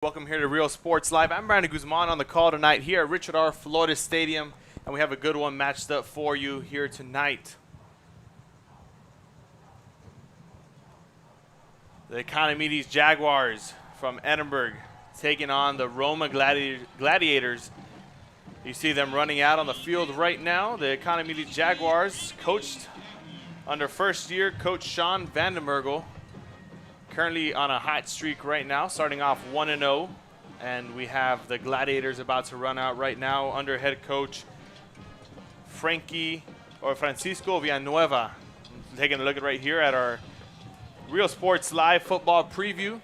Welcome here to Real Sports Live. I'm Brandon Guzman on the call tonight here at Richard R. Flores Stadium, and we have a good one matched up for you here tonight. The Economedes Jaguars from Edinburg taking on the Roma Gladiators. You see them running out on the field right now. The Economedes Jaguars, coached under first-year coach Sean Vandenbergel, currently on a hot streak right now, starting off 1-0. And we have the Gladiators about to run out right now under head coach Francisco Villanueva. Taking a look at right here at our Real Sports Live football preview.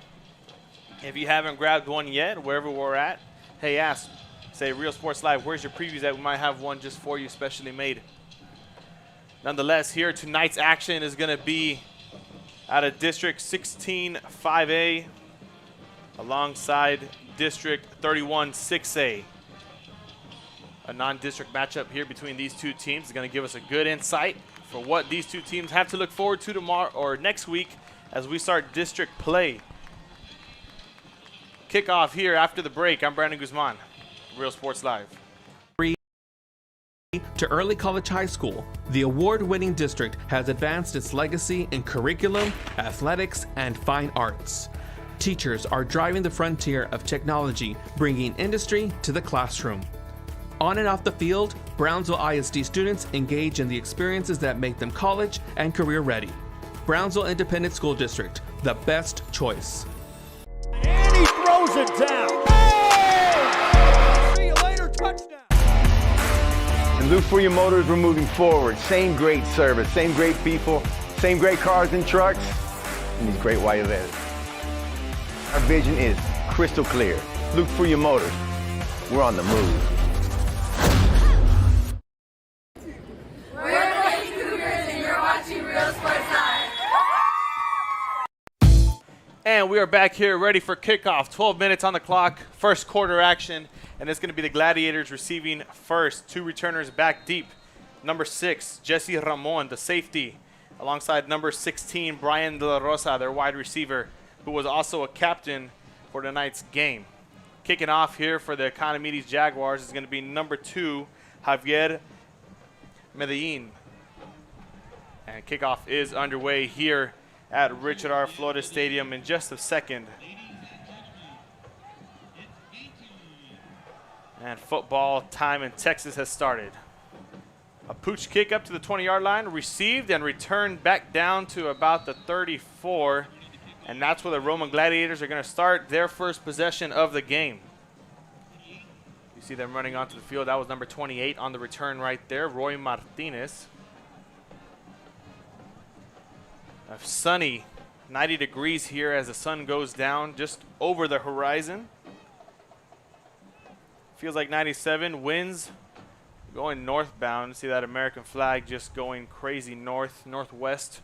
If you haven't grabbed one yet, wherever we're at, hey, say Real Sports Live, where's your previews at? We might have one just for you, specially made. Nonetheless, here tonight's action is going to be out of District 16 5A alongside District 31 6A. A non-district matchup here between these two teams is going to give us a good insight for what these two teams have to look forward to tomorrow or next week as we start district play. Kickoff here after the break. I'm Brandon Guzman, Real Sports Live. To early college high school, the award-winning district has advanced its legacy in curriculum, athletics, and fine arts. Teachers are driving the frontier of technology, bringing industry to the classroom. On and off the field, Brownsville ISD students engage in the experiences that make them college and career ready. Brownsville Independent School District, the best choice. And he throws it down. Hey! See you later, touchdown. And look for your motors, we're moving forward. Same great service, same great people, same great cars and trucks, and these great white letters. Our vision is crystal clear. Look for your motors. We're on the move. We're the Lady Cougars, and you're watching Real Sports Live. And we are back here ready for kickoff. 12 minutes on the clock, first quarter action. And it's going to be the Gladiators receiving first. Two returners back deep. Number 6, Jesse Ramon, the safety, alongside number 16, Brian De La Rosa, their wide receiver, who was also a captain for tonight's game. Kicking off here for the Economedes Jaguars is going to be number 2, Javier Medellin. And kickoff is underway here at Richard R. Flores Stadium in just a second. And football time in Texas has started. A pooch kick up to the 20-yard line, received and returned back down to about the 34. And that's where the Roman Gladiators are going to start their first possession of the game. You see them running onto the field. That was number 28 on the return right there, Roy Martinez. A sunny 90 degrees here as the sun goes down just over the horizon. Feels like 97, winds going northbound. See that American flag just going crazy northwest.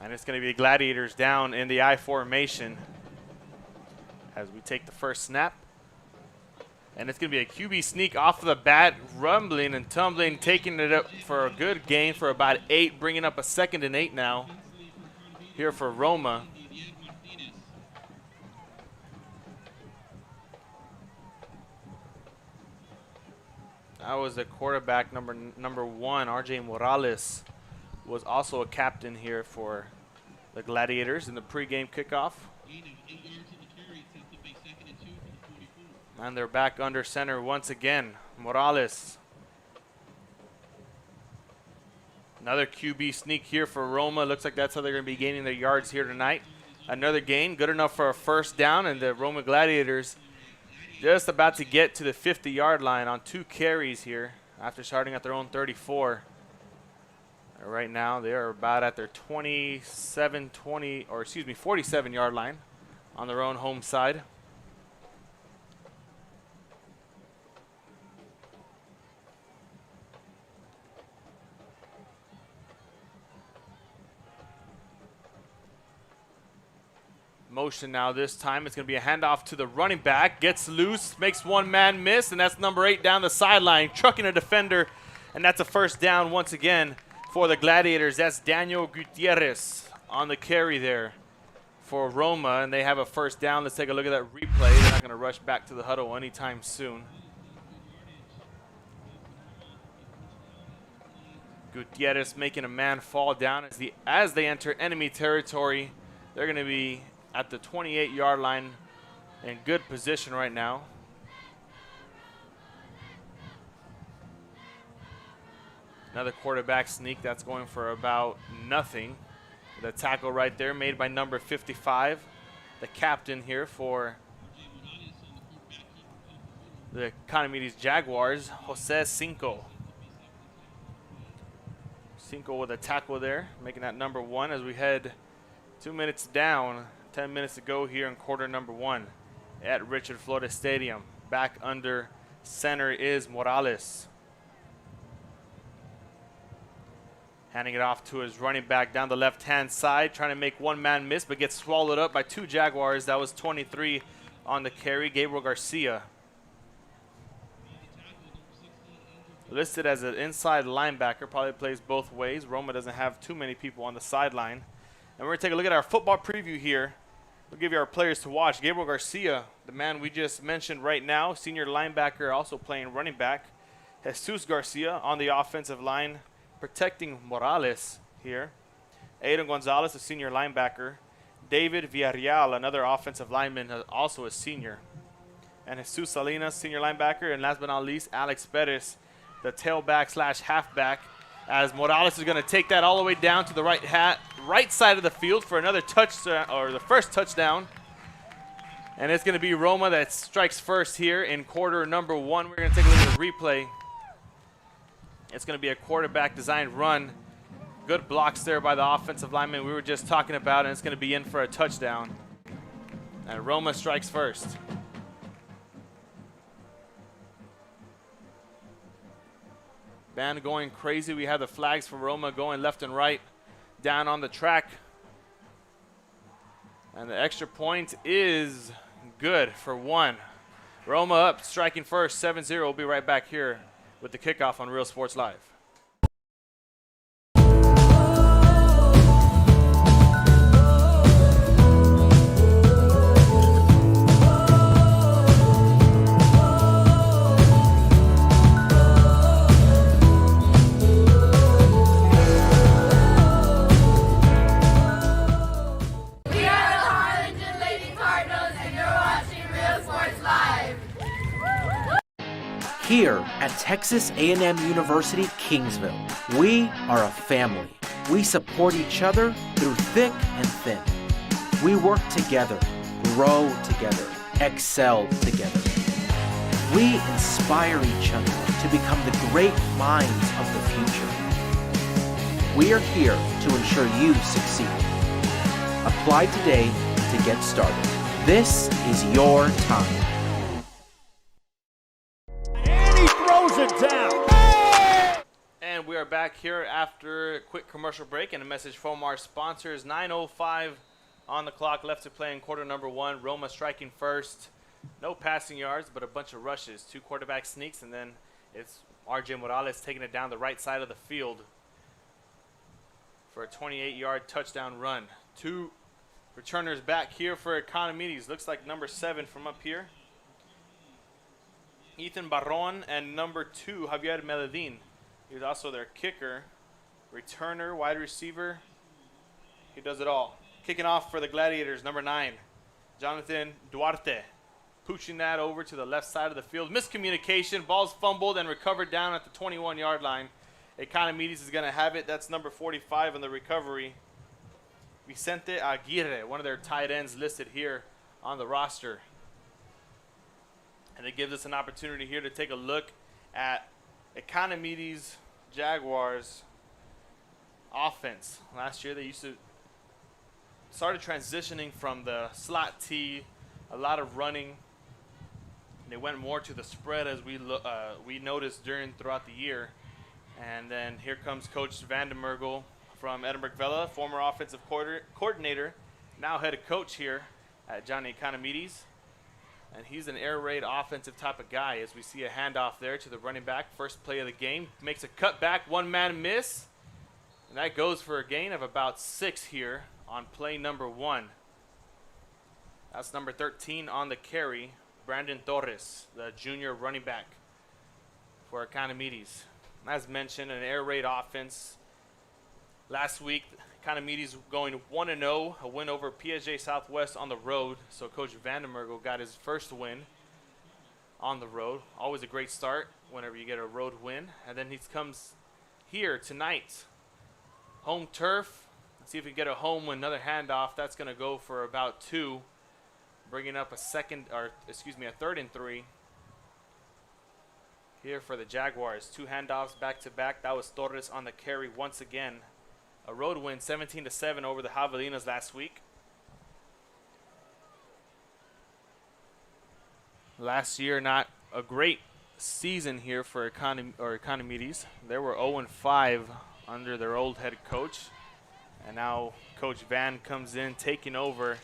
And it's going to be the Gladiators down in the I formation as we take the first snap. And it's going to be a QB sneak off of the bat, rumbling and tumbling, taking it up for a good gain for about 8, bringing up a 2nd and 8 now here for Roma. That was the quarterback, number 1, RJ Morales, was also a captain here for the Gladiators in the pregame kickoff. And they're back under center once again. Morales. Another QB sneak here for Roma. Looks like that's how they're going to be gaining their yards here tonight. Another gain, good enough for a first down, and the Roma Gladiators just about to get to the 50-yard line on 2 carries here after starting at their own 34. Right now, they are about at their 47-yard line on their own home side. Motion now this time. It's going to be a handoff to the running back. Gets loose, makes one man miss, and that's number 8 down the sideline, trucking a defender, and that's a first down once again for the Gladiators. That's Daniel Gutierrez on the carry there for Roma, and they have a first down. Let's take a look at that replay. They're not going to rush back to the huddle anytime soon. Gutierrez making a man fall down as they enter enemy territory. They're going to be at the 28-yard line in good position right now. Another quarterback sneak that's going for about nothing. The tackle right there made by number 55, the captain here for the Economedes Jaguars, Jose Cinco. Cinco with a tackle there, making that number 1 as we head 2 minutes down, 10 minutes to go here in quarter number 1 at Richard Flores Stadium. Back under center is Morales. Handing it off to his running back down the left-hand side, trying to make one man miss, but gets swallowed up by 2 Jaguars. That was 23 on the carry, Gabriel Garcia. Listed as an inside linebacker, probably plays both ways. Roma doesn't have too many people on the sideline. And we're going to take a look at our football preview here. We'll give you our players to watch. Gabriel Garcia, the man we just mentioned right now, senior linebacker, also playing running back. Jesus Garcia on the offensive line, protecting Morales here. Aiden Gonzalez, a senior linebacker. David Villarreal, another offensive lineman, also a senior. And Jesus Salinas, senior linebacker. And last but not least, Alex Perez, the tailback / halfback, as Morales is going to take that all the way down to the right side of the field for another touchdown, or the first touchdown. And it's going to be Roma that strikes first here in quarter number 1. We're going to take a look at the replay. It's going to be a quarterback designed run. Good blocks there by the offensive lineman we were just talking about, and it's going to be in for a touchdown. And Roma strikes first. Band going crazy. We have the flags for Roma going left and right down on the track. And the extra point is good for 1. Roma up, striking first, 7-0. We'll be right back here with the kickoff on Real Sports Live. We are the Harlingen Lady Cardinals, and you're watching Real Sports Live. Here at Texas A&M University, Kingsville, we are a family. We support each other through thick and thin. We work together, grow together, excel together. We inspire each other to become the great minds of the future. We are here to ensure you succeed. Apply today to get started. This is your time. And he throws it down. And we are back here after a quick commercial break and a message from our sponsors. 9:05 on the clock left to play in quarter number 1. Roma striking first. No passing yards, but a bunch of rushes. 2 quarterback sneaks, and then it's RJ Morales taking it down the right side of the field for a 28-yard touchdown run. 2 returners back here for Economedes. Looks like number 7 from up here, Ethan Barron, and number 2, Javier Meledin. He's also their kicker, returner, wide receiver. He does it all. Kicking off for the Gladiators, number 9, Jonathan Duarte. Pushing that over to the left side of the field. Miscommunication. Ball's fumbled and recovered down at the 21-yard line. Economedes is going to have it. That's number 45 in the recovery. Vicente Aguirre, one of their tight ends listed here on the roster. And it gives us an opportunity here to take a look at Economedes Jaguars offense. Last year they started transitioning from the slot T, a lot of running. They went more to the spread as we noticed throughout the year. And then here comes Coach Van den Mergel from Edinburg Vella, former offensive coordinator, now head coach here at Johnny Economedes. And he's an air raid offensive type of guy, as we see a handoff there to the running back. First play of the game, makes a cutback, 1-man miss. And that goes for a gain of about 6 here on play number 1. That's number 13 on the carry, Brandon Torres, the junior running back for Economedes. As mentioned, an air raid offense. Last week, Economedes going 1-0, a win over PSG Southwest on the road. So Coach Vandenberg got his first win on the road. Always a great start whenever you get a road win. And then he comes here tonight. Home turf. Let's see if we get a home with another handoff. That's going to go for about 2. Bringing up a third and 3. Here for the Jaguars. 2 handoffs back to back. That was Torres on the carry once again. A road win 17-7 over the Javelinas last week. Last year, not a great season here for Economedes. They were 0-5 under their old head coach. And now Coach Van comes in, taking over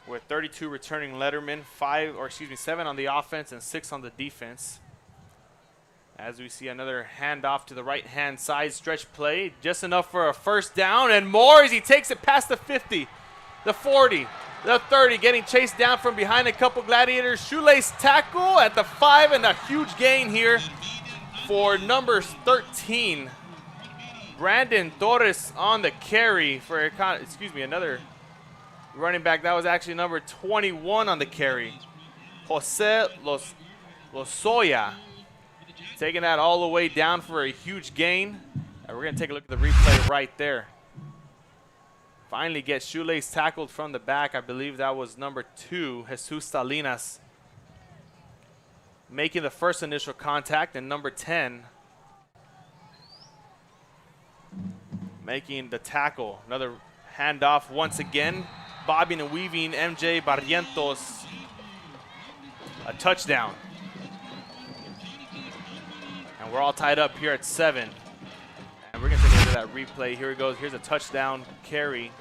with 32 returning lettermen, 7 on the offense and 6 on the defense. As we see another handoff to the right-hand side, stretch play, just enough for a first down, and more as he takes it past the 50, the 40, the 30, getting chased down from behind a couple Gladiators. Shoelace tackle at the 5, and a huge gain here for number 13. Brandon Torres on the carry for another running back. That was actually number 21 on the carry. Jose Lozoya taking that all the way down for a huge gain. And we're going to take a look at the replay right there. Finally gets Shoelace tackled from the back. I believe that was number 2, Jesus Salinas, making the first initial contact, and number 10 making the tackle. Another handoff once again. Bobbing and weaving MJ Barrientos. A touchdown. And we're all tied up here at 7. And we're going to take a look at that replay. Here it goes. Here's a touchdown carry.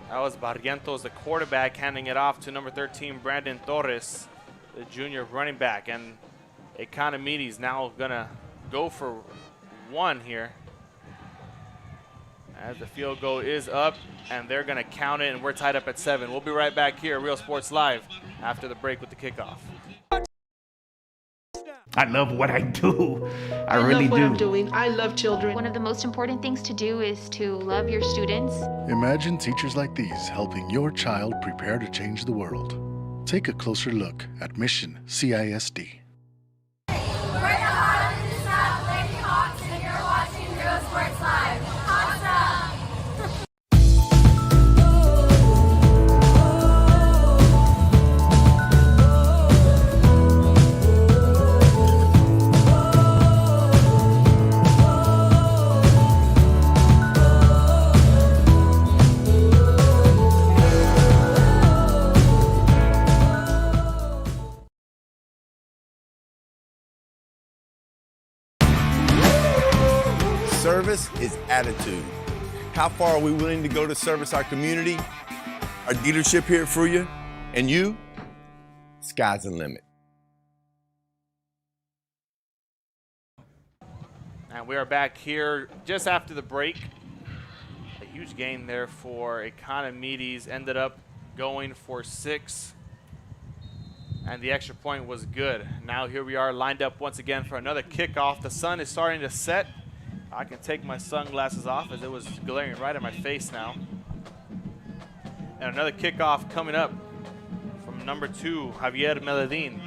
That was Barrientos, the quarterback, handing it off to number 13, Brandon Torres, the junior running back. And Economedes now going to go for 1 here. As the field goal is up, and they're going to count it, and we're tied up at 7. We'll be right back here at Real Sports Live after the break with the kickoff. I love what I do. I really love what do. I'm doing. I love children. One of the most important things to do is to love your students. Imagine teachers like these helping your child prepare to change the world. Take a closer look at Mission CISD. We're the Harlem to South Lady Hawks, and you're watching Real Sports Live. Awesome! Service is attitude. How far are we willing to go to service our community, our dealership here for you, and you? Sky's the limit. And we are back here just after the break. A huge gain there for Economedes. Ended up going for 6. And the extra point was good. Now here we are lined up once again for another kickoff. The sun is starting to set. I can take my sunglasses off as it was glaring right at my face now. And another kickoff coming up from number 2, Javier Meledin.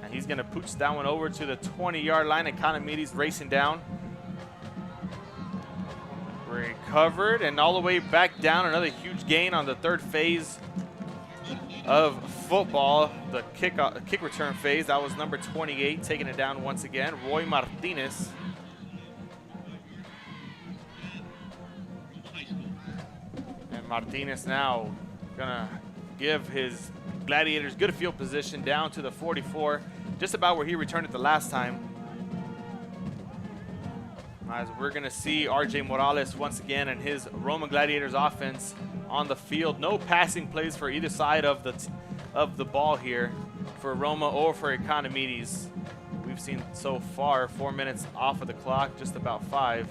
And he's going to pooch that one over to the 20-yard line. Economedes racing down. Recovered and all the way back down. Another huge gain on the third phase of football, the kick return phase. That was number 28 taking it down once again, Roy Martinez. And Martinez now gonna give his Gladiators good field position down to the 44, just about where he returned it the last time. As we're gonna see RJ Morales once again and his Roma Gladiators offense on the field. No passing plays for either side of the ball here for Roma or for Economedes. We've seen so far. 4 minutes off of the clock, just about 5.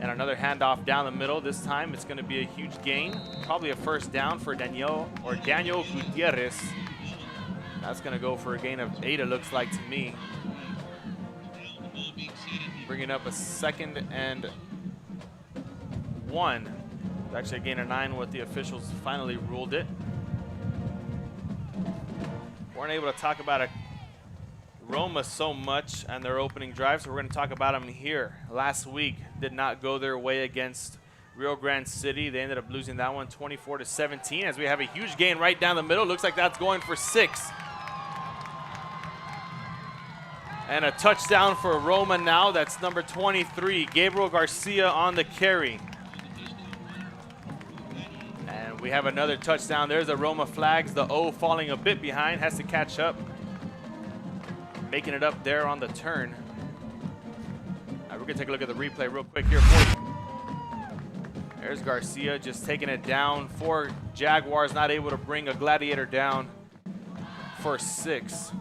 And another handoff down the middle. This time it's going to be a huge gain. Probably a first down for Daniel Gutierrez. That's going to go for a gain of 8, it looks like to me. Bringing up a 2nd and 1. Actually a gain of 9, what the officials finally ruled it. Weren't able to talk about Roma so much and their opening drive, so we're going to talk about them here. Last week did not go their way against Rio Grande City. They ended up losing that one 24-17 as we have a huge gain right down the middle. Looks like that's going for 6. And a touchdown for Roma now. That's number 23, Gabriel Garcia on the carry. And we have another touchdown. There's the Roma flags. The O falling a bit behind, has to catch up. Making it up there on the turn. We're going to take a look at the replay real quick here for you. There's Garcia just taking it down for Jaguars, not able to bring a Gladiator down for 6.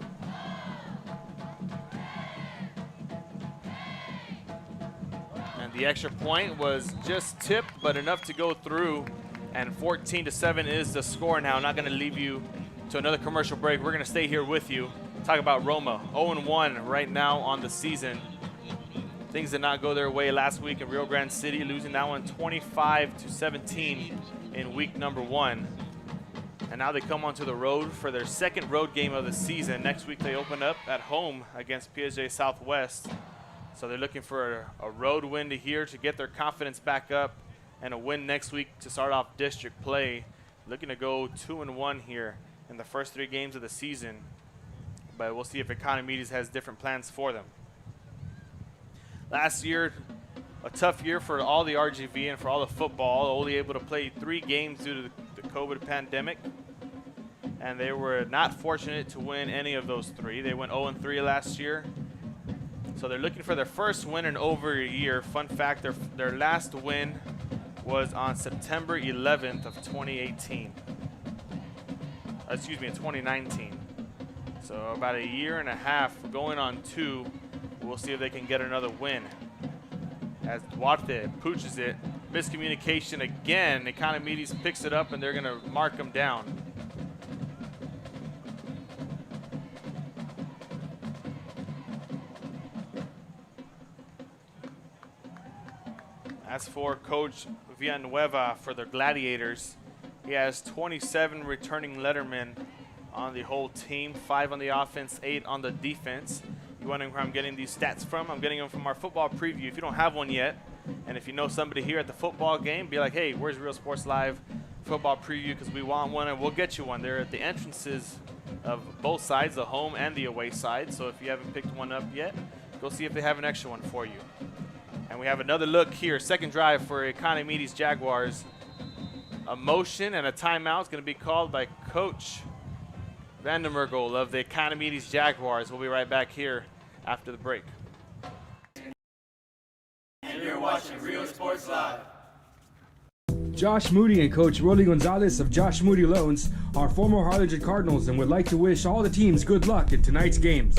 And the extra point was just tipped, but enough to go through. And 14-7 is the score now. Not going to leave you to another commercial break. We're going to stay here with you. Talk about Roma, 0-1 right now on the season. Things did not go their way last week in Rio Grande City, losing that one 25-17 in week number 1. And now they come onto the road for their 2nd road game of the season. Next week they open up at home against PSG Southwest. So they're looking for a road win here to get their confidence back up, and a win next week to start off district play. Looking to go 2-1 here in the first 3 games of the season. But we'll see if Economedes has different plans for them. Last year, a tough year for all the RGV and for all the football. Only able to play 3 games due to the COVID pandemic. And they were not fortunate to win any of those 3. They went 0-3 last year. So they're looking for their first win in over a year. Fun fact, their last win was on September 11th of 2018. Excuse me, in 2019. So about a year and a half, going on 2. We'll see if they can get another win. As Duarte pooches it, miscommunication again. Economedes picks it up and they're gonna mark him down. As for Coach Villanueva for the Gladiators, he has 27 returning lettermen on the whole team, 5 on the offense, 8 on the defense. You wondering where I'm getting these stats from? I'm getting them from our football preview. If you don't have one yet, and if you know somebody here at the football game, be like, hey, where's Real Sports Live football preview? Because we want one, and we'll get you one. They're at the entrances of both sides, the home and the away side. So if you haven't picked one up yet, go see if they have an extra one for you. And we have another look here. 2nd drive for Economedes Jaguars. A motion and a timeout is going to be called by Coach Vandermergel of the Economedes Jaguars. We'll be right back here after the break. And you're watching Real Sports Live. Josh Moody and Coach Rolly Gonzalez of Josh Moody Loans are former Harlingen Cardinals and would like to wish all the teams good luck in tonight's games.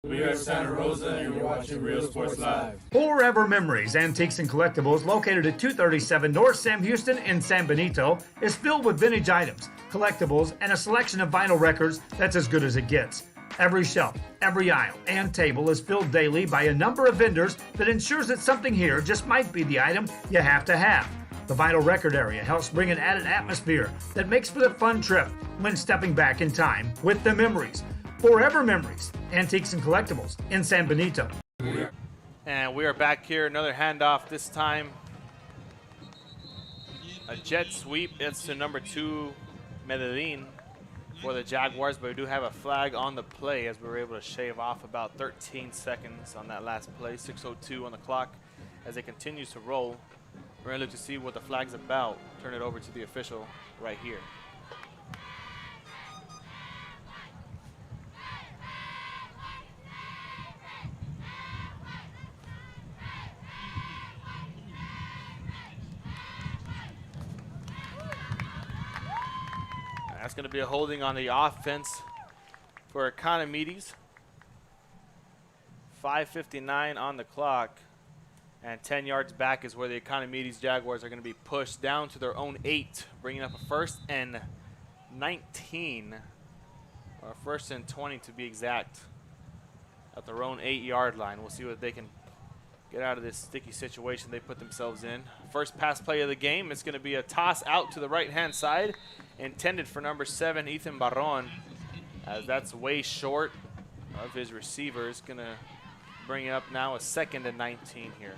We are Santa Rosa and you're watching Real Sports Live. Forever Memories, Antiques and Collectibles, located at 237 North Sam Houston in San Benito, is filled with vintage items, collectibles, and a selection of vinyl records that's as good as it gets. Every shelf, every aisle, and table is filled daily by a number of vendors that ensures that something here just might be the item you have to have. The vinyl record area helps bring an added atmosphere that makes for a fun trip when stepping back in time with the memories. Forever Memories, Antiques and Collectibles in San Benito. And we are back here, another handoff this time. A jet sweep, it's to number 2, Medellin for the Jaguars, but we do have a flag on the play as we were able to shave off about 13 seconds on that last play. 6:02 on the clock as it continues to roll. We're gonna look to see what the flag's about. Turn it over to the official right here. That's going to be a holding on the offense for Economedes. 5:59 on the clock. And 10 yards back is where the Economedes Jaguars are going to be pushed down to their own 8, bringing up a 1st and 19, or 1st and 20 to be exact, at their own 8-yard line. We'll see what they can get out of this sticky situation they put themselves in. First pass play of the game. It's going to be a toss out to the right-hand side, intended for number 7, Ethan Barron, as that's way short of his receiver. It's going to bring it up now a 2nd and 19 here.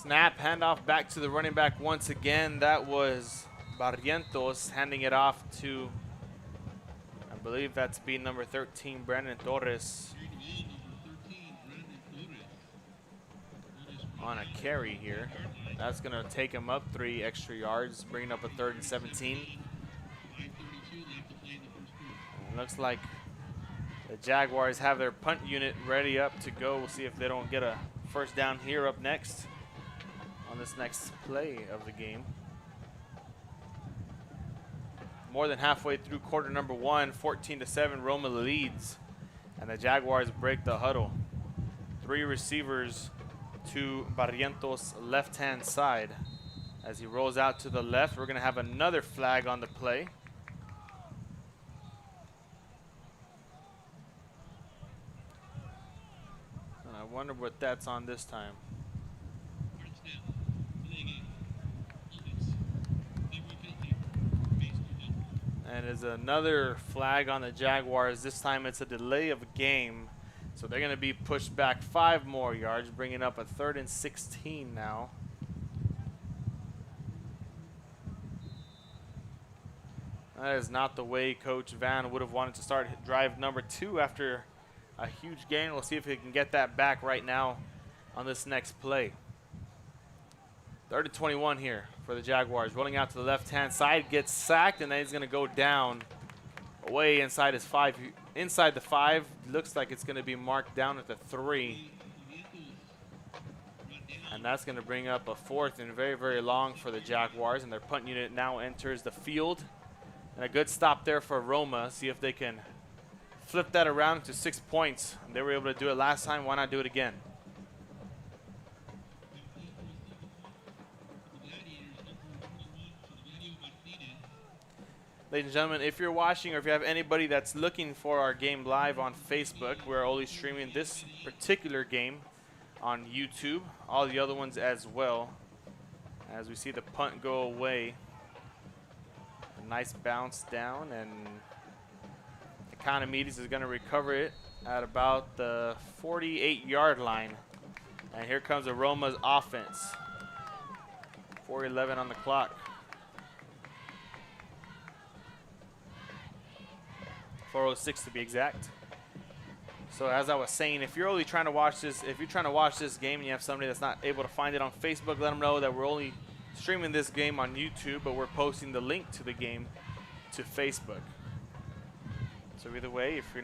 Snap, handoff back to the running back once again. That was Barrientos handing it off to, I believe that's beat number 13, Brandon Torres, on a carry here. That's going to take him up 3 extra yards, bringing up a 3rd and 17. And looks like the Jaguars have their punt unit ready up to go. We'll see if they don't get a first down here up next on this next play of the game. More than halfway through quarter number 1, 14-7, Roma leads, and the Jaguars break the huddle. 3 receivers to Barrientos' left-hand side. As he rolls out to the left, we're going to have another flag on the play. And I wonder what that's on this time. And is another flag on the Jaguars. This time it's a delay of game. So they're going to be pushed back 5 more yards, bringing up a 3rd and 16 now. That is not the way Coach Van would have wanted to start drive number 2 after a huge gain. We'll see if he can get that back right now on this next play. 3rd and 21 here for the Jaguars. Rolling out to the left-hand side, gets sacked, and then he's going to go down away inside his 5. Inside the 5, looks like it's going to be marked down at the 3. And that's going to bring up a 4th and very, very long for the Jaguars, and their punt unit now enters the field. And a good stop there for Roma. See if they can flip that around to 6 points. They were able to do it last time. Why not do it again? Ladies and gentlemen, if you're watching or if you have anybody that's looking for our game live on Facebook, we're only streaming this particular game on YouTube, all the other ones as well. As we see the punt go away. A nice bounce down, and Economedes is going to recover it at about the 48-yard line. And here comes Aroma's offense. 4:11 on the clock. 4:06 to be exact. So as I was saying, if you're only trying to watch this, if you're trying to watch this game and you have somebody that's not able to find it on Facebook, let them know that we're only streaming this game on YouTube, but we're posting the link to the game to Facebook. So either way, if you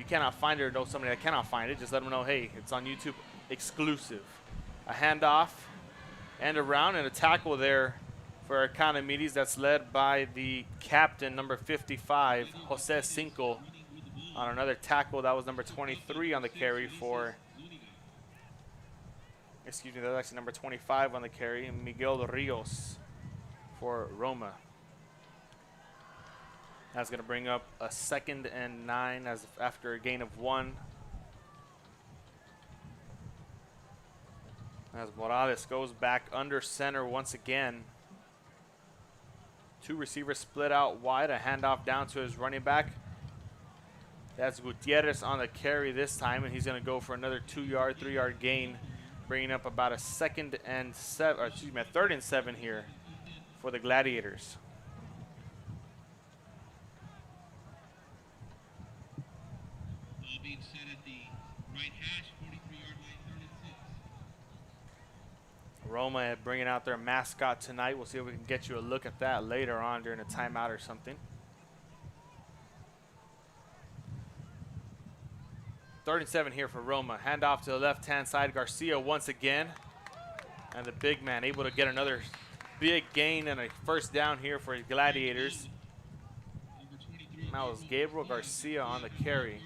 cannot find it or know somebody that cannot find it, just let them know, hey, it's on YouTube exclusive. A handoff and around, and a tackle there for Economedes that's led by the captain, number 55, Jose Cinco, on another tackle. That was number 23 on the carry for, excuse me, that was actually number 25 on the carry, Miguel Rios for Roma. That's going to bring up a 2nd and 9 as after a gain of 1. As Morales goes back under center once again. 2 receivers split out wide, a handoff down to his running back. That's Gutierrez on the carry this time, and he's going to go for another 2-yard, 3-yard gain, bringing up about a 2nd and 7, or excuse me, a 3rd and 7 here for the Gladiators. Roma bringing out their mascot tonight. We'll see if we can get you a look at that later on during a timeout or something. 3rd and 7 here for Roma. Handoff to the left-hand side. Garcia once again. And the big man able to get another big gain and a first down here for his Gladiators. Now it's Gabriel Garcia on the carry.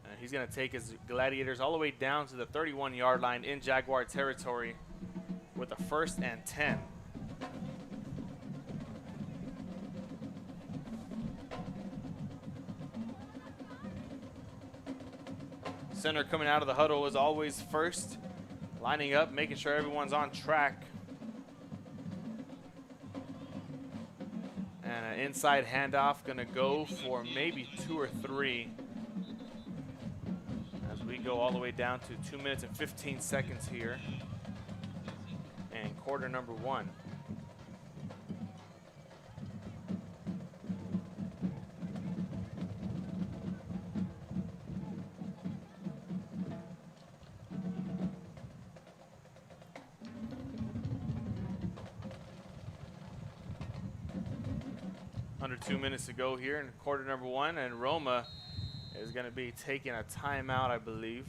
And he's going to take his Gladiators all the way down to the 31-yard line in Jaguar territory with a 1st and 10. Center coming out of the huddle is always first, lining up, making sure everyone's on track. And an inside handoff gonna go for maybe 2 or 3 as we go all the way down to 2 minutes and 15 seconds here and quarter number 1. Under 2 minutes to go here in quarter number 1, and Roma is going to be taking a timeout, I believe.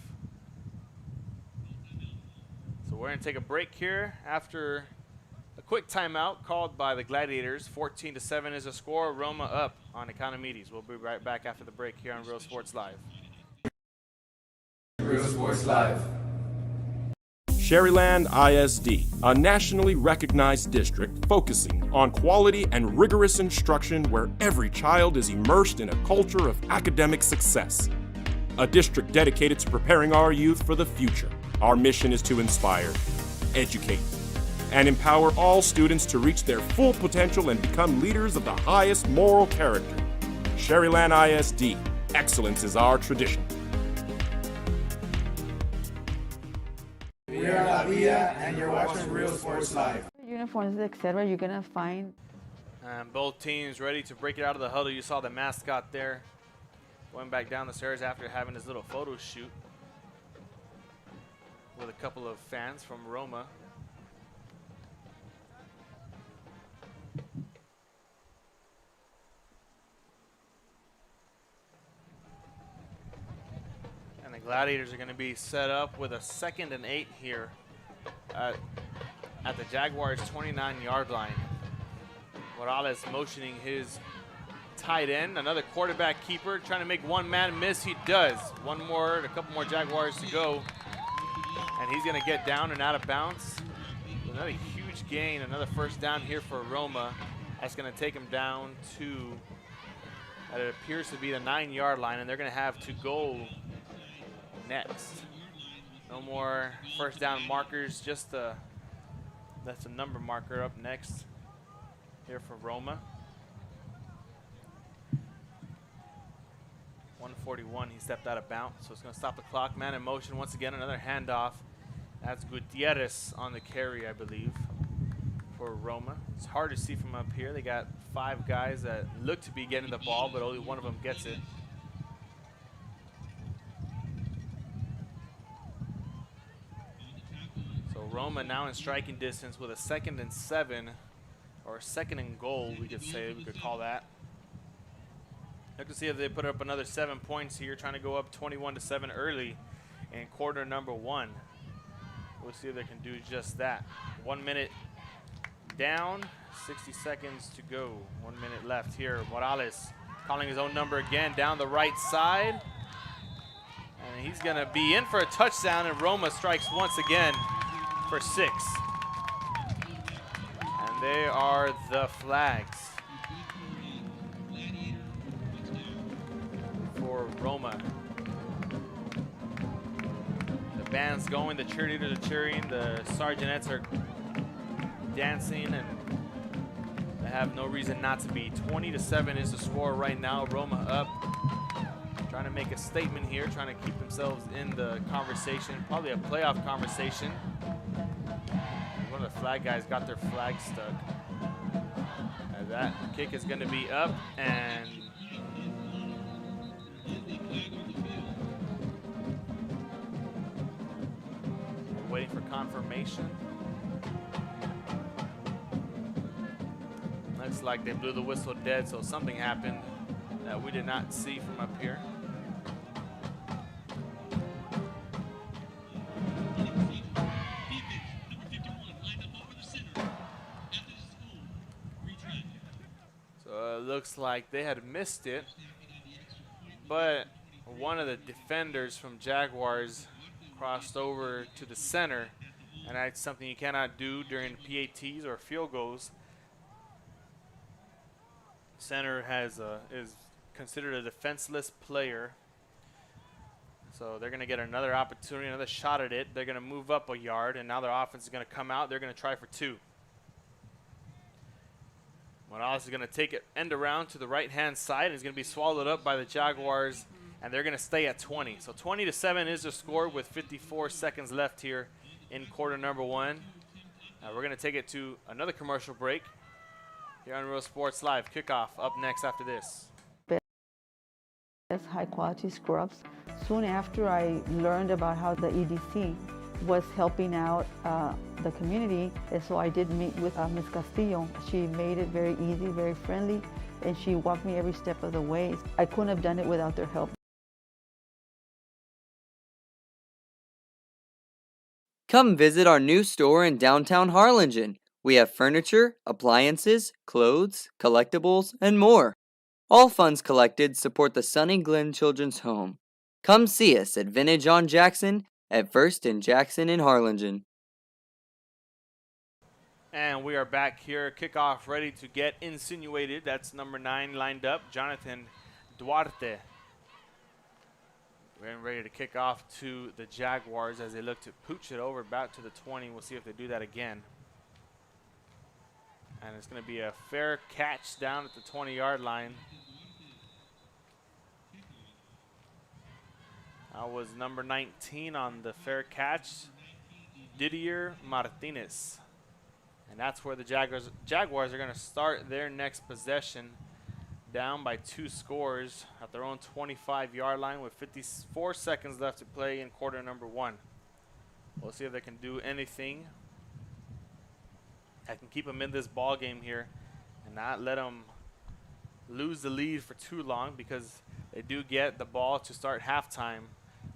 So we're going to take a break here after a quick timeout called by the Gladiators. 14-7 is the score. Roma up on Economedes. We'll be right back after the break here on Real Sports Live. Real Sports Live. Sherryland ISD, a nationally recognized district focusing on quality and rigorous instruction where every child is immersed in a culture of academic success. A district dedicated to preparing our youth for the future. Our mission is to inspire, educate, and empower all students to reach their full potential and become leaders of the highest moral character. Sherryland ISD, excellence is our tradition. We are La Villa, and you're watching Real Sports Live. Uniforms, etc. You're gonna find. And both teams ready to break it out of the huddle. You saw the mascot there going back down the stairs after having his little photo shoot with a couple of fans from Roma. And the Gladiators are going to be set up with a 2nd and 8 here at the Jaguars' 29-yard line. Morales motioning his tight end, another quarterback keeper, trying to make one man miss. He does. A couple more Jaguars to go. And he's going to get down and out of bounds. Another huge gain, another first down here for Roma. That's going to take him down to, it appears to be the 9-yard line, and they're going to have to go next. No more first down markers, just that's a number marker up next here for Roma. 141, he stepped out of bounds, so it's going to stop the clock. Man in motion once again, another handoff. That's Gutierrez on the carry, I believe, for Roma. It's hard to see from up here. They got 5 guys that look to be getting the ball, but only one of them gets it. So Roma now in striking distance with a 2nd and 7, or 2nd and goal, we could call that. Look to see if they put up another 7 points here, trying to go up 21-7 early in quarter number 1. We'll see if they can do just that. 1 minute down, 60 seconds to go. 1 minute left here. Morales calling his own number again down the right side. And he's going to be in for a touchdown, and Roma strikes once again for 6. And they are the flags for Roma. The band's going, the cheerleaders are cheering, the sergeantettes are dancing, and they have no reason not to be. 20-7 is the score right now. Roma up, trying to make a statement here, trying to keep themselves in the conversation, probably a playoff conversation. One of the flag guys got their flag stuck. That kick is going to be up, and waiting for confirmation. Looks like they blew the whistle dead, so something happened that we did not see from up here. So it looks like they had missed it, but one of the defenders from Jaguars crossed over to the center, and that's something you cannot do during PATs or field goals. Center is considered a defenseless player, so they're going to get another opportunity, another shot at it. They're going to move up a yard, and now their offense is going to come out. They're going to try for 2. Morales is going to take it end around to the right-hand side, and is going to be swallowed up by the Jaguars, and they're going to stay at 20. So 20-7 is the score with 54 seconds left here in quarter number 1. We're going to take it to another commercial break here on Real Sports Live. Kickoff up next after this. High quality scrubs. Soon after I learned about how the EDC was helping out the community, and so I did meet with Ms. Castillo. She made it very easy, very friendly, and she walked me every step of the way. I couldn't have done it without their help. Come visit our new store in downtown Harlingen. We have furniture, appliances, clothes, collectibles, and more. All funds collected support the Sunny Glen Children's Home. Come see us at Vintage on Jackson at First and Jackson in Harlingen. And we are back here. Kickoff ready to get insinuated. That's number 9 lined up, Jonathan Duarte. We're ready to kick off to the Jaguars as they look to pooch it over back to the 20. We'll see if they do that again. And it's going to be a fair catch down at the 20-yard line. That was number 19 on the fair catch, Didier Martinez. And that's where the Jaguars are going to start their next possession, down by 2 scores at their own 25-yard line with 54 seconds left to play in quarter number 1. We'll see if they can do anything. I can keep them in this ball game here and not let them lose the lead for too long, because they do get the ball to start halftime,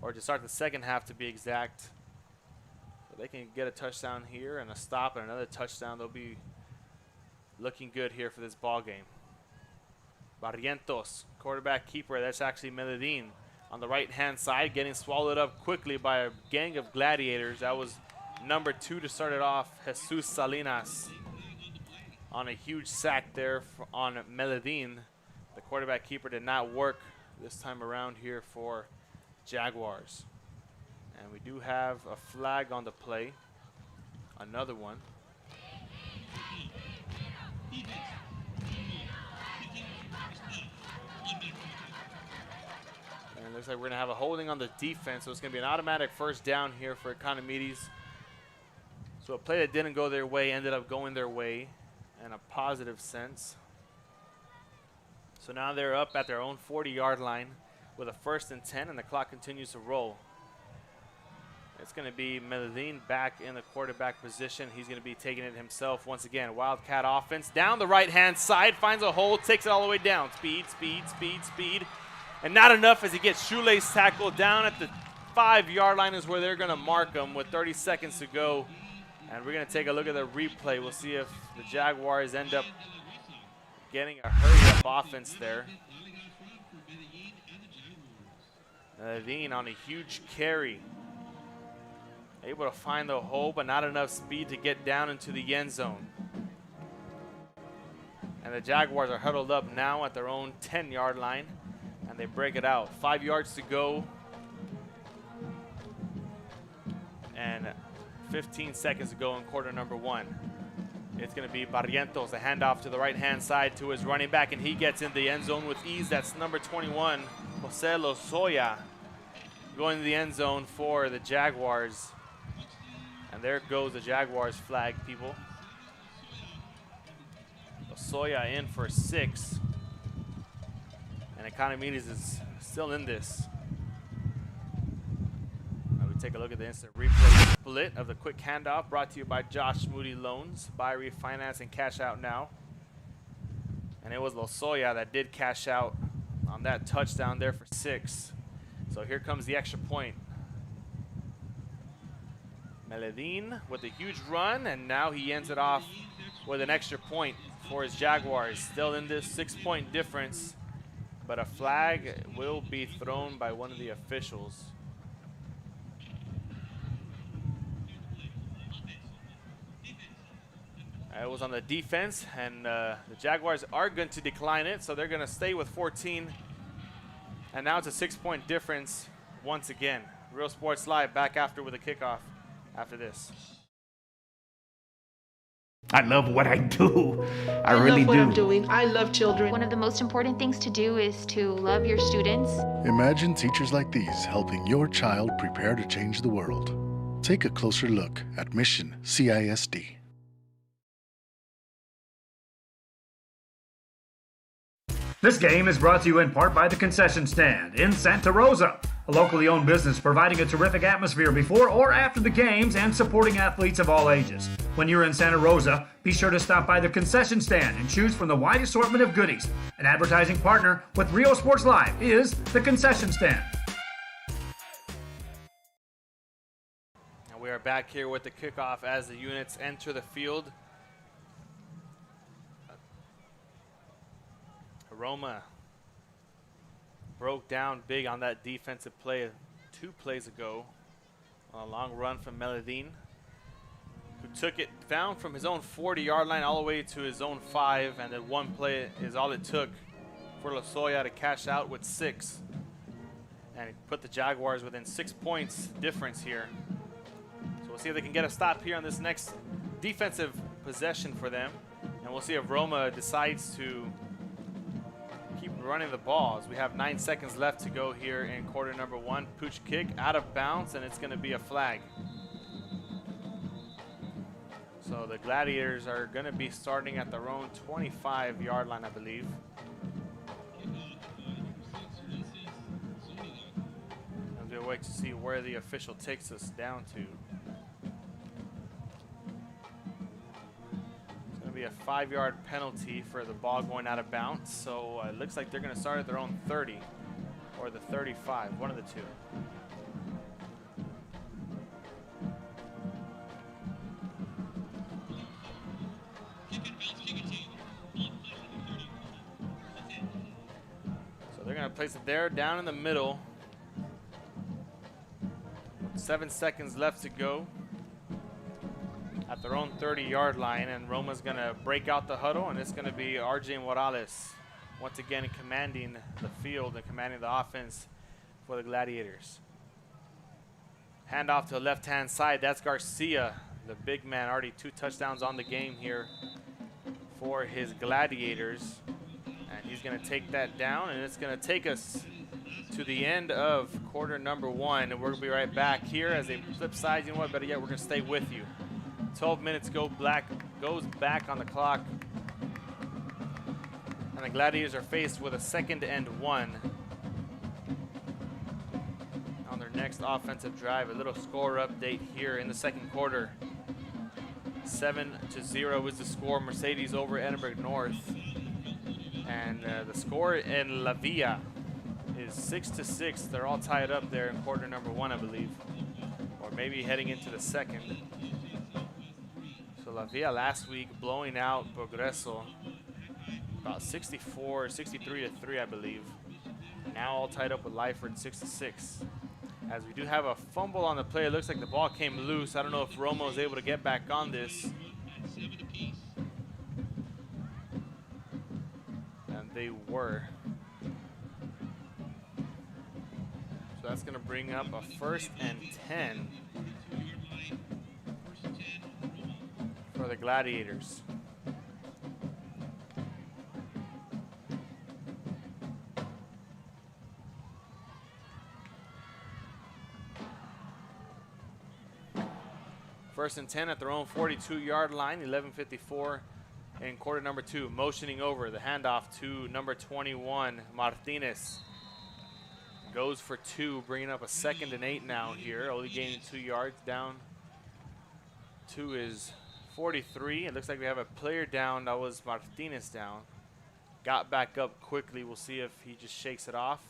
or to start the second half to be exact. So they can get a touchdown here and a stop and another touchdown. They'll be looking good here for this ball game. Barrientos, quarterback keeper. That's actually Medellin on the right-hand side, getting swallowed up quickly by a gang of gladiators. That was number 2 to start it off, Jesus Salinas, on a huge sack there on Medellin. The quarterback keeper did not work this time around here for Jaguars. And we do have a flag on the play, another one. And it looks like we're going to have a holding on the defense, so it's going to be an automatic first down here for Economedes. So a play that didn't go their way ended up going their way in a positive sense. So now they're up at their own 40-yard line with a 1st and 10, and the clock continues to roll. It's going to be Medellin back in the quarterback position. He's going to be taking it himself once again. Wildcat offense down the right-hand side, finds a hole, takes it all the way down. Speed, speed, speed, speed. And not enough as he gets shoelace tackled down at the 5-yard line is where they're going to mark him with 30 seconds to go. And we're going to take a look at the replay. We'll see if the Jaguars end up getting a hurry-up offense there. Medellin on a huge carry. Able to find the hole, but not enough speed to get down into the end zone. And the Jaguars are huddled up now at their own 10-yard line, and they break it out. 5 yards to go. And 15 seconds to go in quarter number 1. It's going to be Barrientos, a handoff to the right-hand side to his running back, and he gets in the end zone with ease. That's number 21, Jose Lozoya, going to the end zone for the Jaguars. And there goes the Jaguars flag, people. Lozoya in for 6. And Economedes is still in this. Now we take a look at the instant replay. split of the quick handoff brought to you by Josh Moody Loans. Buy, refinance, and cash out now. And it was Lozoya that did cash out on that touchdown there for 6. So here comes the extra point. Meledin with a huge run, and now he ends it off with an extra point for his Jaguars. Still in this 6-point difference, but a flag will be thrown by one of the officials. It was on the defense, and the Jaguars are going to decline it, so they're going to stay with 14. And now it's a 6-point difference once again. Real Sports Live back after with a kickoff after this. I love what I do. I love really what do. I'm doing. I love children. One of the most important things to do is to love your students. Imagine teachers like these helping your child prepare to change the world. Take a closer look at Mission CISD. This game is brought to you in part by the Concession Stand in Santa Rosa, a locally owned business providing a terrific atmosphere before or after the games and supporting athletes of all ages. When you're in Santa Rosa, be sure to stop by the Concession Stand and choose from the wide assortment of goodies. An advertising partner with Rio Sports Live is the Concession Stand. And we are back here with the kickoff as the units enter the field. Roma broke down big on that defensive play 2 plays ago on a long run from Meledin, who took it down from his own 40-yard line all the way to his own 5, and then one play is all it took for Lozoya to cash out with 6 and put the Jaguars within 6 points difference here. So we'll see if they can get a stop here on this next defensive possession for them, and we'll see if Roma decides to keep running the ball as we have 9 seconds left to go here in quarter number 1. Pooch kick out of bounds, and it's going to be a flag. So the Gladiators are going to be starting at their own 25-yard line, I believe. As we wait to see where the official takes us down to. Be a 5-yard penalty for the ball going out of bounds. So it looks like they're going to start at their own 30 or the 35, one of the two. So they're going to place it there down in the middle. 7 seconds left to go at their own 30-yard line, and Roma's going to break out the huddle, and it's going to be RJ Morales once again commanding the field and commanding the offense for the Gladiators. Hand off to the left-hand side. That's Garcia, the big man, already 2 touchdowns on the game here for his Gladiators. And he's going to take that down, and it's going to take us to the end of quarter number 1, and we're going to be right back here as they flip sides. You know what, better yet, we're going to stay with you. 12 minutes goes back on the clock, and the Gladiators are faced with a 2nd and 1 on their next offensive drive. A little score update here in the 2nd quarter. 7-0 is the score. Mercedes over Edinburg North, and the score in La Villa is 6-6. They're all tied up there in quarter number 1, I believe, or maybe heading into the 2nd. So La Villa last week blowing out Progreso about 63-3, I believe. Now all tied up with Lyford 6-6. As we do have a fumble on the play, it looks like the ball came loose. I don't know if Roma was able to get back on this. And they were. So that's going to bring up a 1st and 10. For the Gladiators. First and 10 at their own 42-yard line, 11:54 in quarter number 2. Motioning over, the handoff to number 21, Martinez. Goes for 2, bringing up a 2nd and 8 now here, only gaining 2 yards down 2 is 43. It looks like we have a player down. That was Martinez down. Got back up quickly. We'll see if he just shakes it off.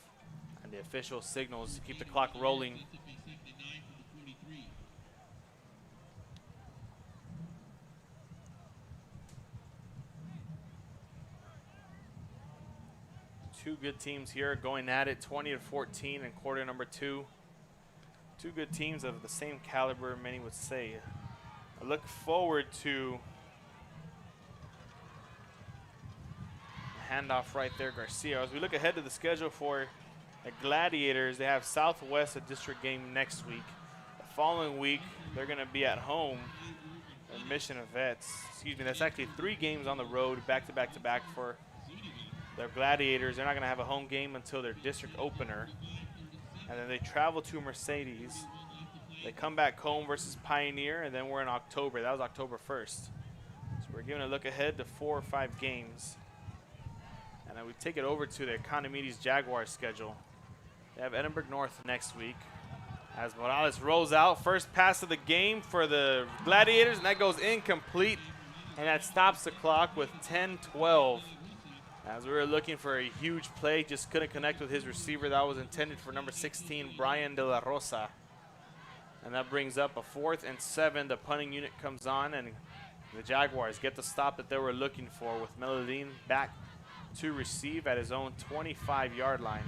And the official signals to keep the clock rolling. Two good teams here going at it, 20-14 in quarter number 2. Two good teams of the same caliber, many would say. I look forward to handoff right there, Garcia. As we look ahead to the schedule for the Gladiators, they have Southwest, a district game next week. The following week, they're going to be at home at Mission of Vets. Excuse me, that's actually 3 games on the road, back-to-back for their Gladiators. They're not going to have a home game until their district opener. And then they travel to Mercedes. They come back home versus Pioneer, and then we're in October. That was October 1st. So we're giving a look ahead to 4 or 5 games. And then we take it over to the Economedes Jaguars schedule. They have Edinburg North next week. As Morales rolls out, first pass of the game for the Gladiators, and that goes incomplete. And that stops the clock with 10-12. As we were looking for a huge play, just couldn't connect with his receiver. That was intended for number 16, Brian De La Rosa. And that brings up a 4th and 7. The punting unit comes on, and the Jaguars get the stop that they were looking for with Meladine back to receive at his own 25-yard line.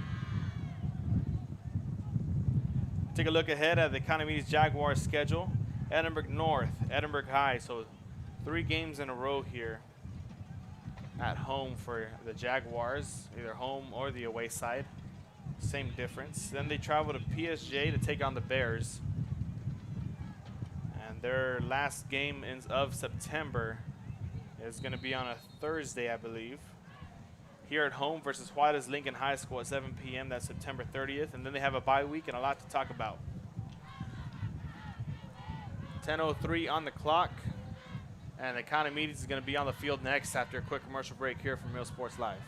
Take a look ahead at the Economedes Jaguars schedule. Edinburg North, Edinburg High. So 3 games in a row here at home for the Jaguars, either home or the away side. Same difference. Then they travel to PSJ to take on the Bears. And their last game of September is going to be on a Thursday, I believe. Here at home versus Juarez Lincoln High School at 7 p.m. That's September 30th. And then they have a bye week and a lot to talk about. 10:03 on the clock. And Economedes is going to be on the field next after a quick commercial break here from Real Sports Live.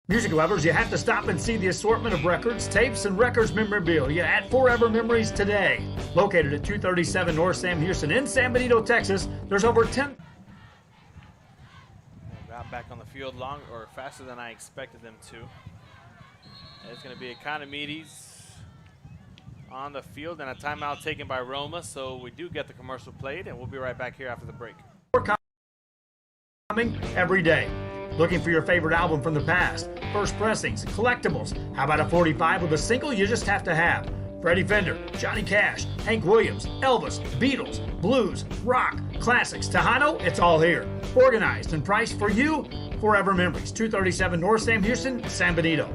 Music lovers, you have to stop and see the assortment of records, tapes, and records memorabilia at Forever Memories today. Located at 237 North Sam Houston in San Benito, Texas, there's over 10. Got back on the field faster than I expected them to. It's going to be Economedes on the field and a timeout taken by Roma, so we do get the commercial played, and we'll be right back here after the break. Coming every day. Looking for your favorite album from the past, first pressings, collectibles. How about a 45 with a single you just have to have? Freddie Fender, Johnny Cash, Hank Williams, Elvis, Beatles, blues, rock, classics, Tejano, it's all here. Organized and priced for you. Forever Memories, 237 North Sam Houston, San Benito.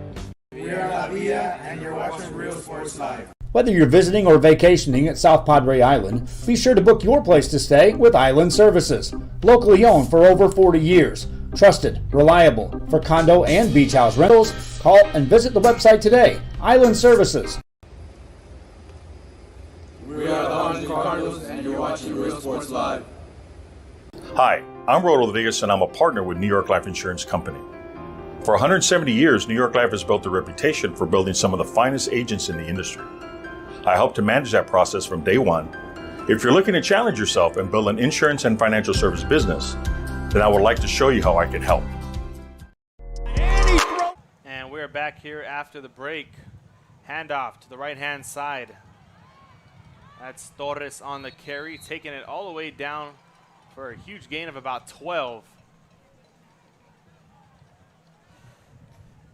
We are La Villa, and you're watching Real Sports Live. Whether you're visiting or vacationing at South Padre Island, be sure to book your place to stay with Island Services. Locally owned for over 40 years. Trusted, reliable for condo and beach house rentals. Call and visit the website today. Island Services. We are the Orange Cardinals, and you're watching Real Sports Live. Hi, I'm Rolo Rodriguez, and I'm a partner with New York Life Insurance Company. For 170 years, New York Life has built a reputation for building some of the finest agents in the industry. I help to manage that process from day one. If you're looking to challenge yourself and build an insurance and financial service business, then I would like to show you how I can help. And we're back here after the break. Handoff to the right-hand side. That's Torres on the carry, taking it all the way down for a huge gain of about 12.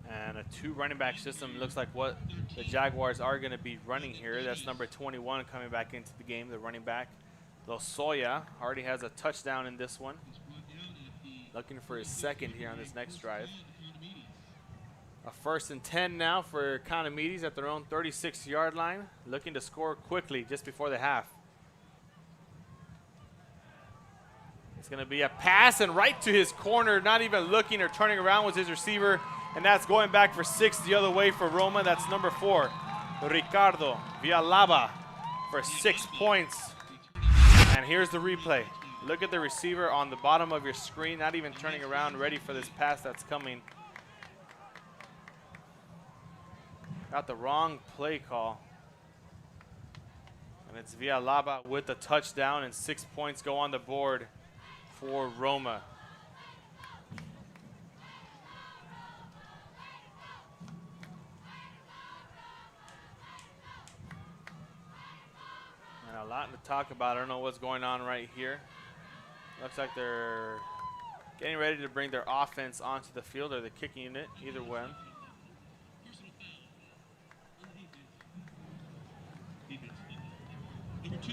And a 2 running back system looks like what the Jaguars are going to be running here. That's number 21 coming back into the game, the running back. Lozoya already has a touchdown in this one. Looking for his second here on this next drive. A 1st and 10 now for Economedes at their own 36-yard line. Looking to score quickly just before the half. It's going to be a pass and right to his corner. Not even looking or turning around was his receiver. And that's going back for 6 the other way for Roma. That's number 4, Ricardo Villalaba for 6 points. And here's the replay. Look at the receiver on the bottom of your screen, not even turning around, ready for this pass that's coming. Got the wrong play call. And it's Villalaba with the touchdown, and 6 points go on the board for Roma. And a lot to talk about. I don't know what's going on right here. Looks like they're getting ready to bring their offense onto the field, or the kicking unit, either way. Number 2,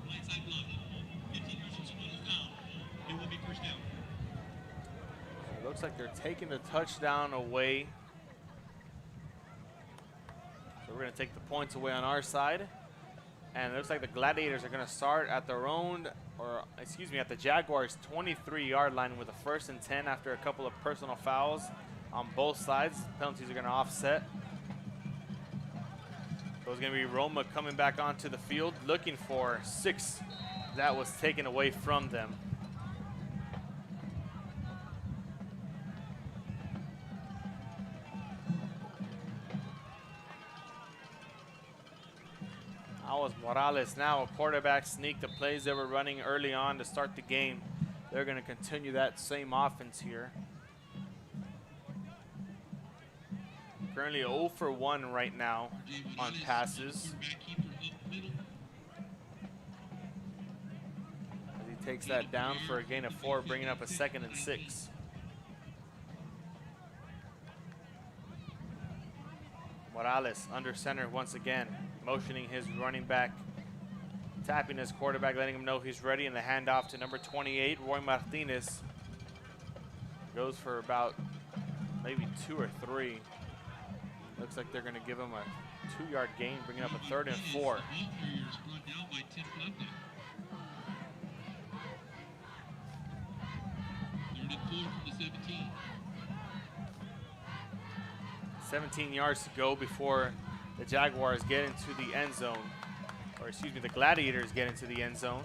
blindside block. 15 yards from someone who's down. It will be first down. It looks like they're taking the touchdown away. So we're going to take the points away on our side. And it looks like the Gladiators are going to start at their own, or excuse me, at the Jaguars' 23-yard line with a 1st and 10 after a couple of personal fouls on both sides. Penalties are going to offset. So it's going to be Roma coming back onto the field looking for 6 that was taken away from them. Was Morales now a quarterback sneak, the plays they were running early on to start the game. They're going to continue that same offense here. Currently 0 for 1 right now on passes. As he takes that down for a gain of 4, bringing up a 2nd and 6. Morales under center once again, motioning his running back, tapping his quarterback, letting him know he's ready, and the handoff to number 28, Roy Martinez. Goes for about maybe 2 or 3. Looks like they're going to give him a 2-yard gain, bringing up a 3rd and 4. 17 yards to go before the Jaguars get into the end zone, or excuse me, the Gladiators get into the end zone.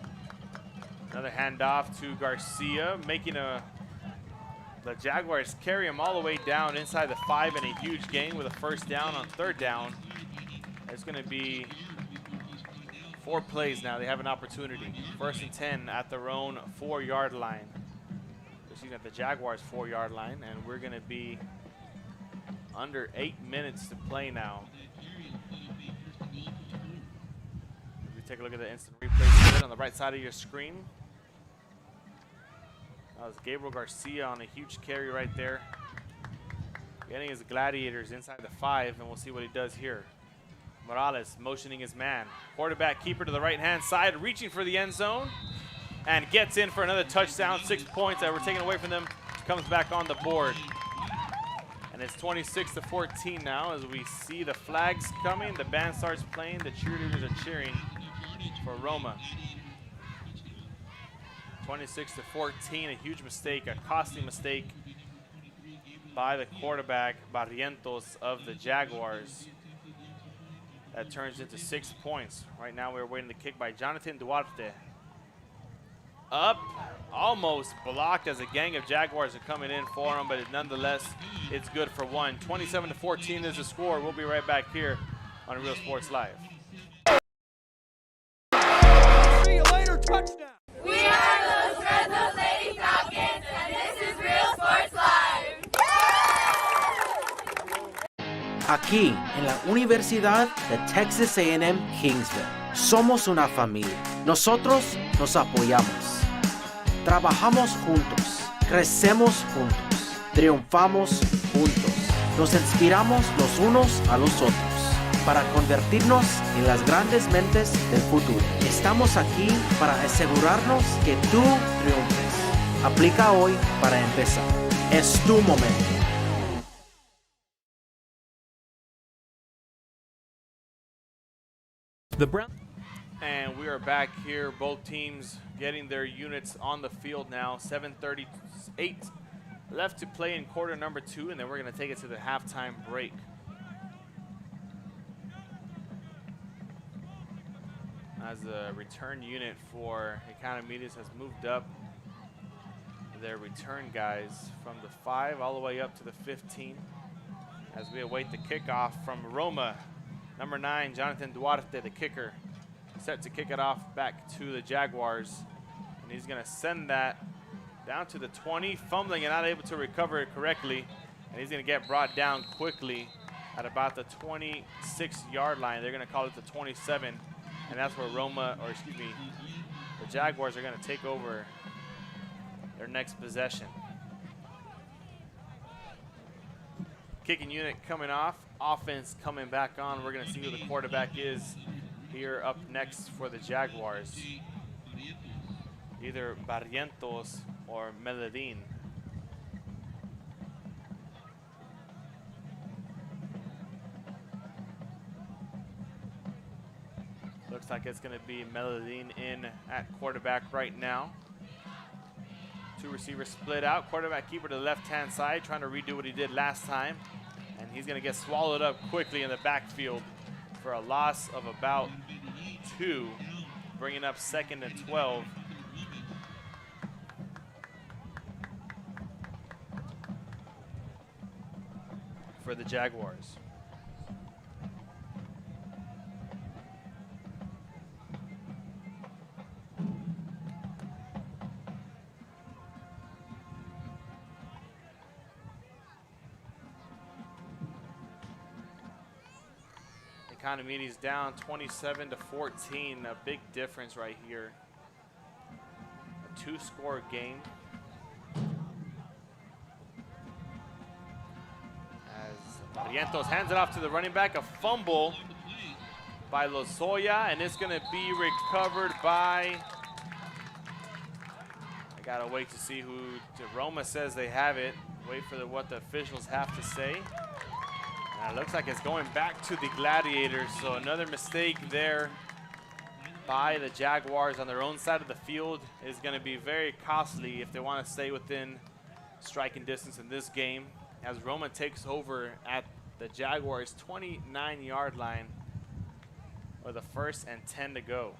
Another handoff to Garcia, making the Jaguars carry him all the way down inside the 5 in a huge gain with a 1st down on 3rd down. It's going to be 4 plays now. They have an opportunity. 1st and 10 at their own 4-yard line. Excuse me, at the Jaguars' 4-yard line, and we're going to be under 8 minutes to play now. If you take a look at the instant replay here on the right side of your screen. That was Gabriel Garcia on a huge carry right there. Getting his Gladiators inside the 5, and we'll see what he does here. Morales motioning his man. Quarterback keeper to the right-hand side, reaching for the end zone, and gets in for another touchdown. 6 points that were taken away from them. Comes back on the board. And it's 26-14 now as we see the flags coming. The band starts playing. The cheerleaders are cheering for Roma. 26-14, a huge mistake, a costly mistake by the quarterback, Barrientos of the Jaguars. That turns into 6 points. Right now we're waiting the kick by Jonathan Duarte. Up, almost blocked as a gang of Jaguars are coming in for him, but nonetheless, it's good for 1. 27-14 is the score. We'll be right back here on Real Sports Live. See you later, touchdown! We are those Red Lady Falcons, and this is Real Sports Live! Aquí, en la Universidad de Texas A&M Kingsville, somos una familia. Nosotros nos apoyamos. Trabajamos juntos, crecemos juntos, triunfamos juntos. Nos inspiramos los unos a los otros para convertirnos en las grandes mentes del futuro. Estamos aquí para asegurarnos que tú triunfes. Aplica hoy para empezar. Es tu momento. The Brown. And we are back here, both teams getting their units on the field now. 7:38 left to play in quarter number 2, and then we're going to take it to the halftime break. As the return unit for Economedes has moved up their return guys from the 5 all the way up to the 15 as we await the kickoff from Roma. Number 9, Jonathan Duarte, the kicker, set to kick it off back to the Jaguars. And he's going to send that down to the 20, fumbling and not able to recover it correctly. And he's going to get brought down quickly at about the 26-yard line. They're going to call it the 27. And that's where the Jaguars are going to take over their next possession. Kicking unit coming off, offense coming back on. We're going to see who the quarterback is here up next for the Jaguars. Either Barrientos or Meledin. Looks like it's going to be Meledin in at quarterback right now. Two receivers split out. Quarterback keeper to the left-hand side, trying to redo what he did last time. And he's going to get swallowed up quickly in the backfield for a loss of about 2, bringing up 2nd and 12. For the Jaguars. Economedes down 27-14, a big difference right here. A 2-score game. As Barrientos hands it off to the running back, a fumble by Lozoya, and it's gonna be recovered by, I gotta wait to see who, Roma says they have it. Wait for what the officials have to say. And it looks like it's going back to the Gladiators, so another mistake there by the Jaguars on their own side of the field is going to be very costly if they want to stay within striking distance in this game, as Roma takes over at the Jaguars' 29-yard line with a 1st and 10 to go.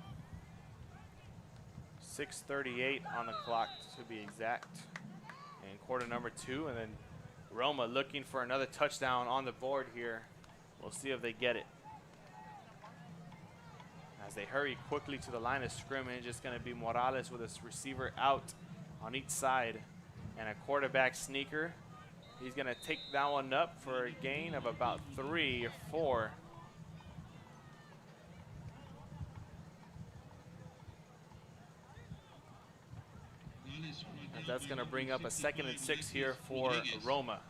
6:38 on the clock to be exact in quarter number 2, and then Roma looking for another touchdown on the board here. We'll see if they get it. As they hurry quickly to the line of scrimmage, it's going to be Morales with his receiver out on each side and a quarterback sneaker. He's going to take that one up for a gain of about 3 or 4. And that's going to bring up a 2nd and 6 here for Roma.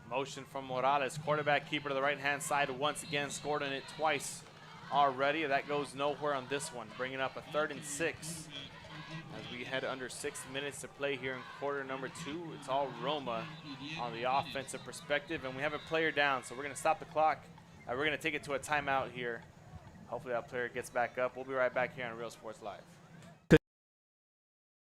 Motion from Morales, quarterback keeper to the right-hand side once again, scored on it twice already. That goes nowhere on this one, bringing up a 3rd and 6. As we head under 6 minutes to play here in quarter number 2, it's all Roma on the offensive perspective, and we have a player down, so we're going to stop the clock. We're going to take it to a timeout here. Hopefully that player gets back up. We'll be right back here on Real Sports Live.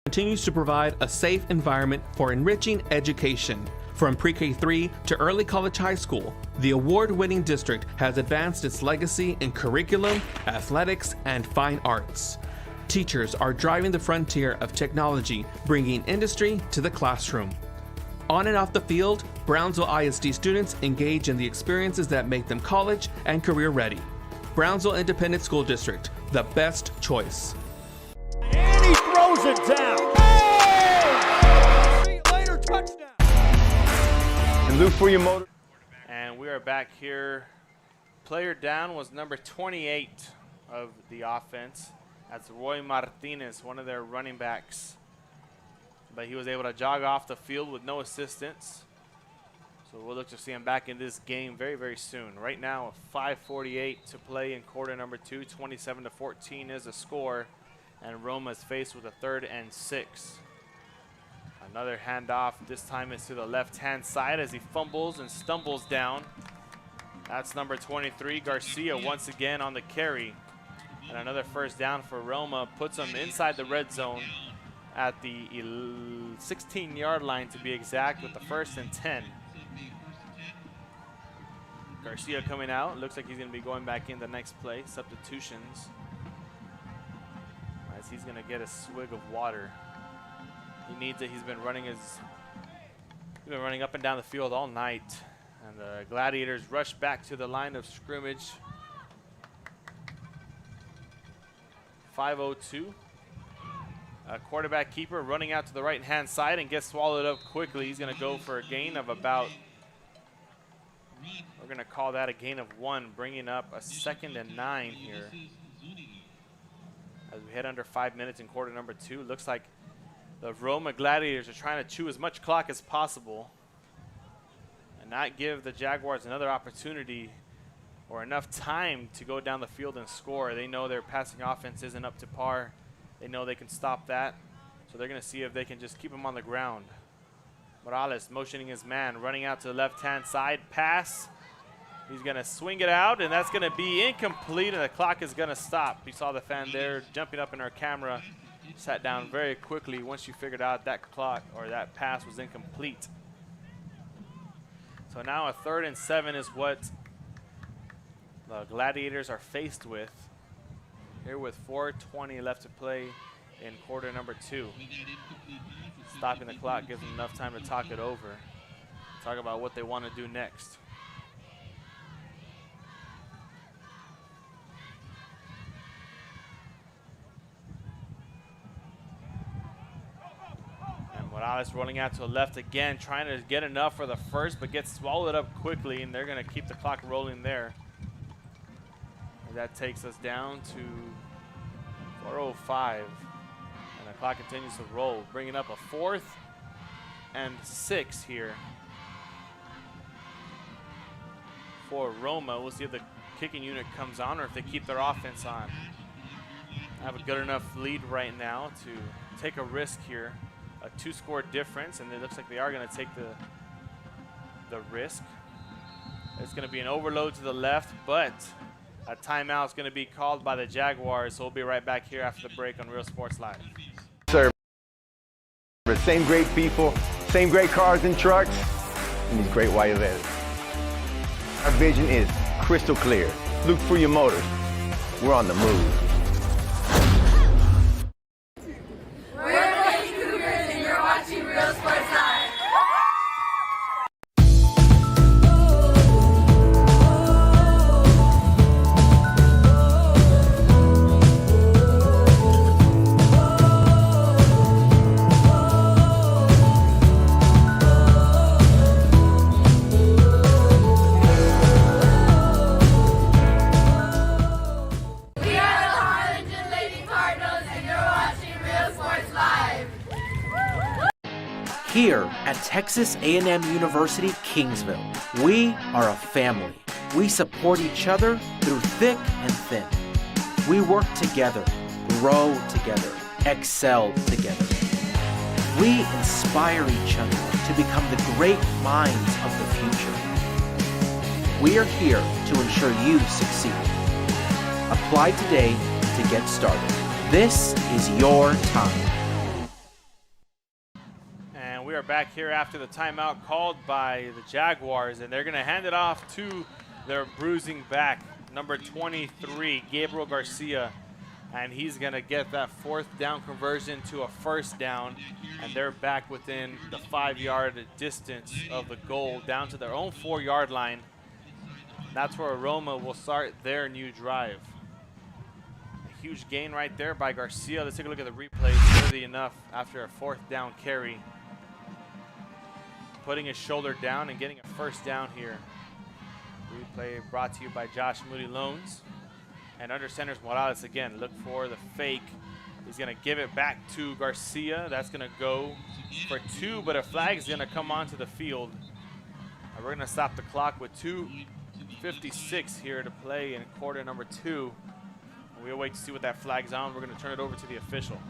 Continues to provide a safe environment for enriching education. From pre-K3 to early college high school, the award-winning district has advanced its legacy in curriculum, athletics, and fine arts. Teachers are driving the frontier of technology, bringing industry to the classroom. On and off the field, Brownsville ISD students engage in the experiences that make them college and career ready. Brownsville Independent School District, the best choice. And he throws it down. Hey! See you later, touchdown. And look for your motor. And we are back here. Player down was number 28 of the offense. That's Roy Martinez, one of their running backs. But he was able to jog off the field with no assistance. So we'll look to see him back in this game very, very soon. Right now, 5:48 to play in quarter number 2. 27-14 is the score. And Roma is faced with a 3rd and 6. Another handoff. This time it's to the left-hand side as he fumbles and stumbles down. That's number 23, Garcia, once again on the carry. And another 1st down for Roma. Puts them inside the red zone at the 16-yard line to be exact, with the 1st and 10. Garcia coming out. Looks like he's going to be going back in the next play. Substitutions. As he's going to get a swig of water. He needs it. He's been running up and down the field all night. And the Gladiators rush back to the line of scrimmage. 5:02. A quarterback keeper running out to the right-hand side and gets swallowed up quickly. He's going to go for a gain of about, we're going to call that a gain of 1, bringing up a 2nd and 9 here. As we head under 5 minutes in quarter number 2, looks like the Roma Gladiators are trying to chew as much clock as possible and not give the Jaguars another opportunity or enough time to go down the field and score. They know their passing offense isn't up to par. They know they can stop that, so they're going to see if they can just keep him on the ground. Morales motioning his man, running out to the left-hand side, pass. He's going to swing it out, and that's going to be incomplete, and the clock is going to stop. You saw the fan there jumping up in our camera, sat down very quickly once you figured out that clock or that pass was incomplete. So now a 3rd and 7 is what the Gladiators are faced with. Here with 4:20 left to play in quarter number 2. Stopping the clock gives them enough time to talk it over. Talk about what they want to do next. And Morales rolling out to the left again, trying to get enough for the first, but gets swallowed up quickly, and they're going to keep the clock rolling there. That takes us down to 4:05, and the clock continues to roll, bringing up a 4th and 6 here for Roma. We'll see if the kicking unit comes on or if they keep their offense on. Have a good enough lead right now to take a risk here, a 2-score difference, and it looks like they are going to take the risk. It's going to be an overload to the left, but a timeout is going to be called by the Jaguars, so we'll be right back here after the break on Real Sports Live. Service. Same great people, same great cars and trucks, and these great white letters. Our vision is crystal clear. Look for your motors. We're on the move. We're the Lady Cougars, and you're watching Real Sports Live. Here at Texas A&M University, Kingsville, we are a family. We support each other through thick and thin. We work together, grow together, excel together. We inspire each other to become the great minds of the future. We are here to ensure you succeed. Apply today to get started. This is your time. We are back here after the timeout called by the Jaguars, and they're going to hand it off to their bruising back, number 23, Gabriel Garcia, and he's going to get that 4th down conversion to a 1st down, and they're back within the 5-yard distance of the goal, down to their own 4-yard line. That's where Roma will start their new drive. A huge gain right there by Garcia. Let's take a look at the replay. Worthy enough after a 4th down carry. Putting his shoulder down and getting a 1st down here. Replay brought to you by Josh Moody Loans. And under center's Morales again. Look for the fake. He's going to give it back to Garcia. That's going to go for 2, but a flag is going to come onto the field. And we're going to stop the clock with 2:56 here to play in quarter number 2. And we'll wait to see what that flag's on. We're going to turn it over to the official.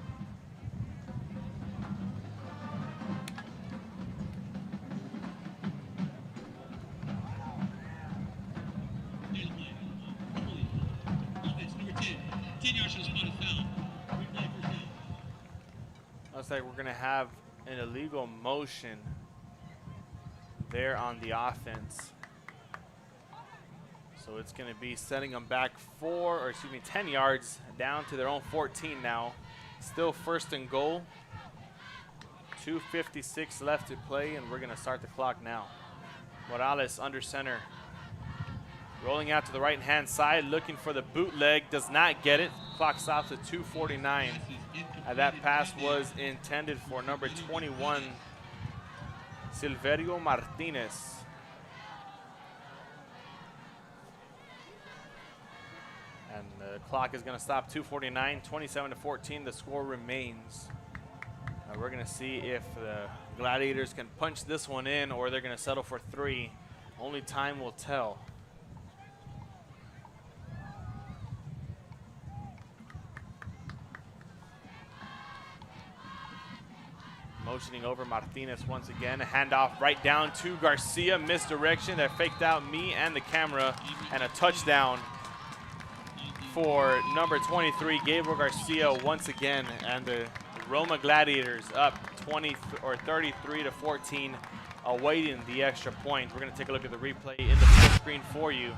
Looks like we're going to have an illegal motion there on the offense. So it's going to be setting them back 10 yards down to their own 14 now. Still first and goal. 2:56 left to play, and we're going to start the clock now. Morales under center. Rolling out to the right-hand side, looking for the bootleg. Does not get it. Clock stops at 2:49. That pass was intended for number 21, Silverio Martinez. And the clock is going to stop 2:49, 27-14. The score remains. We're going to see if the Gladiators can punch this one in or they're going to settle for 3. Only time will tell. Motioning over Martinez once again. A handoff right down to Garcia. Misdirection that faked out me and the camera. And a touchdown for number 23, Gabriel Garcia once again. And the Roma Gladiators up 33-14, awaiting the extra point. We're going to take a look at the replay in the full screen for you.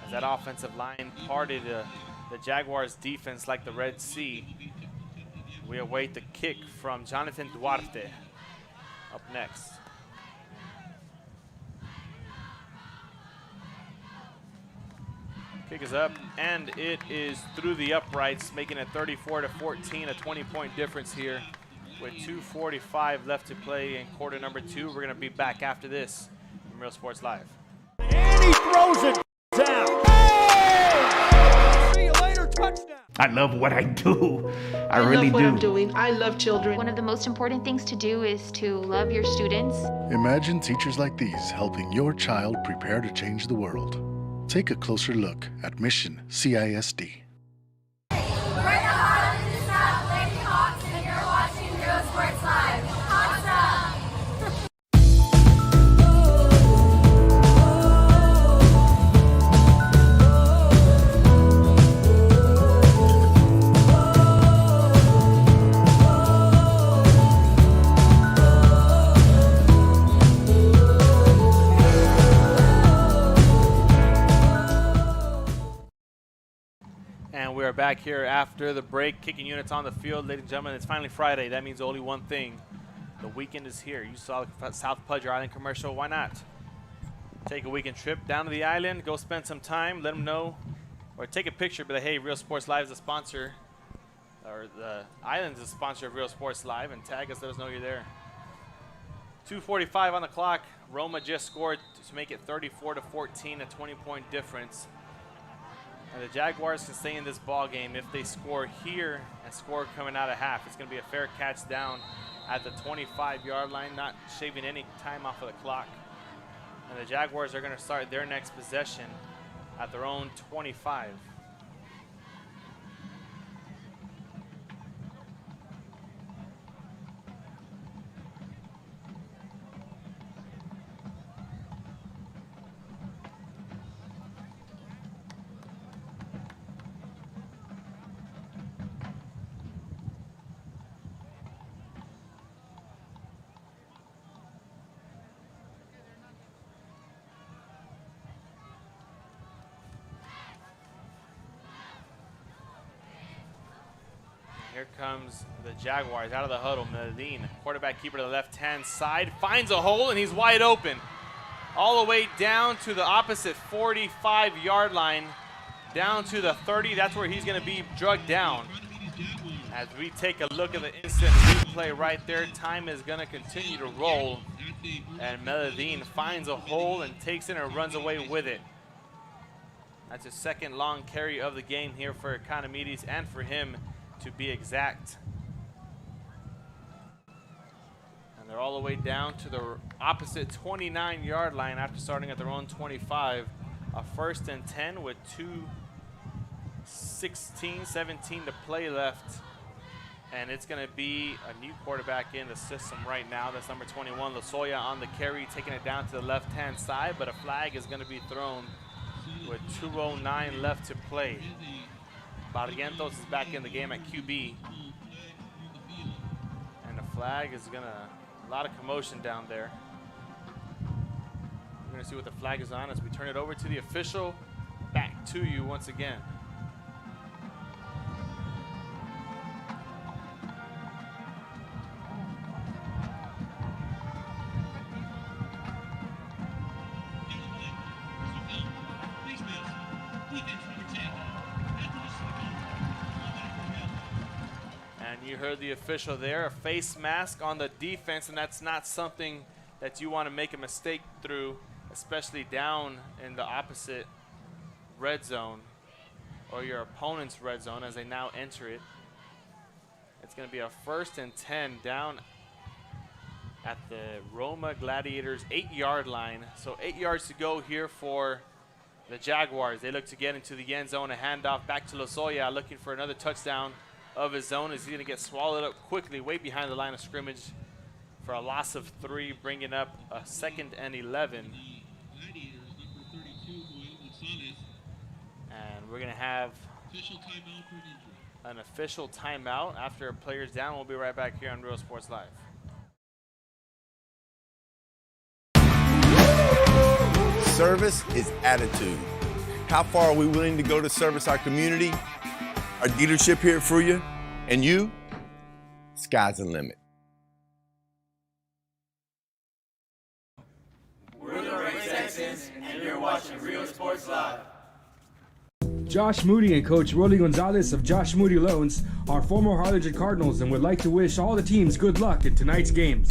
As that offensive line parted the Jaguars defense like the Red Sea. We await the kick from Jonathan Duarte up next. Kick is up, and it is through the uprights, making it 34-14, a 20-point difference here with 2:45 left to play in quarter number 2. We're going to be back after this from Real Sports Live. And he throws it down. See you later, touchdown. I love what I do. I really love what do. I'm doing. I love children. One of the most important things to do is to love your students. Imagine teachers like these helping your child prepare to change the world. Take a closer look at Mission CISD. We're the Harlingen South Lady Hawks, and you're watching Real Sports Live. Awesome! And we are back here after the break, kicking units on the field. Ladies and gentlemen, it's finally Friday. That means only one thing. The weekend is here. You saw the South Pudger Island commercial. Why not? Take a weekend trip down to the island. Go spend some time. Let them know. Or take a picture. But hey, Real Sports Live is a sponsor. Or the island is a sponsor of Real Sports Live. And tag us. Let us know you're there. 2:45 on the clock. Roma just scored to make it 34-14, a 20-point difference. And the Jaguars can stay in this ball game if they score here and score coming out of half. It's going to be a fair catch down at the 25-yard line, not shaving any time off of the clock. And the Jaguars are going to start their next possession at their own 25. Here comes the Jaguars out of the huddle. Medellin, quarterback keeper to the left-hand side, finds a hole, and he's wide open. All the way down to the opposite 45-yard line, down to the 30. That's where he's going to be drugged down. As we take a look at the instant replay right there, time is going to continue to roll. And Medellin finds a hole and takes it and runs away with it. That's his second long carry of the game here for Economedes and for him, to be exact. And they're all the way down to the opposite 29-yard line after starting at their own 25. A 1st and 10 with 2:17 to play left. And it's going to be a new quarterback in the system right now. That's number 21, Lozoya, on the carry, taking it down to the left-hand side, but a flag is going to be thrown with 2:09 left to play. Barrientos is back in the game at QB. And the flag is a lot of commotion down there. to see what the flag is on as we turn it over to the official. Back to you once again. And you heard the official there, a face mask on the defense, and that's not something that you want to make a mistake through, especially down in the opposite red zone or your opponent's red zone as they now enter it. It's going to be a 1st and 10 down at the Roma Gladiators 8-yard line. So 8 yards to go here for the Jaguars. They look to get into the end zone. A handoff back to Lozoya, looking for another touchdown of his own. Is he going to get swallowed up quickly way behind the line of scrimmage for a loss of 3, bringing up a 2nd and 11. And we're going to have an official timeout after a player's down. We'll be right back here on Real Sports Live. Service is attitude. How far are we willing to go to service our community, our dealership here for you, and you? Sky's the limit. We're the Red Texans, and you're watching Real Sports Live. Josh Moody and Coach Rolly Gonzalez of Josh Moody Loans are former Harlingen Cardinals and would like to wish all the teams good luck in tonight's games.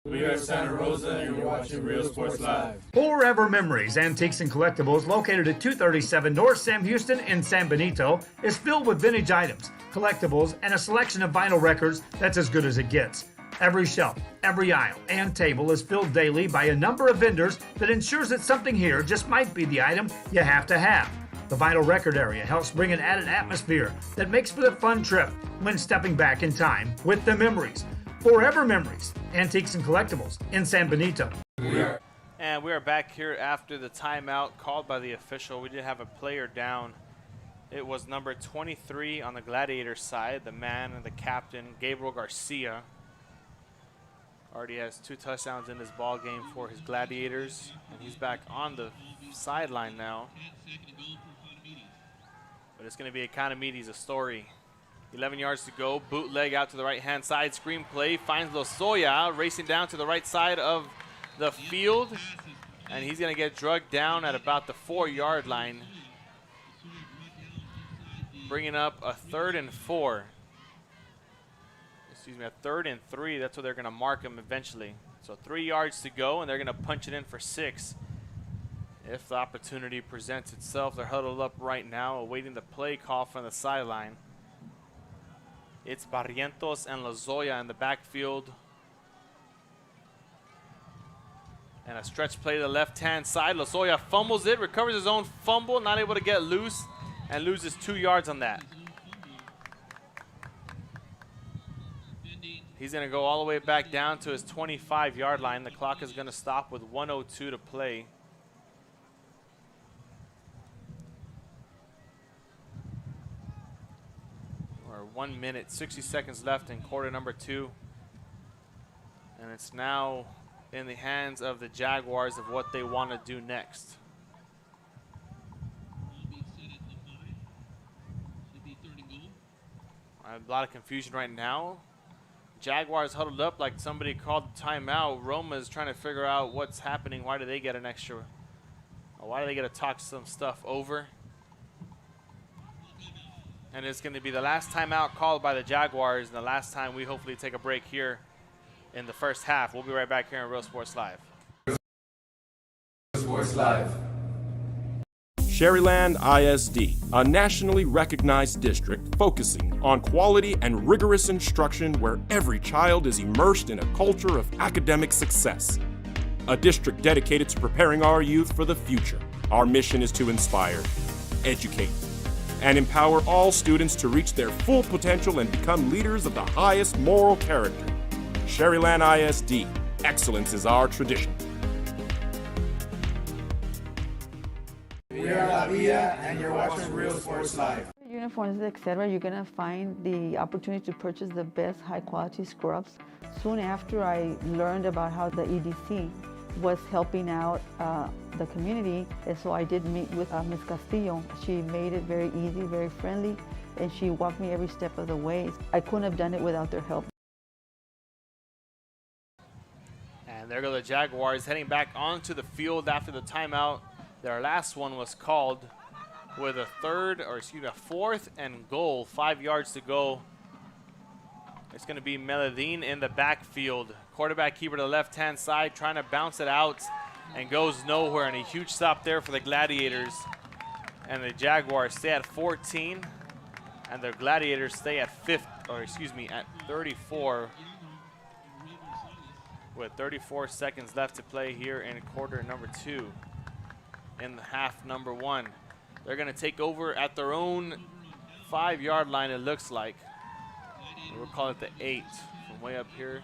We are Santa Rosa, and you're watching Real Sports Live. Forever Memories, Antiques and Collectibles, located at 237 North Sam Houston in San Benito, is filled with vintage items, collectibles, and a selection of vinyl records that's as good as it gets. Every shelf, every aisle, and table is filled daily by a number of vendors that ensures that something here just might be the item you have to have. The vinyl record area helps bring an added atmosphere that makes for the fun trip when stepping back in time with the memories. Forever Memories, Antiques and Collectibles in San Benito. And we are back here after the timeout called by the official. We did have a player down. It was number 23 on the Gladiator side, the man and the captain, Gabriel Garcia. Already has 2 touchdowns in this ball game for his Gladiators, and he's back on the sideline now. But it's going to be Economedes, a story. 11 yards to go, bootleg out to the right-hand side, screen play, finds Lozoya racing down to the right side of the field, and he's going to get drugged down at about the 4-yard line, bringing up a 3rd and 4. Excuse me, a 3rd and 3. That's what they're going to mark him eventually. So 3 yards to go, and they're going to punch it in for 6. If the opportunity presents itself, they're huddled up right now, awaiting the play call from the sideline. It's Barrientos and Lozoya in the backfield. And a stretch play to the left-hand side. Lozoya fumbles it, recovers his own fumble, not able to get loose, and loses 2 yards on that. He's going to go all the way back down to his 25-yard line. The clock is going to stop with 1:02 to play. Or 1 minute, 60 seconds left in quarter number 2. And it's now in the hands of the Jaguars of what they want to do next. A lot of confusion right now. Jaguars huddled up like somebody called the timeout. Roma is trying to figure out what's happening. Why do they get an extra? Why do they get to talk some stuff over? And it's going to be the last timeout called by the Jaguars, and the last time we hopefully take a break here in the first half. We'll be right back here on Real Sports Live. Sports Live. Sherryland ISD, a nationally recognized district focusing on quality and rigorous instruction where every child is immersed in a culture of academic success. A district dedicated to preparing our youth for the future. Our mission is to inspire, educate, and empower all students to reach their full potential and become leaders of the highest moral character. Sherryland ISD, excellence is our tradition. We are La Villa, and you're watching Real Sports Live. uniforms, etc., you're going to find the opportunity to purchase the best high-quality scrubs. Soon after I learned about how the EDC was helping out the community, and so I did meet with Ms. Castillo. She made it very easy, very friendly, and she walked me every step of the way. I couldn't have done it without their help. And there go the Jaguars heading back onto the field after the timeout. Their last one was called with a fourth and goal, 5 yards to go. It's going to be Meladine in the backfield. Quarterback keeper to the left-hand side, trying to bounce it out and goes nowhere. And a huge stop there for the Gladiators. And the Jaguars stay at 14, and the Gladiators stay at 34. With 34 seconds left to play here in quarter number 2 in the half number 1. They're going to take over at their own 5-yard line, it looks like. We'll call it the 8 from way up here.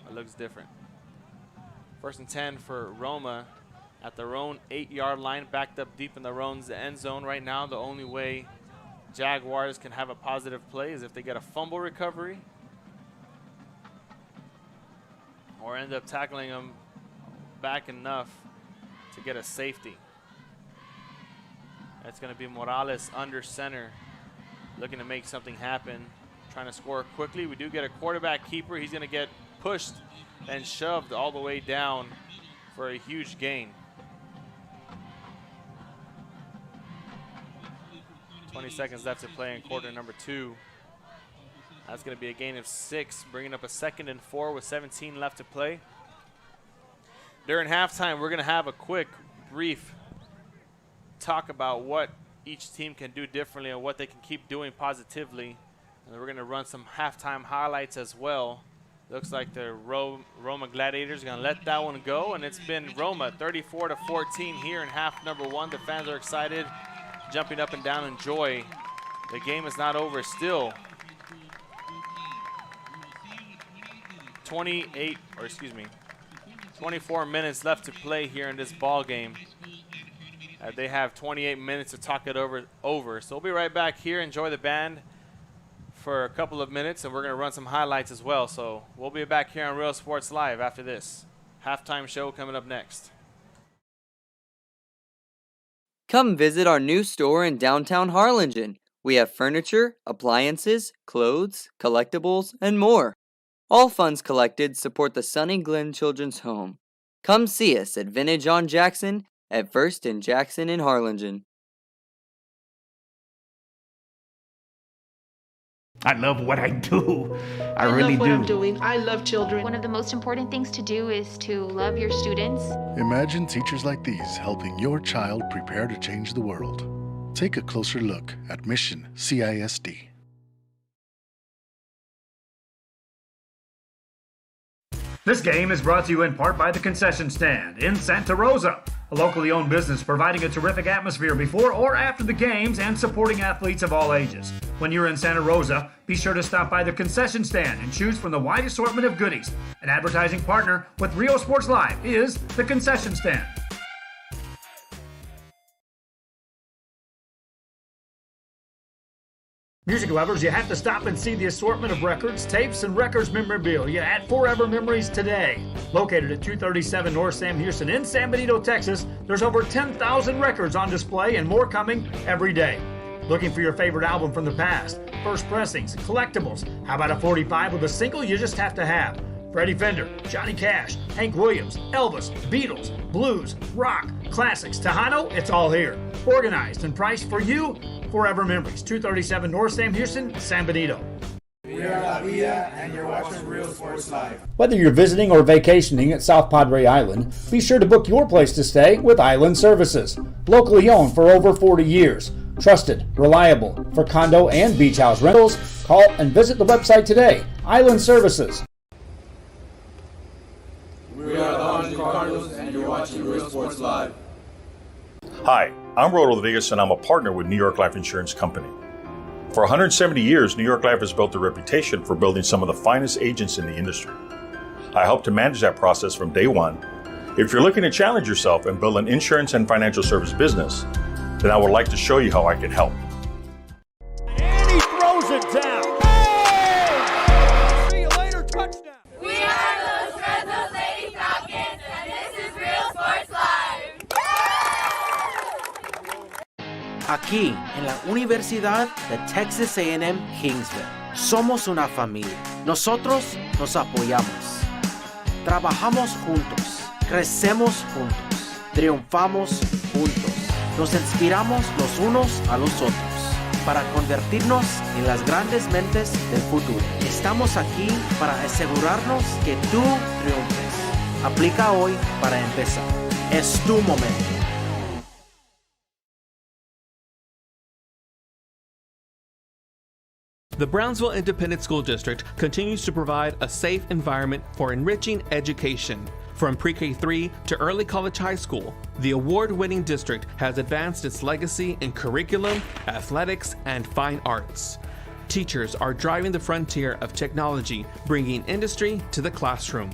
It looks different. 1st and 10 for Roma at their own 8-yard line, backed up deep in their own end zone right now. The only way Jaguars can have a positive play is if they get a fumble recovery or end up tackling them back enough to get a safety. That's going to be Morales under center, looking to make something happen, trying to score quickly. We do get a quarterback keeper. He's going to get pushed and shoved all the way down for a huge gain. 20 seconds left to play in quarter number 2. That's going to be a gain of 6, bringing up a 2nd and 4 with 17 left to play. During halftime, we're going to have a quick, brief talk about what each team can do differently and what they can keep doing positively. And then we're going to run some halftime highlights as well. Looks like the Roma Gladiators are going to let that one go, and it's been Roma 34-14 here in half number 1. The fans are excited, jumping up and down in joy. The game is not over still. 24 minutes left to play here in this ball game. They have 28 minutes to talk it over. So we'll be right back here. Enjoy the band for a couple of minutes, and we're going to run some highlights as well. So we'll be back here on Real Sports Live after this. Halftime show coming up next. Come visit our new store in downtown Harlingen. We have furniture, appliances, clothes, collectibles, and more. All funds collected support the Sunny Glen Children's Home. Come see us at Vintage on Jackson at 1st and Jackson in Harlingen. I love what I do. I really love what do. I'm doing. I love children. One of the most important things to do is to love your students. Imagine teachers like these helping your child prepare to change the world. Take a closer look at Mission CISD. This game is brought to you in part by the Concession Stand in Santa Rosa, a locally owned business providing a terrific atmosphere before or after the games and supporting athletes of all ages. When you're in Santa Rosa, be sure to stop by the Concession Stand and choose from the wide assortment of goodies. An advertising partner with Real Sports Live is the Concession Stand. Music lovers, you have to stop and see the assortment of records, tapes, and records memorabilia at Forever Memories today. Located at 237 North Sam Houston in San Benito, Texas, there's over 10,000 records on display and more coming every day. Looking for your favorite album from the past, first pressings, collectibles. How about a 45 with a single you just have to have? Freddie Fender, Johnny Cash, Hank Williams, Elvis, Beatles, blues, rock, classics, Tejano, it's all here. Organized and priced for you. Forever Memories, 237 North Sam Houston, San Benito. We are La Vida, and you're watching Real Sports Live. Whether you're visiting or vacationing at South Padre Island, be sure to book your place to stay with Island Services. Locally owned for over 40 years. Trusted, reliable for condo and beach house rentals. Call and visit the website today. Island Services. We are the Harlingen Cardinals, and you're watching Real Sports Live. Hi, I'm Rolo Rodriguez, and I'm a partner with New York Life Insurance Company. For 170 years, New York Life has built a reputation for building some of the finest agents in the industry. I help to manage that process from day one. If you're looking to challenge yourself and build an insurance and financial service business, then I would like to show you how I can help. And he throws it down. Hey! See you later, touchdown. We are those Red Lady Falcons, and this is Real Sports Live. Aquí, en la Universidad de Texas A&M Kingsville, somos una familia. Nosotros nos apoyamos. Trabajamos juntos. Crecemos juntos. Triunfamos juntos. Nos inspiramos los unos a los otros para convertirnos en las grandes mentes del futuro. Estamos aquí para asegurarnos que tú triunfes. Aplica hoy para empezar. Es tu momento. The Brownsville Independent School District continues to provide a safe environment for enriching education. From pre-K3 to early college high school, the award-winning district has advanced its legacy in curriculum, athletics, and fine arts. Teachers are driving the frontier of technology, bringing industry to the classroom.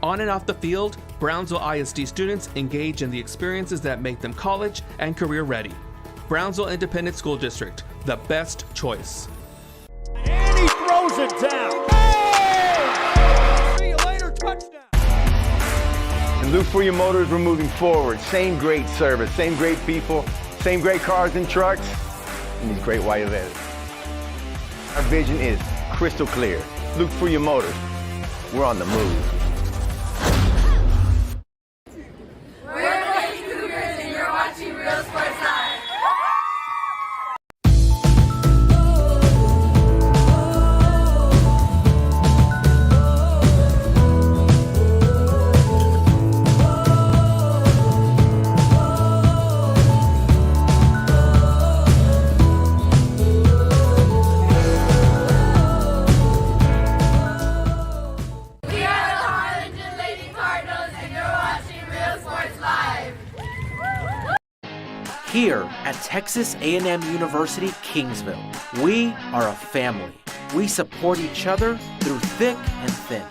On and off the field, Brownsville ISD students engage in the experiences that make them college and career ready. Brownsville Independent School District, the best choice. And he throws it down. Hey! See you later, touchdown. And look for your motors, we're moving forward. Same great service, same great people, same great cars and trucks, and these great white letters. Our vision is crystal clear. Look for your motors. We're on the move. We're the Lady Cougars, and you're watching Real Sports Live. Here at Texas A&M University, Kingsville, we are a family. We support each other through thick and thin.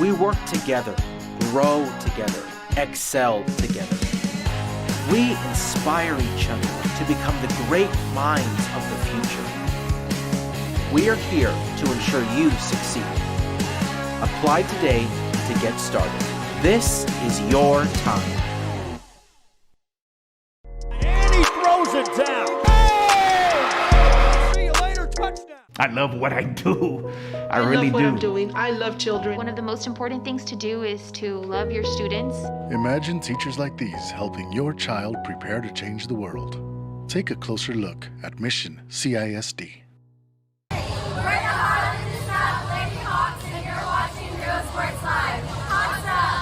We work together, grow together, excel together. We inspire each other to become the great minds of the future. We are here to ensure you succeed. Apply today to get started. This is your time. It down. Hey! See you later, touchdown. I love what I do. I really love what do. I'm doing. I love children. One of the most important things to do is to love your students. Imagine teachers like these helping your child prepare to change the world. Take a closer look at Mission CISD. We're the Harlingen South Lady Hawks, and you're watching Real Sports Live. Awesome!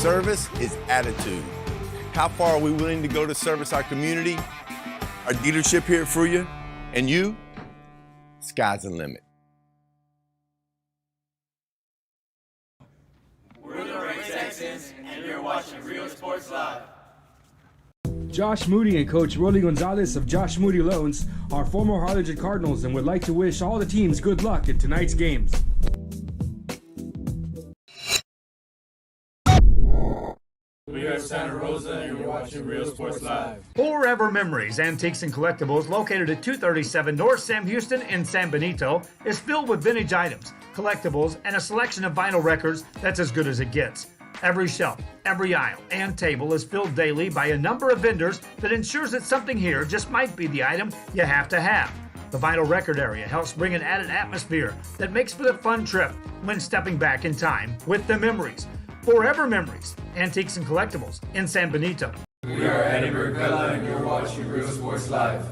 Service is attitude. How far are we willing to go to service our community, our leadership here for you, and you? Sky's the limit. We're the Red Texans, and you're watching Real Sports Live. Josh Moody and Coach Rolly Gonzalez of Josh Moody Loans are former Harlingen Cardinals and would like to wish all the teams good luck in tonight's games. We are Santa Rosa, and you're watching Real Sports Live. Forever Memories, Antiques and Collectibles, located at 237 North Sam Houston in San Benito, is filled with vintage items, collectibles, and a selection of vinyl records that's as good as it gets. Every shelf, every aisle, and table is filled daily by a number of vendors that ensures that something here just might be the item you have to have. The vinyl record area helps bring an added atmosphere that makes for the fun trip when stepping back in time with the memories. Forever Memories, Antiques and Collectibles in San Benito. We are Edinburg, and you're watching Real Sports Live.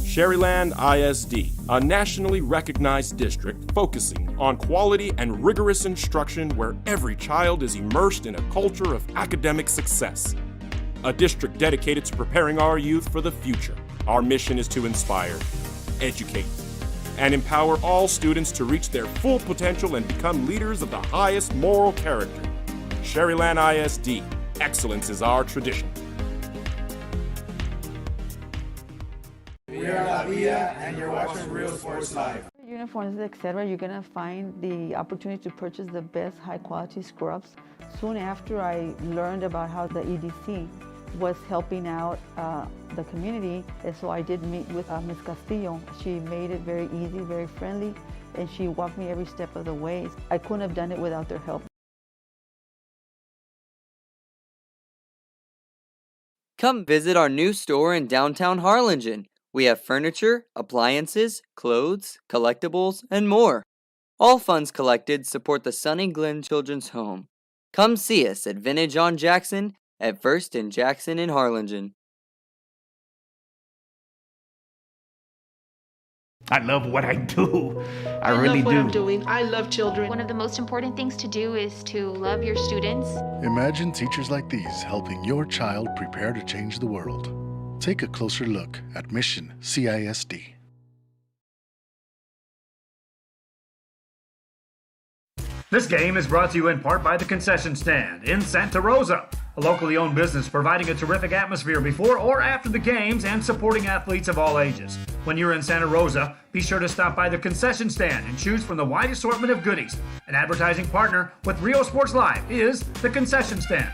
Sherryland ISD, a nationally recognized district focusing on quality and rigorous instruction where every child is immersed in a culture of academic success. A district dedicated to preparing our youth for the future. Our mission is to inspire, educate, and empower all students to reach their full potential and become leaders of the highest moral character. Sherryland ISD, excellence is our tradition. We are La Villa, and you're watching Real Sports Live. Uniforms, etc., you're going to find the opportunity to purchase the best high-quality scrubs. Soon after I learned about how the EDC was helping out the community, and so I did meet with Ms. Castillo. She made it very easy, very friendly, and she walked me every step of the way. I couldn't have done it without their help. Come visit our new store in downtown Harlingen. We have furniture, appliances, clothes, collectibles, and more. All funds collected support the Sunny Glen Children's Home. Come see us at Vintage on Jackson at First and Jackson in Harlingen. I love what I do. I love really what do. I'm doing. I love children. One of the most important things to do is to love your students. Imagine teachers like these helping your child prepare to change the world. Take a closer look at Mission CISD. This game is brought to you in part by the Concession Stand in Santa Rosa, a locally owned business providing a terrific atmosphere before or after the games and supporting athletes of all ages. When you're in Santa Rosa, be sure to stop by the Concession Stand and choose from the wide assortment of goodies. An advertising partner with Rio Sports Live is the Concession Stand.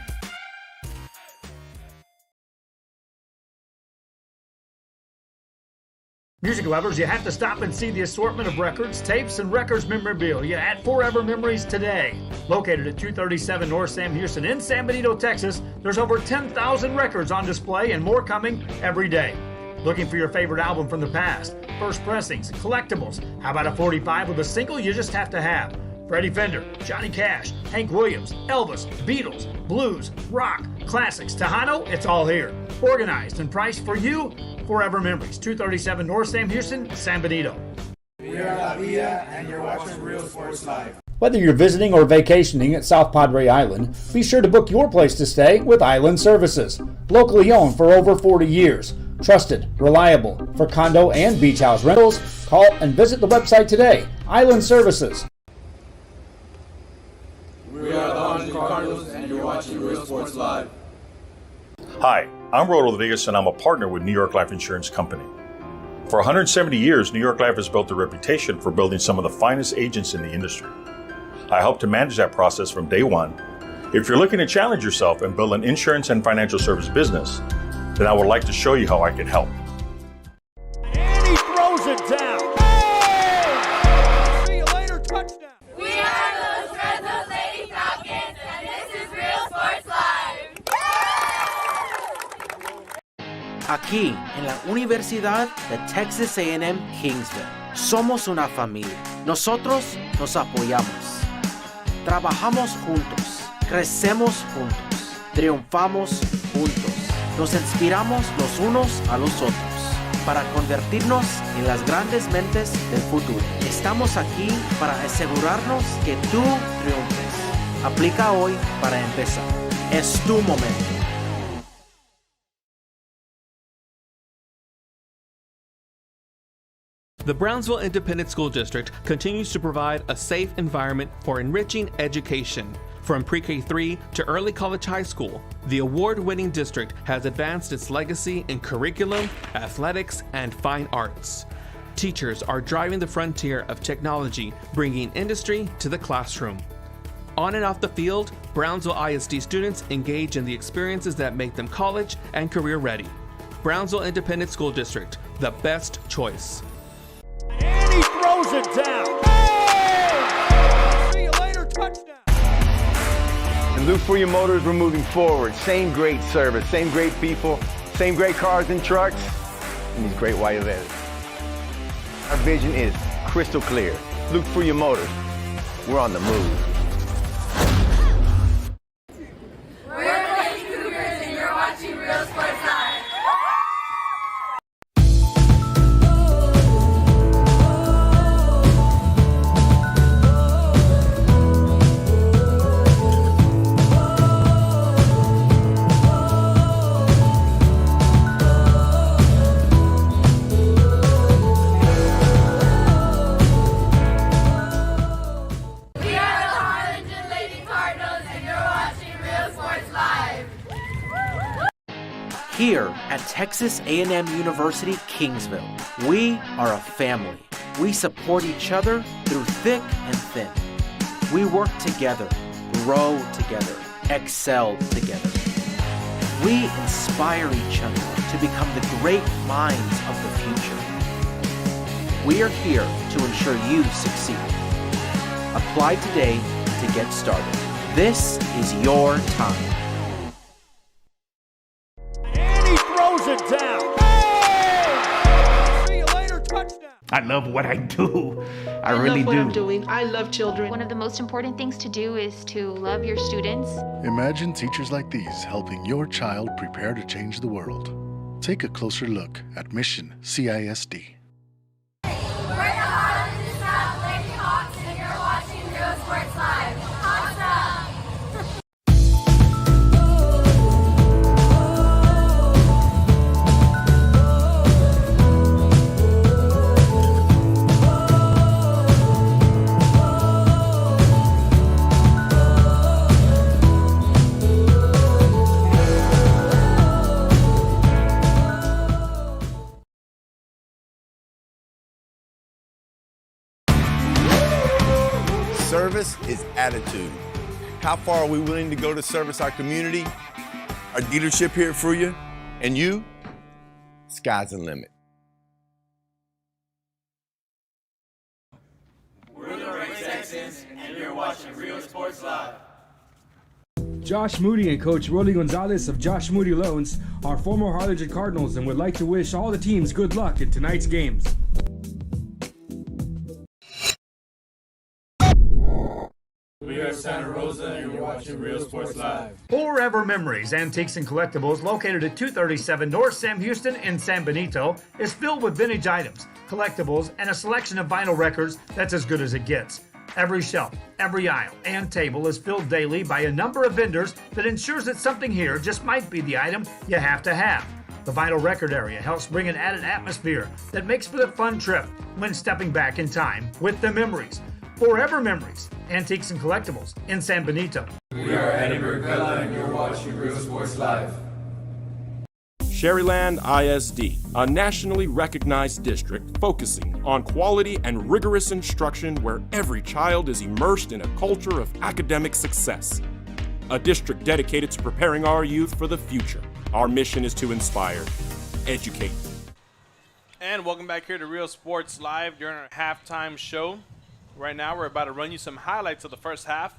Music lovers, you have to stop and see the assortment of records, tapes, and records memorabilia at Forever Memories today. Located at 237 North Sam Houston in San Benito, Texas, there's over 10,000 records on display and more coming every day. Looking for your favorite album from the past, first pressings, collectibles? How about a 45 with a single you just have to have? Freddie Fender, Johnny Cash, Hank Williams, Elvis, Beatles, blues, rock, classics, Tejano, it's all here. Organized and priced for you. Forever Memories, 237 North Sam Houston, San Benito. We are La Villa, and you're watching Real Sports Live. Whether you're visiting or vacationing at South Padre Island, be sure to book your place to stay with Island Services. Locally owned for over 40 years. Trusted, reliable for condo and beach house rentals. Call and visit the website today. Island Services. We are the Harlingen Cardinals, and you're watching Real Sports Live. Hi, I'm Rodo Rodriguez, and I'm a partner with New York Life Insurance Company. For 170 years, New York Life has built a reputation for building some of the finest agents in the industry. I help to manage that process from day one. If you're looking to challenge yourself and build an insurance and financial service business, then I would like to show you how I can help. And he throws it down. Oh! See you later, touchdown. We are those Red Zone Lady Falcons, and this is Real Sports Live. Aquí, en la Universidad de Texas A&M Kingsville, somos una familia. Nosotros nos apoyamos. Trabajamos juntos. Crecemos juntos. Triunfamos juntos. Nos inspiramos los unos a los otros para convertirnos en las grandes mentes del futuro. Estamos aquí para asegurarnos que tú triunfes. Aplica hoy para empezar. Es tu momento. The Brownsville Independent School District continues to provide a safe environment for enriching education. From pre-K-3 to early college high school, the award-winning district has advanced its legacy in curriculum, athletics, and fine arts. Teachers are driving the frontier of technology, bringing industry to the classroom. On and off the field, Brownsville ISD students engage in the experiences that make them college and career ready. Brownsville Independent School District, the best choice. And he throws it down. Oh! See you later, touchdown. And Luke for your motors, we're moving forward. Same great service, same great people, same great cars and trucks, and these great white letters. Our vision is crystal clear. Luke for your motors, we're on the move. We're the Lady Cougars, and you're watching Real Sports Live. Here at Texas A&M University, Kingsville, we are a family. We support each other through thick and thin. We work together, grow together, excel together. We inspire each other to become the great minds of the future. We are here to ensure you succeed. Apply today to get started. This is your time. And he throws it down. Hey! See you later, touchdown. I love what I do. I really love what do. I'm doing. I love children. One of the most important things to do is to love your students. Imagine teachers like these helping your child prepare to change the world. Take a closer look at Mission CISD. We're the Harlingen South Lady Hawks, and you're watching Real Sports Live. Hawks up! Service is attitude. How far are we willing to go to service our community, our dealership here for you, and you? Sky's the limit. We're the Red Texans, and you're watching Real Sports Live. Josh Moody and Coach Rolly Gonzalez of Josh Moody Loans are former Harlingen Cardinals and would like to wish all the teams good luck in tonight's games. We are Santa Rosa, and you're watching Real Sports Live. Forever Memories Antiques and Collectibles, located at 237 North Sam Houston in San Benito, is filled with vintage items, collectibles, and a selection of vinyl records that's as good as it gets. Every shelf, every aisle, and table is filled daily by a number of vendors that ensures that something here just might be the item you have to have. The vinyl record area helps bring an added atmosphere that makes for the fun trip when stepping back in time with the memories. Forever Memories, Antiques and Collectibles in San Benito. We are Edinburg, and you're watching Real Sports Live. Sherryland ISD, a nationally recognized district focusing on quality and rigorous instruction where every child is immersed in a culture of academic success. A district dedicated to preparing our youth for the future. Our mission is to inspire, educate. And welcome back here to Real Sports Live during our halftime show. Right now, we're about to run you some highlights of the first half,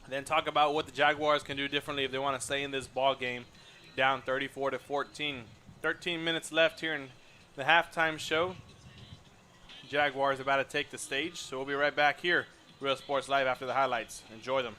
then talk about what the Jaguars can do differently if they want to stay in this ball game down 34-14. 13 minutes left here in the halftime show. Jaguars about to take the stage, so we'll be right back here, Real Sports Live, after the highlights. Enjoy them.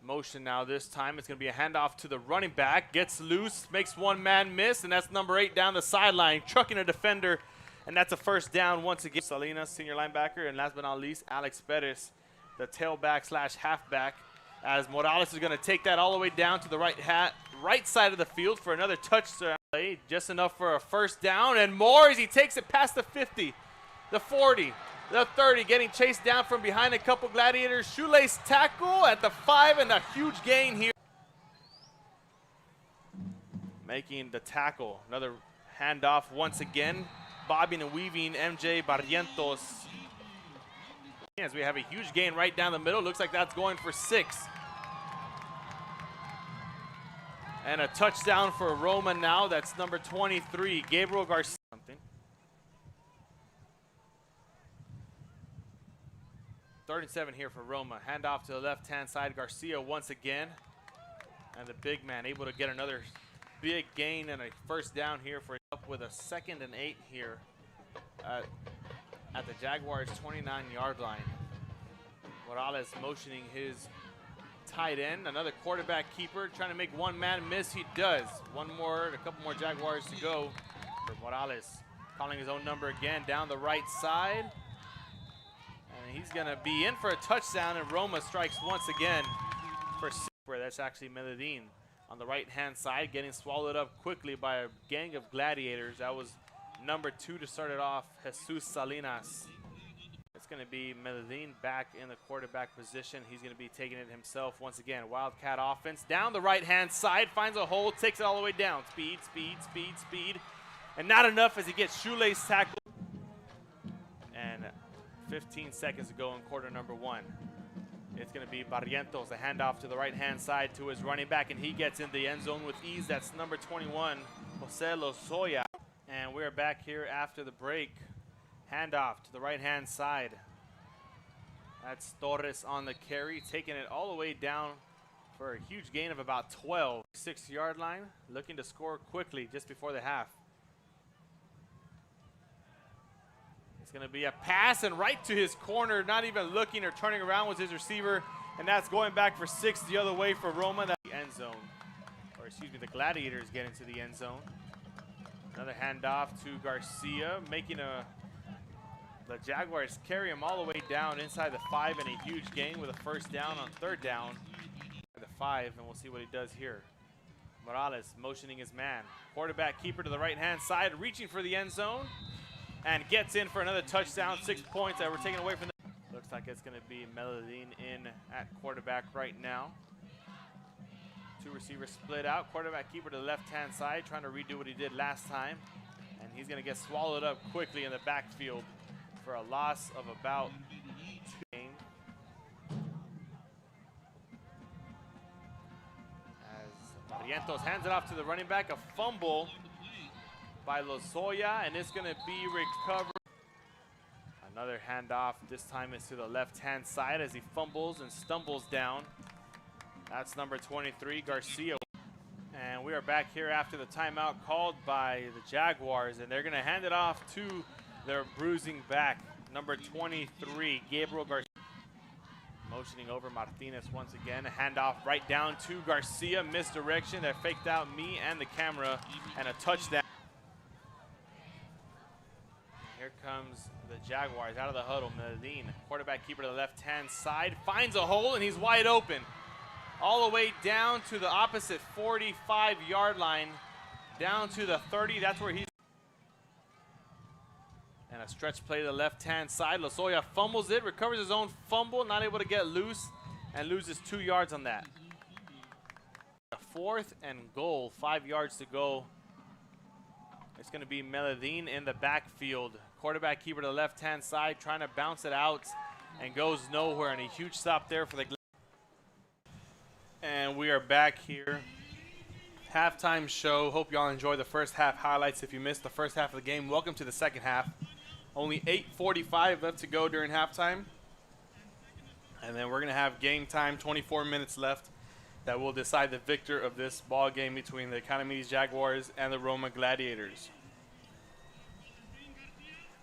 Motion now this time. It's going to be a handoff to the running back. Gets loose, makes one man miss, and that's number 8 down the sideline, trucking a defender. And that's a first down once again. Salinas, senior linebacker, and last but not least, Alex Perez, the tailback / halfback, as Morales is going to take that all the way down to the right side of the field for another touchdown play. Just enough for a first down and more as he takes it past the 50, the 40, the 30, getting chased down from behind a couple Gladiators. Shoelace tackle at the 5 and a huge gain here. Making the tackle. Another handoff once again. Bobbing and weaving MJ Barrientos. As we have a huge gain right down the middle. Looks like that's going for 6. And a touchdown for Roma now. That's number 23, Gabriel Garcia. 3rd and 7 here for Roma. Handoff to the left-hand side. Garcia once again. And the big man able to get another big gain and a first down here for up with a 2nd and 8 here at the Jaguars' 29-yard line. Morales motioning his tight end, another quarterback keeper trying to make one man miss. He does. A couple more Jaguars to go. For Morales calling his own number again down the right side. And he's going to be in for a touchdown, and Roma strikes once again for 6. That's actually Medellin on the right-hand side, getting swallowed up quickly by a gang of Gladiators. That was number 2 to start it off, Jesus Salinas. It's It's going to be Medellin back in the quarterback position. He's going to be taking it himself once again. Wildcat offense down the right-hand side, finds a hole, takes it all the way down. Speed, speed, speed, speed. And not enough as he gets shoelace tackled. And 15 seconds to go in quarter number 1. It's going to be Barrientos, a handoff to the right-hand side to his running back, and he gets in the end zone with ease. That's number 21, Jose Lozoya. And we're back here after the break. Handoff to the right-hand side. That's Torres on the carry, taking it all the way down for a huge gain of about 12. 6-yard line, looking to score quickly just before the half. It's going to be a pass and right to his corner, not even looking or turning around was his receiver, and that's going back for 6 the other way for Roma. That's the end zone, or excuse me, the Gladiators get into the end zone. Another handoff to Garcia, making the Jaguars carry him all the way down inside the 5 in a huge gain with a first down on 3rd down. The 5, and we'll see what he does here. Morales motioning his man. Quarterback keeper to the right-hand side, reaching for the end zone, and gets in for another touchdown. 6 points that were taken away from the. Looks like it's going to be Medellin in at quarterback right now. 2 receivers split out. Quarterback keeper to the left-hand side, trying to redo what he did last time, and he's going to get swallowed up quickly in the backfield for a loss of about 2 games. As Barrientos hands it off to the running back, a fumble by Lozoya, and it's going to be recovered. Another handoff, this time it's to the left-hand side as he fumbles and stumbles down. That's number 23, Garcia. And we are back here after the timeout called by the Jaguars, and they're going to hand it off to their bruising back, number 23, Gabriel Garcia. Motioning over Martinez once again. A handoff right down to Garcia. Misdirection that faked out me and the camera, and a touchdown. Here comes the Jaguars out of the huddle. Medellin, quarterback keeper to the left-hand side, finds a hole, and he's wide open. All the way down to the opposite 45-yard line, down to the 30. That's where he's. And a stretch play to the left-hand side. Lozoya fumbles it, recovers his own fumble, not able to get loose, and loses 2 yards on that. A 4th and goal, 5 yards to go. It's going to be Medellin in the backfield. Quarterback keeper to the left-hand side, trying to bounce it out, and goes nowhere. And a huge stop there for the. And we are back here. Halftime show. Hope y'all enjoy the first half highlights. If you missed the first half of the game, welcome to the second half. Only 8:45 left to go during halftime. And then we're going to have game time, 24 minutes left, that will decide the victor of this ball game between the Economedes Jaguars and the Roma Gladiators.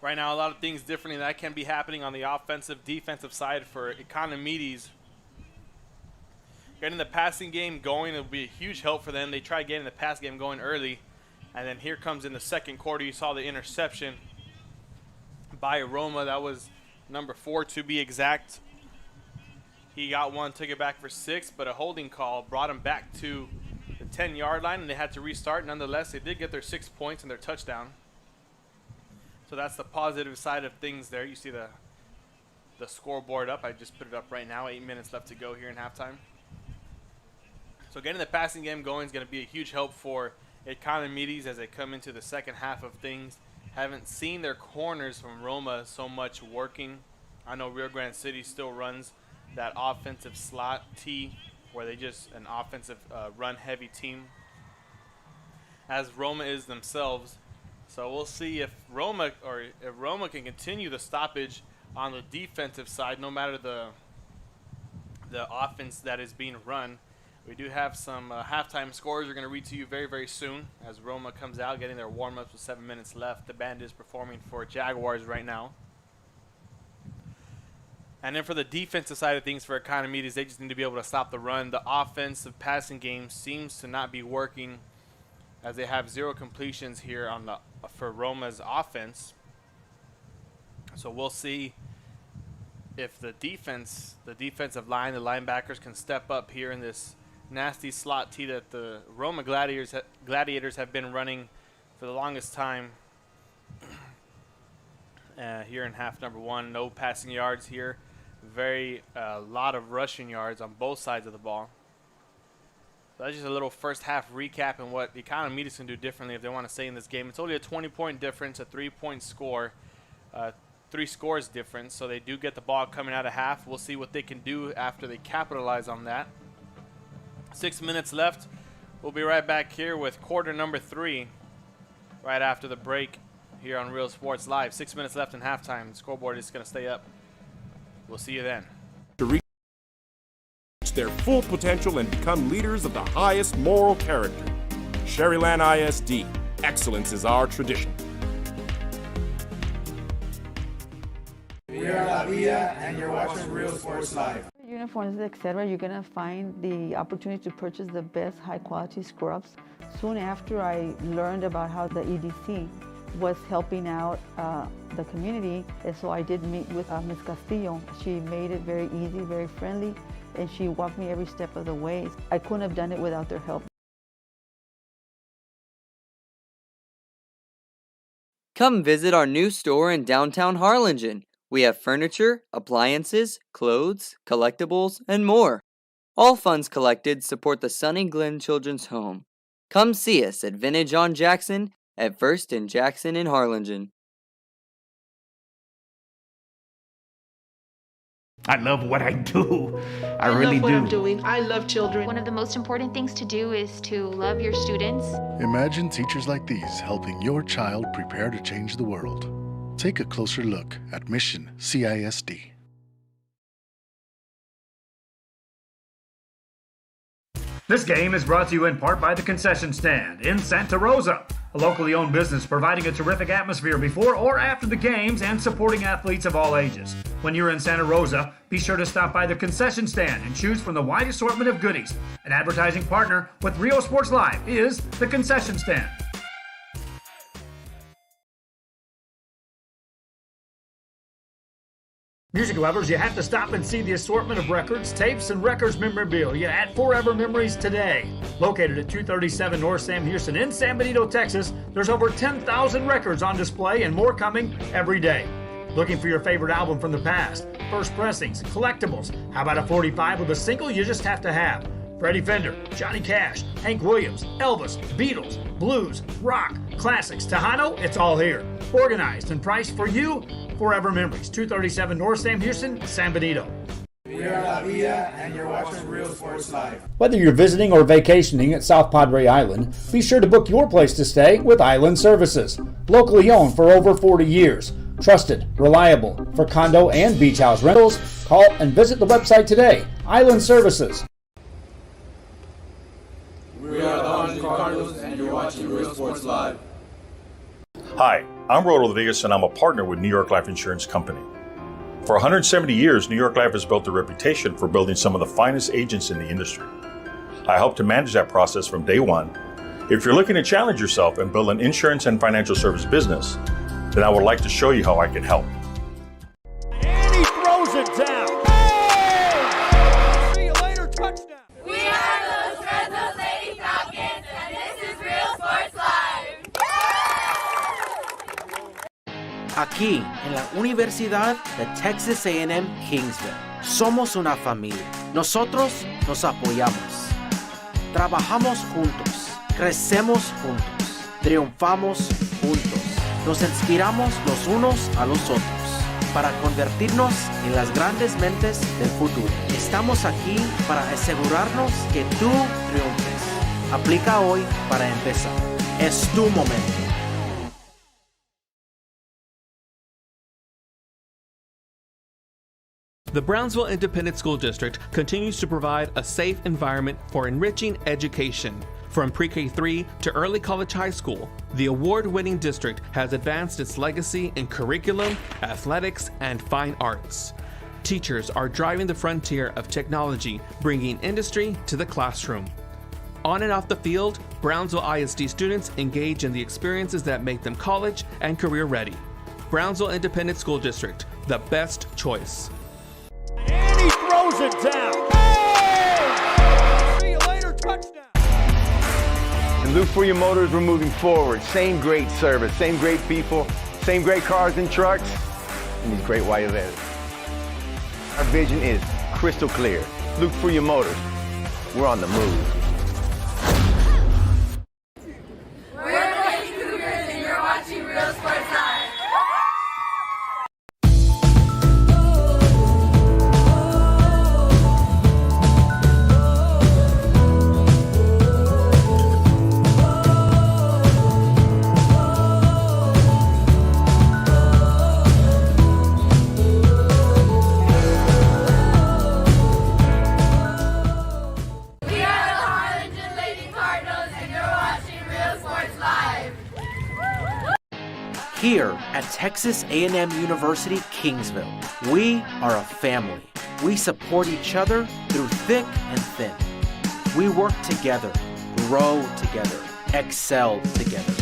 Right now, a lot of things differently that can be happening on the offensive, defensive side for Economedes. Getting the passing game going will be a huge help for them. They tried getting the pass game going early, and then here comes in the second quarter, you saw the interception by Roma. That was number 4 to be exact. He got one, took it back for 6, but a holding call brought him back to the 10-yard line, and they had to restart. Nonetheless, they did get their 6 points and their touchdown. So that's the positive side of things there. You see the scoreboard up. I just put it up right now. 8 minutes left to go here in halftime. So getting the passing game going is going to be a huge help for Economedes as they come into the second half of things. Haven't seen their corners from Roma so much working. I know Rio Grande City still runs that offensive slot T, where they just an offensive run-heavy team, as Roma is themselves. So we'll see if Roma can continue the stoppage on the defensive side, no matter the offense that is being run. We do have some halftime scores we're going to read to you very, very soon as Roma comes out getting their warm-ups with 7 minutes left. The band is performing for Jaguars right now. And then for the defensive side of things for Economedes, they just need to be able to stop the run. The offensive passing game seems to not be working as they have 0 completions here on for Roma's offense. So we'll see if the defensive line, the linebackers can step up here in this nasty slot T that the Roma Gladiators have been running for the longest time. here in half number one. No passing yards here. Very lot of rushing yards on both sides of the ball. So that's just a little first half recap and what the Economedes can do differently if they want to stay in this game. It's only a 20-point difference, a 3-point score, 3 scores difference. So they do get the ball coming out of half. We'll see what they can do after they capitalize on that. 6 minutes left. We'll be right back here with quarter number 3 right after the break here on Real Sports Live. 6 minutes left in halftime. The scoreboard is going to stay up. We'll see you then. To reach their full potential and become leaders of the highest moral character. Sherryland ISD. Excellence is our tradition. We are La Villa, and you're watching Real Sports Live. Uniforms, etc., you're going to find the opportunity to purchase the best high-quality scrubs. Soon after I learned about how the EDC was helping out the community, and so I did meet with Ms. Castillo. She made it very easy, very friendly, and she walked me every step of the way. I couldn't have done it without their help. Come visit our new store in downtown Harlingen. We have furniture, appliances, clothes, collectibles, and more. All funds collected support the Sunny Glen Children's Home. Come see us at Vintage on Jackson at First and Jackson in Harlingen. I love what I do. I love really what do. I'm doing. I love children. One of the most important things to do is to love your students. Imagine teachers like these helping your child prepare to change the world. Take a closer look at Mission CISD. This game is brought to you in part by the Concession Stand in Santa Rosa, a locally owned business providing a terrific atmosphere before or after the games and supporting athletes of all ages. When you're in Santa Rosa, be sure to stop by the Concession Stand and choose from the wide assortment of goodies. An advertising partner with Real Sports Live is the Concession Stand. Music lovers, you have to stop and see the assortment of records, tapes, and records memorabilia at Forever Memories today. Located at 237 North Sam Houston in San Benito, Texas, there's over 10,000 records on display and more coming every day. Looking for your favorite album from the past, first pressings, collectibles, how about a 45 with a single you just have to have? Freddie Fender, Johnny Cash, Hank Williams, Elvis, Beatles, blues, rock, classics, Tejano, it's all here. Organized and priced for you. Forever Memories, 237 North Sam Houston, San Benito. We are La Villa, and you're watching Real Sports Live. Whether you're visiting or vacationing at South Padre Island, be sure to book your place to stay with Island Services. Locally owned for over 40 years. Trusted, reliable. For condo and beach house rentals, call and visit the website today. Island Services. We are the Harlingen Cardinals, and you're watching Real Sports Live. Hi, I'm Rodriguez, and I'm a partner with New York Life Insurance Company. For 170 years, New York Life has built a reputation for building some of the finest agents in the industry. I help to manage that process from day one. If you're looking to challenge yourself and build an insurance and financial service business, then I would like to show you how I can help. And he throws it down. Hey! See you later, touchdown. We are the Fresno Lady Falcons, and this is Real Sports Live. Aquí, en la Universidad de Texas A&M Kingsville, somos una familia. Nosotros nos apoyamos. Trabajamos juntos. Crecemos juntos. Triunfamos juntos. Nos inspiramos los unos a los otros para convertirnos en las grandes mentes del futuro. Estamos aquí para asegurarnos que tú triunfes. Aplica hoy para empezar. Es tu momento. The Brownsville Independent School District continues to provide a safe environment for enriching education. From pre-K-3 to early college high school, the award-winning district has advanced its legacy in curriculum, athletics, and fine arts. Teachers are driving the frontier of technology, bringing industry to the classroom. On and off the field, Brownsville ISD students engage in the experiences that make them college and career ready. Brownsville Independent School District, the best choice. And he throws it down. Hey! See you later, touchdown. And Luke, for your motors, we're moving forward. Same great service, same great people, same great cars and trucks, and these great white letters. Our vision is crystal clear. Look for your motors. We're on the move. We're the Lady Cougars, and you're watching Real Sports Live. We are the Harlingen Lady Cardinals, and you're watching Real Sports Live. Here at Texas A&M University, Kingsville, we are a family. We support each other through thick and thin. We work together, grow together, excel together.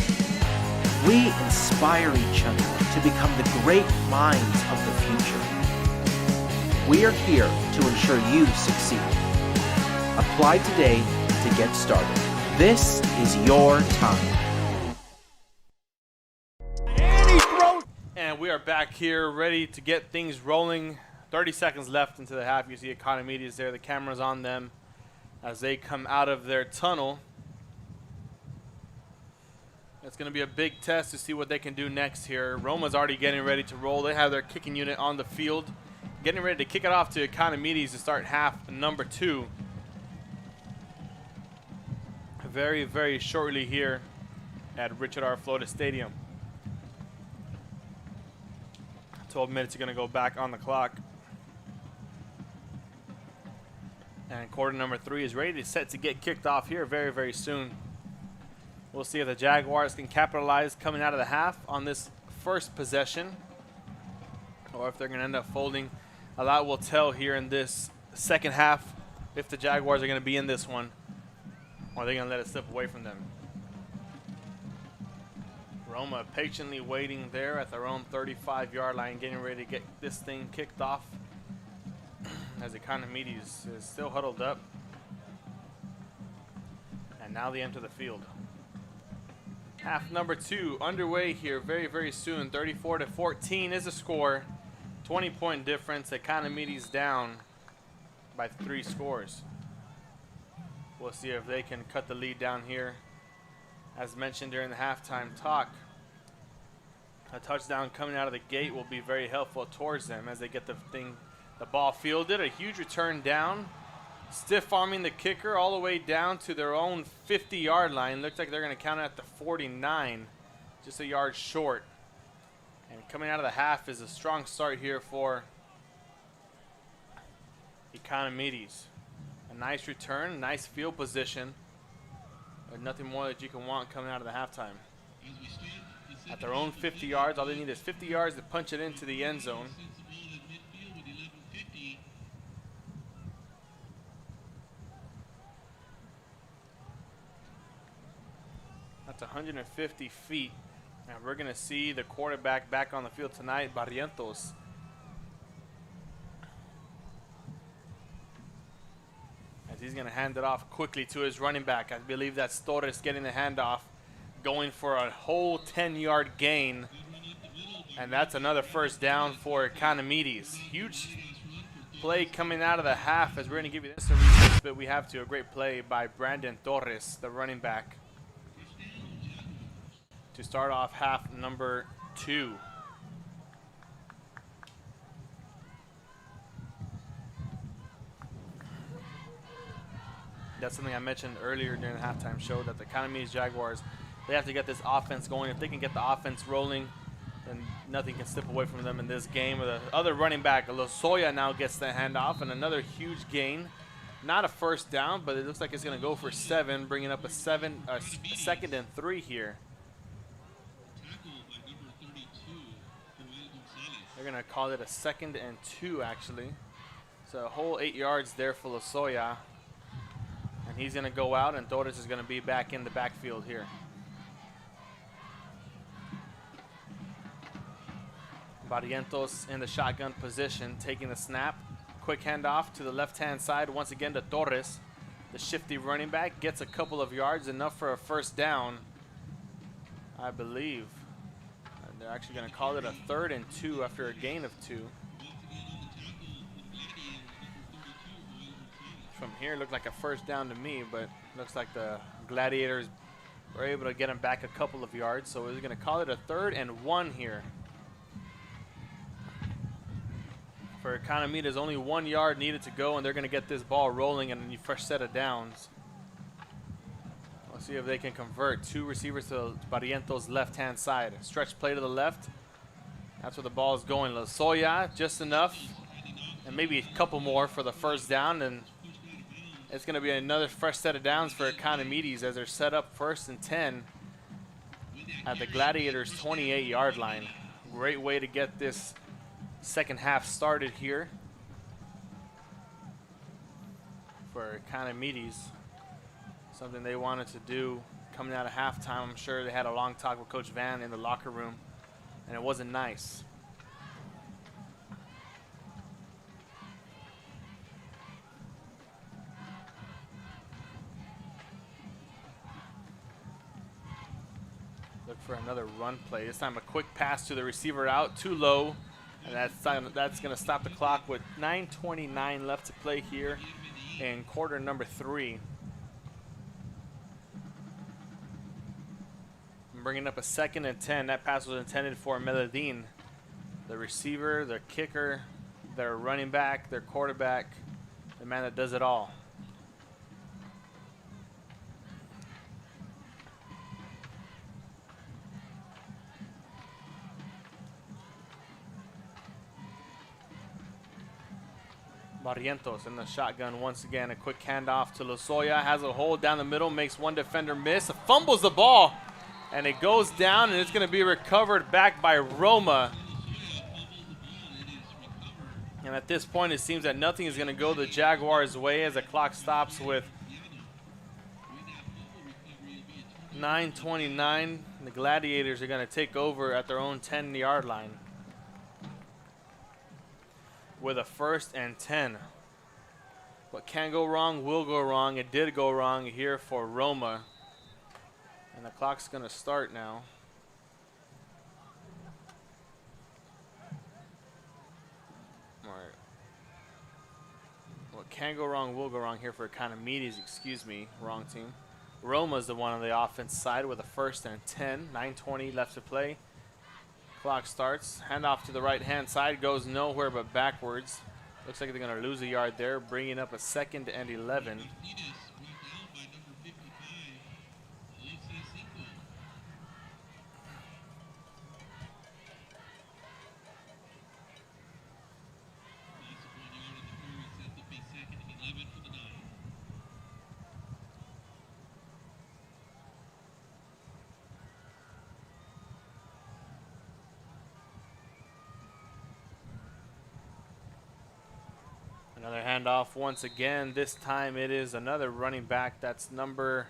We inspire each other to become the great minds of the future. We are here to ensure you succeed. Apply today to get started. This is your time. And we are back here ready to get things rolling. 30 seconds left into the half. You see Economedes there. The camera's on them as they come out of their tunnel. It's going to be a big test to see what they can do next here. Roma's already getting ready to roll. They have their kicking unit on the field, getting ready to kick it off to Economedes to start half number 2. Very, very shortly here at Richard R. Flores Stadium. 12 minutes are going to go back on the clock. And quarter number 3 is ready, set to get kicked off here very, very soon. We'll see if the Jaguars can capitalize coming out of the half on this first possession, or if they're going to end up folding. A lot will tell here in this second half if the Jaguars are going to be in this one, or are they going to let it slip away from them. Roma patiently waiting there at their own 35-yard line, getting ready to get this thing kicked off as Economedes is still huddled up. And now they enter the field. Half number 2 underway here very, very soon. 34-14 is the score. 20-point difference. Economedes down by 3 scores. We'll see if they can cut the lead down here. As mentioned during the halftime talk, a touchdown coming out of the gate will be very helpful towards them as they get the ball fielded. A huge return down, stiff-arming the kicker all the way down to their own 50-yard line. Looks like they're going to count it at the 49, just a yard short. And coming out of the half is a strong start here for Economedes. A nice return, nice field position. There's nothing more that you can want coming out of the halftime. At their own 50 yards, all they need is 50 yards to punch it into the end zone. That's 150 feet. And we're going to see the quarterback back on the field tonight, Barrientos. He's going to hand it off quickly to his running back. I believe that's Torres getting the handoff, going for a whole 10-yard gain. And that's another first down for Economedes. Huge play coming out of the half as we're going to give you this research, but we have to. A great play by Brandon Torres, the running back, to start off half number 2. That's something I mentioned earlier during the halftime show, that the Economedes Jaguars, they have to get this offense going. If they can get the offense rolling, then nothing can slip away from them in this game. The other running back, Lozoya, now gets the handoff, and another huge gain. Not a first down, but it looks like it's going to go for 7, bringing up a 2nd and 3 here. They're going to call it a 2nd and 2, actually. So a whole 8 yards there for Lozoya. And he's going to go out, and Torres is going to be back in the backfield here. Barrientos in the shotgun position, taking the snap. Quick handoff to the left-hand side. Once again to Torres, the shifty running back. Gets a couple of yards, enough for a first down, I believe. They're actually going to call it a 3rd and 2 after a gain of 2. From here, it looked like a first down to me, but looks like the Gladiators were able to get him back a couple of yards. So we're going to call it a 3rd and 1 here. For Economedes, only 1 yard needed to go, and they're going to get this ball rolling and a fresh set of downs. Let's see if they can convert. 2 receivers to Barrientos' left-hand side. Stretch play to the left. That's where the ball is going. Lozoya, just enough, and maybe a couple more for the first down, and it's going to be another fresh set of downs for Economedes as they're set up 1st and 10 at the Gladiators' 28-yard line. Great way to get this second half started here for Economedes. Something they wanted to do coming out of halftime. I'm sure they had a long talk with Coach Van in the locker room, and it wasn't nice. Look for another run play. This time a quick pass to the receiver out, too low. And that's going to stop the clock with 9:29 left to play here in quarter number 3. I'm bringing up a 2nd and 10. That pass was intended for Meledin. The receiver, the kicker, their running back, their quarterback, the man that does it all. Barrientos in the shotgun once again. A quick handoff to Lozoya. Has a hole down the middle. Makes one defender miss. Fumbles the ball. And it goes down, and it's going to be recovered back by Roma. And at this point, it seems that nothing is going to go the Jaguars' way as the clock stops with 9:29. The Gladiators are going to take over at their own 10-yard line with a 1st and 10. What can go wrong will go wrong. It did go wrong here for Roma. And the clock's going to start now. All right. What can go wrong will go wrong here for Economedes. Excuse me, wrong team. Roma's the one on the offense side with a 1st and 10. 9:20 left to play. Clock starts. Handoff to the right-hand side. Goes nowhere but backwards. Looks like they're going to lose a yard there, bringing up a 2nd and 11. Another handoff once again. This time it is another running back. That's number,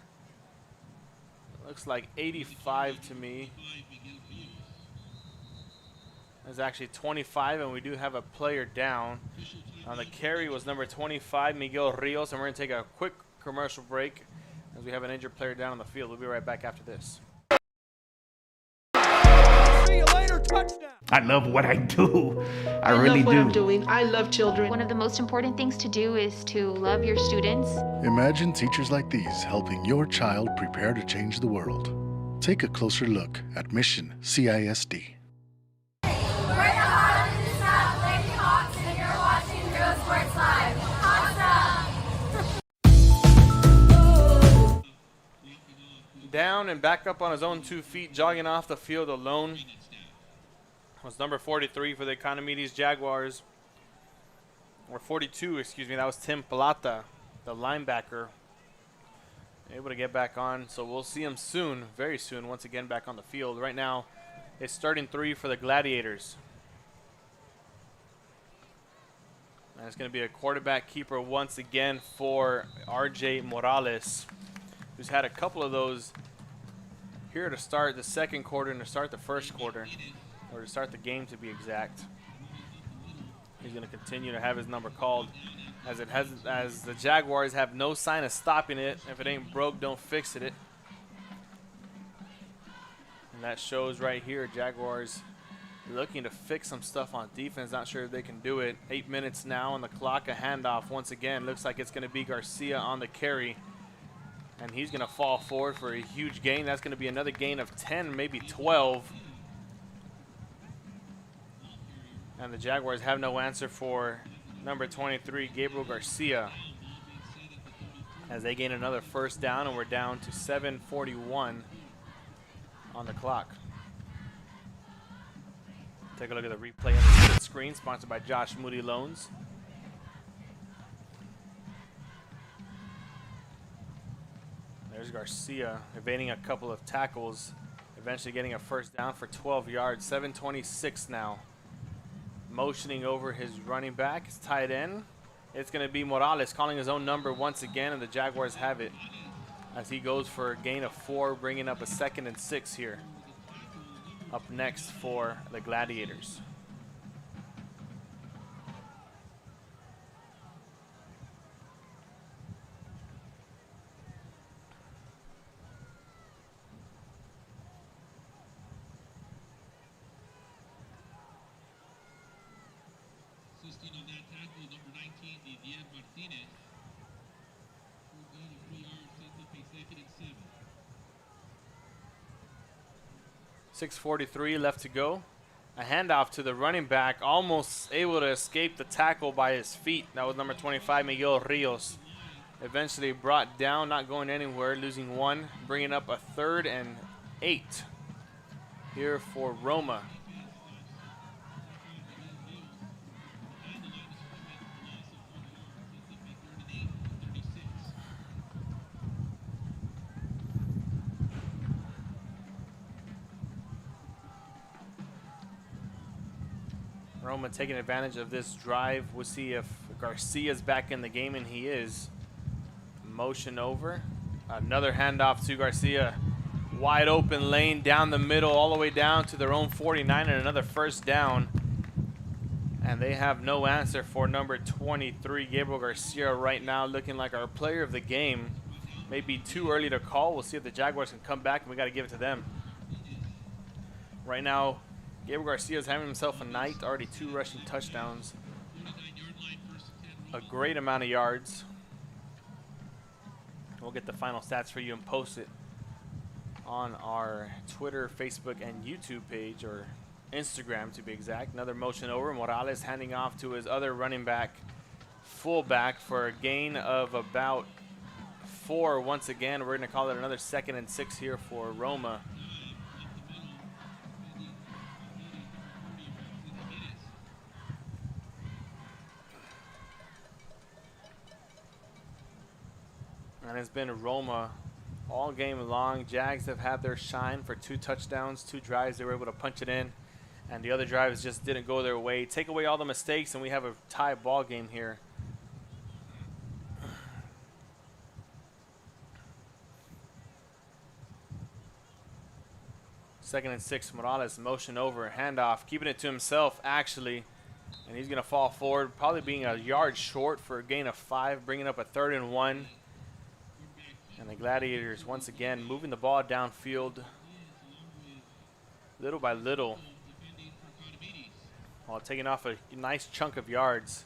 looks like 85 to me. It's actually 25, and we do have a player down. The carry was number 25, Miguel Rios, and we're going to take a quick commercial break as we have an injured player down on the field. We'll be right back after this. See you later, touchdown. I love what I do. I really love what do. I'm doing. I love children. One of the most important things to do is to love your students. Imagine teachers like these helping your child prepare to change the world. Take a closer look at Mission CISD. We're the Harlingen South Lady Hawks, and you're watching Real Sports Live. Hawks up! Down and back up on his own 2 feet, jogging off the field alone was number 43 for the Economedes Jaguars. Or 42, excuse me. That was Tim Plata, the linebacker. Able to get back on, so we'll see him soon, very soon, once again back on the field. Right now, it's 3rd and 3 for the Gladiators. And it's going to be a quarterback keeper once again for RJ Morales, who's had a couple of those here to start the second quarter and to start the first quarter, or to start the game to be exact. He's going to continue to have his number called, as the Jaguars have no sign of stopping it. If it ain't broke, don't fix it. And And that shows right here, Jaguars looking to fix some stuff on defense. Not sure if they can do it. 8 minutes now on the clock. A handoff once again. Looks like it's going to be Garcia on the carry. And he's going to fall forward for a huge gain. That's going to be another gain of 10, maybe 12. And the Jaguars have no answer for number 23, Gabriel Garcia, as they gain another first down, and we're down to 7:41 on the clock. Take a look at the replay on the screen, sponsored by Josh Moody Loans. There's Garcia evading a couple of tackles, eventually getting a first down for 12 yards. 7:26 now. Motioning over his running back, his tight end. It's going to be Morales calling his own number once again, and the Jaguars have it as he goes for a gain of 4, bringing up a 2nd and 6 here. Up next for the Gladiators. Assisting on that tackle, number 19, Didier Martinez. Full gain of 3 yards, sends up a 2nd and 7. 6:43 left to go. A handoff to the running back, almost able to escape the tackle by his feet. That was number 25, Miguel Rios. Eventually brought down, not going anywhere, losing 1, bringing up a 3rd and 8 here for Roma. Roma taking advantage of this drive. We'll see if Garcia's back in the game, and he is. Motion over. Another handoff to Garcia. Wide open lane down the middle, all the way down to their own 49, and another first down. And they have no answer for number 23, Gabriel Garcia, right now, looking like our player of the game. Maybe too early to call. We'll see if the Jaguars can come back, and we got to give it to them. Right now, Gabriel Garcia is having himself a night. Already 2 rushing touchdowns. A great amount of yards. We'll get the final stats for you and post it on our Twitter, Facebook, and YouTube page, or Instagram to be exact. Another motion over. Morales handing off to his other running back, fullback, for a gain of about 4 once again. We're going to call it another 2nd and 6 here for Roma. And it's been Roma all game long. Jags have had their shine for 2 touchdowns, 2 drives. They were able to punch it in, and the other drives just didn't go their way. Take away all the mistakes, and we have a tie ball game here. Second and 6, Morales, motion over, handoff, keeping it to himself, actually. And he's going to fall forward, probably being a yard short for a gain of 5, bringing up a 3rd and 1. And the Gladiators, once again, moving the ball downfield little by little, while taking off a nice chunk of yards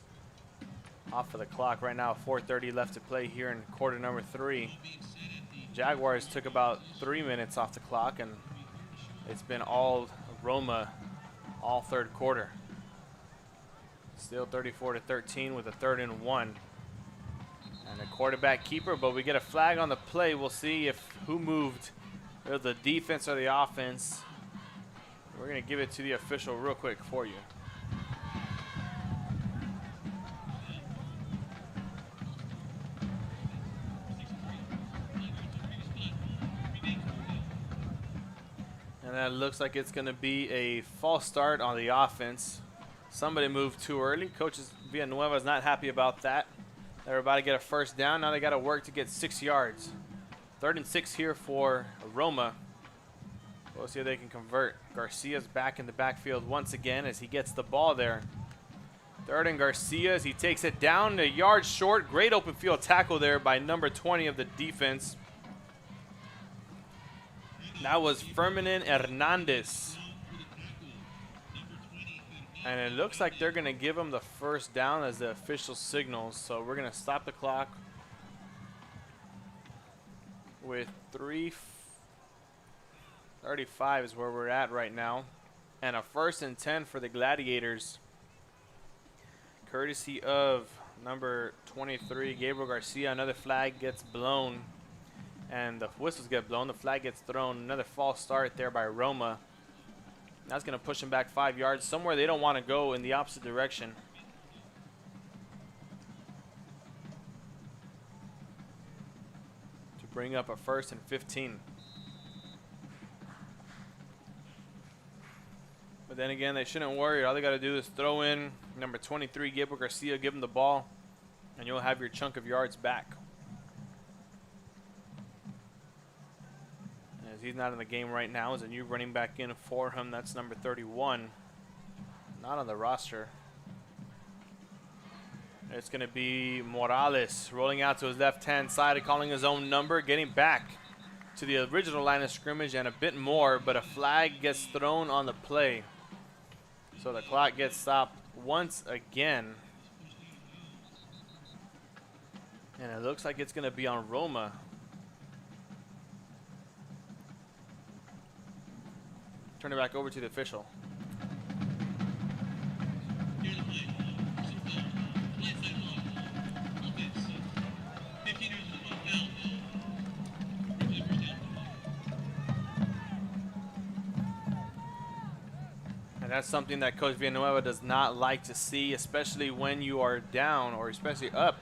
off of the clock. Right now, 4:30 left to play here in quarter number 3. Jaguars took about 3 minutes off the clock, and it's been all Roma all 3rd quarter. Still 34-13 with a 3rd and 1. And a quarterback keeper, but we get a flag on the play. We'll see if who moved, either the defense or the offense. We're going to give it to the official real quick for you. And that looks like it's going to be a false start on the offense. Somebody moved too early. Coach Villanueva is not happy about that. They're about to get a first down. Now they got to work to get 6 yards. 3rd and 6 here for Roma. We'll see if they can convert. Garcia's back in the backfield once again as he gets the ball there. 3rd and Garcia as he takes it down a yard short. Great open field tackle there by number 20 of the defense. That was Ferdinand Hernandez. And it looks like they're going to give him the first down as the official signals. So we're going to stop the clock with 3:35 is where we're at right now. And a 1st and 10 for the Gladiators. Courtesy of number 23, Gabriel Garcia. Another flag gets blown. And the whistles get blown. The flag gets thrown. Another false start there by Roma. That's going to push them back 5 yards. Somewhere they don't want to go in the opposite direction. To bring up a 1st and 15. But then again, they shouldn't worry. All they got to do is throw in number 23, Gabriel Garcia, give him the ball, and you'll have your chunk of yards back. As he's not in the game right now, is a new running back in for him. That's number 31. Not on the roster. It's going to be Morales rolling out to his left-hand side, calling his own number, getting back to the original line of scrimmage and a bit more, but a flag gets thrown on the play. So the clock gets stopped once again. And it looks like it's going to be on Roma. Turn it back over to the official. And that's something that Coach Villanueva does not like to see, especially when you are down or especially up.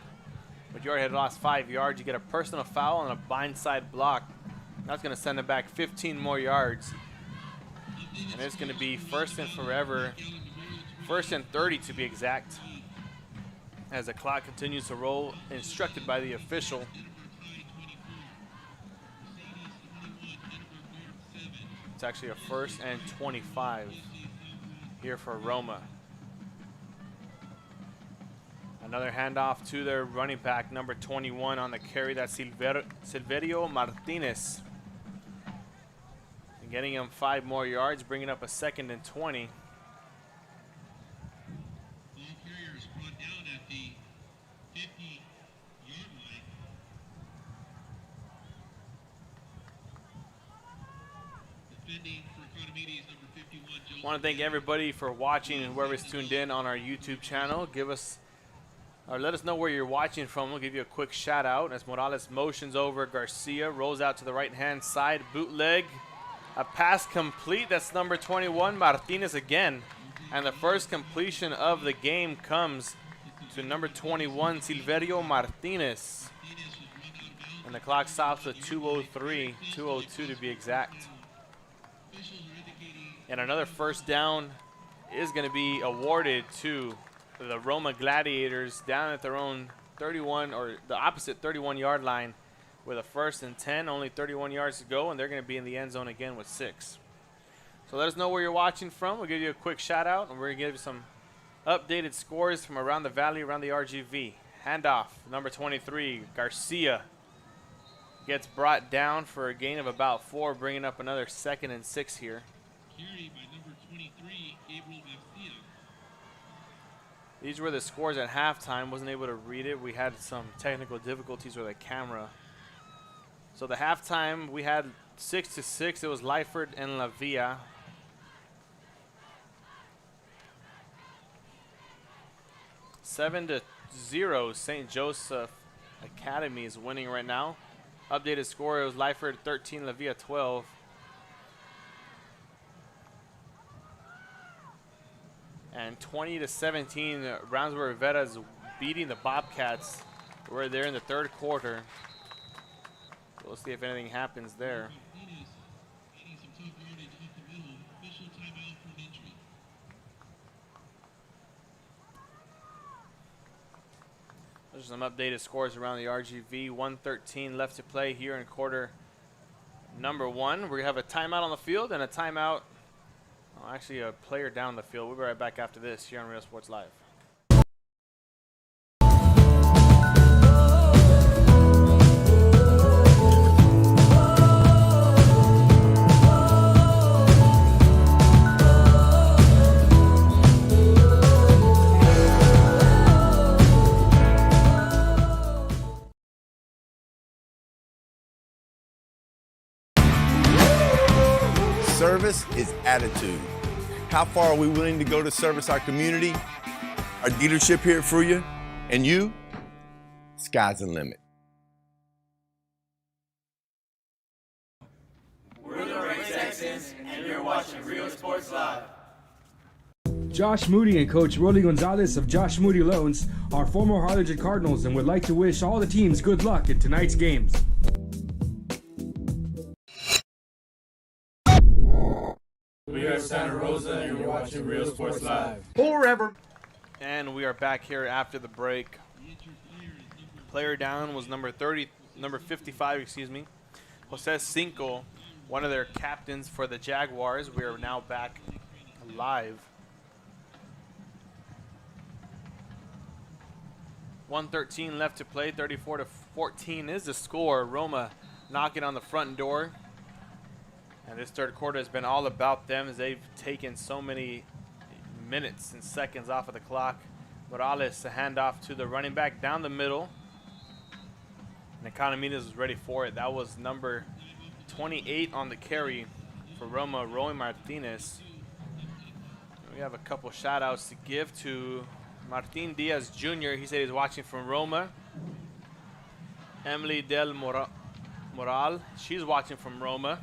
But you already had lost 5 yards. You get a personal foul and a blindside block. That's going to send it back 15 more yards. And it's going to be 1st and forever, 1st and 30 to be exact, as the clock continues to roll, instructed by the official. It's actually a 1st and 25 here for Roma. Another handoff to their running back, number 21 on the carry. That's Silverio Martinez. And getting him 5 more yards, bringing up a 2nd and 20. Ball carriers brought down at the 50-yard line. Defending for Economedes, number 51, Joe. I want to thank everybody for watching and whoever's tuned in on our YouTube channel. Give us, or let us know where you're watching from. We'll give you a quick shout out as Morales motions over Garcia, rolls out to the right-hand side, bootleg. A pass complete. That's number 21, Martinez again. And the first completion of the game comes to number 21, Silverio Martinez. And the clock stops at 2:03, 2:02 to be exact. And another first down is going to be awarded to the Roma Gladiators down at their own 31, or the opposite 31-yard line, with a 1st and 10, only 31 yards to go, and they're going to be in the end zone again with 6. So let us know where you're watching from. We'll give you a quick shout out, and we're going to give you some updated scores from around the valley, around the RGV. Handoff, number 23, Garcia gets brought down for a gain of about 4, bringing up another 2nd and 6 here. Carry by number 23, Gabriel Garcia. These were the scores at halftime. Wasn't able to read it. We had some technical difficulties with the camera. So the halftime, we had 6-6. It was Lyford and La Villa. Seven to 0, St. Joseph Academy is winning right now. Updated score, it was Lyford 13, La Villa 12. And 20-17, Brownsville Rivera is beating the Bobcats. We're there in the 3rd quarter. We'll see if anything happens there. There's some updated scores around the RGV. 1:13 left to play here in quarter number 1. We have a timeout on the field and a timeout. Oh, actually, a player down the field. We'll be right back after this here on Real Sports Live. service is attitude. How far are we willing to go to service our community, our dealership here for you, and you? Sky's the limit. We're the Red Texans, and you're watching Real Sports Live. Josh Moody and Coach Rolly Gonzalez of Josh Moody Loans are former Harlingen Cardinals and would like to wish all the teams good luck in tonight's games. We are Santa Rosa, and you're watching Real Sports Live. Forever. And we are back here after the break. Player down was number 55, excuse me. Jose Cinco, one of their captains for the Jaguars. We are now back live. 1:13 left to play. 34-14 is the score. Roma knocking on the front door. And this third quarter has been all about them as they've taken so many minutes and seconds off of the clock. Morales, a handoff to the running back down the middle. And Economedes was ready for it. That was number 28 on the carry for Roma, Roy Martinez. We have a couple shout outs to give to Martin Diaz Jr. He said he's watching from Roma. Emily Del Moral, she's watching from Roma.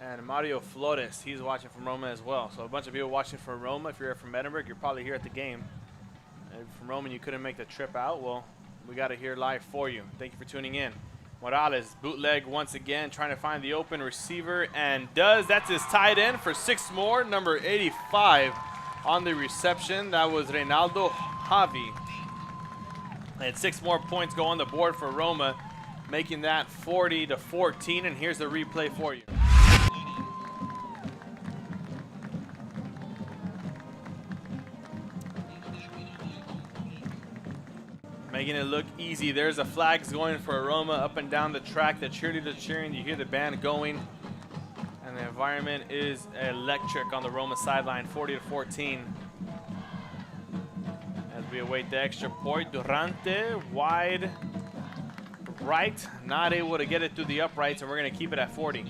And Mario Flores, he's watching from Roma as well. So a bunch of people watching from Roma. If you're from Edinburgh, you're probably here at the game. And from Roma, you couldn't make the trip out. Well, we got it here live for you. Thank you for tuning in. Morales, bootleg once again, trying to find the open receiver, and does. That's his tight end for 6 more, number 85 on the reception. That was Reynaldo Javi. And 6 more points go on the board for Roma, making that 40-14. And here's the replay for you. Making it look easy. There's the flags going for Roma up and down the track. The cheerleaders cheering. You hear the band going. And the environment is electric on the Roma sideline, 40-14. As we await the extra point, Durante wide right, not able to get it through the uprights, and we're going to keep it at 40.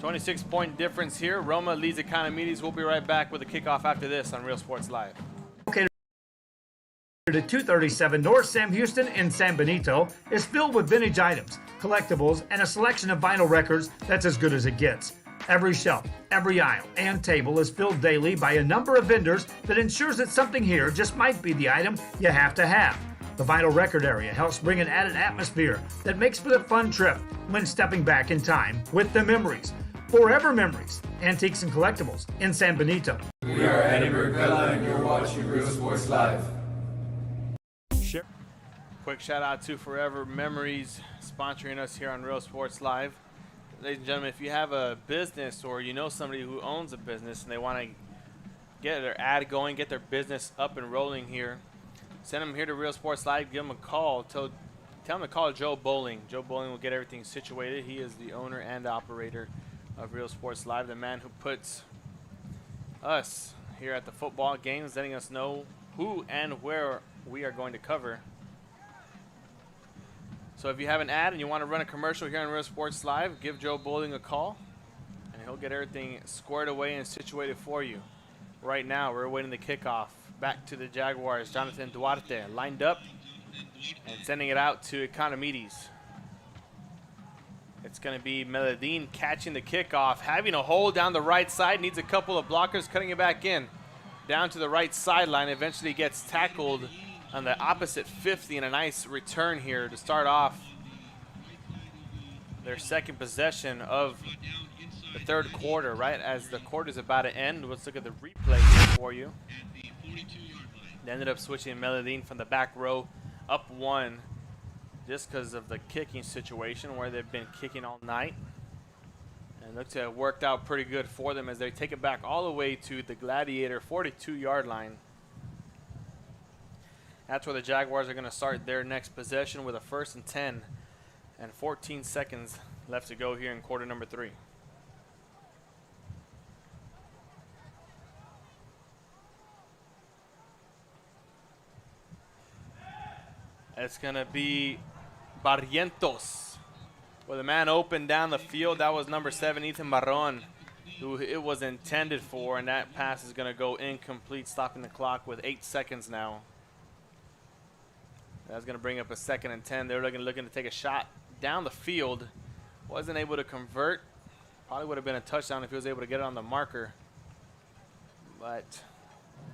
.6 difference here. Roma leads Economedes. We'll be right back with the kickoff after this on Real Sports Live. Located at 237 North Sam Houston in San Benito is filled with vintage items, collectibles, and a selection of vinyl records that's as good as it gets. Every shelf, every aisle, and table is filled daily by a number of vendors that ensures that something here just might be the item you have to have. The vinyl record area helps bring an added atmosphere that makes for the fun trip when stepping back in time with the memories. Forever Memories, Antiques and Collectibles in San Benito. We are Edinburg, and you're watching Real Sports Live. Quick shout out to Forever Memories sponsoring us here on Real Sports Live. Ladies and gentlemen, if you have a business or you know somebody who owns a business and they want to get their ad going, get their business up and rolling here, send them here to Real Sports Live, give them a call. Tell them to call Joe Bowling. Joe Bowling will get everything situated. He is the owner and operator of Real Sports Live, the man who puts us here at the football games, letting us know who and where we are going to cover. So if you have an ad and you want to run a commercial here on Real Sports Live, give Joe Bowling a call, and he'll get everything squared away and situated for you. Right now, we're waiting the kickoff. Back to the Jaguars. Jonathan Duarte lined up and sending it out to Economedes. It's going to be Meledin catching the kickoff, having a hole down the right side, needs a couple of blockers, cutting it back in. Down to the right sideline, eventually gets tackled on the opposite 50, and a nice return here to start off their second possession of the third quarter, right as the quarter's about to end. Let's look at the replay here for you. They ended up switching Meledin from the back row up one, just because of the kicking situation where they've been kicking all night. And looks to have worked out pretty good for them as they take it back all the way to the Gladiator 42-yard line. That's where the Jaguars are going to start their next possession with a 1st and 10 and 14 seconds left to go here in quarter number 3. It's going to be Barrientos. With a man open down the field, that was number 7, Ethan Barron, who it was intended for, and that pass is going to go incomplete, stopping the clock with 8 seconds now. That's going to bring up a 2nd and 10. They're looking to take a shot down the field. Wasn't able to convert. Probably would have been a touchdown if he was able to get it on the marker. But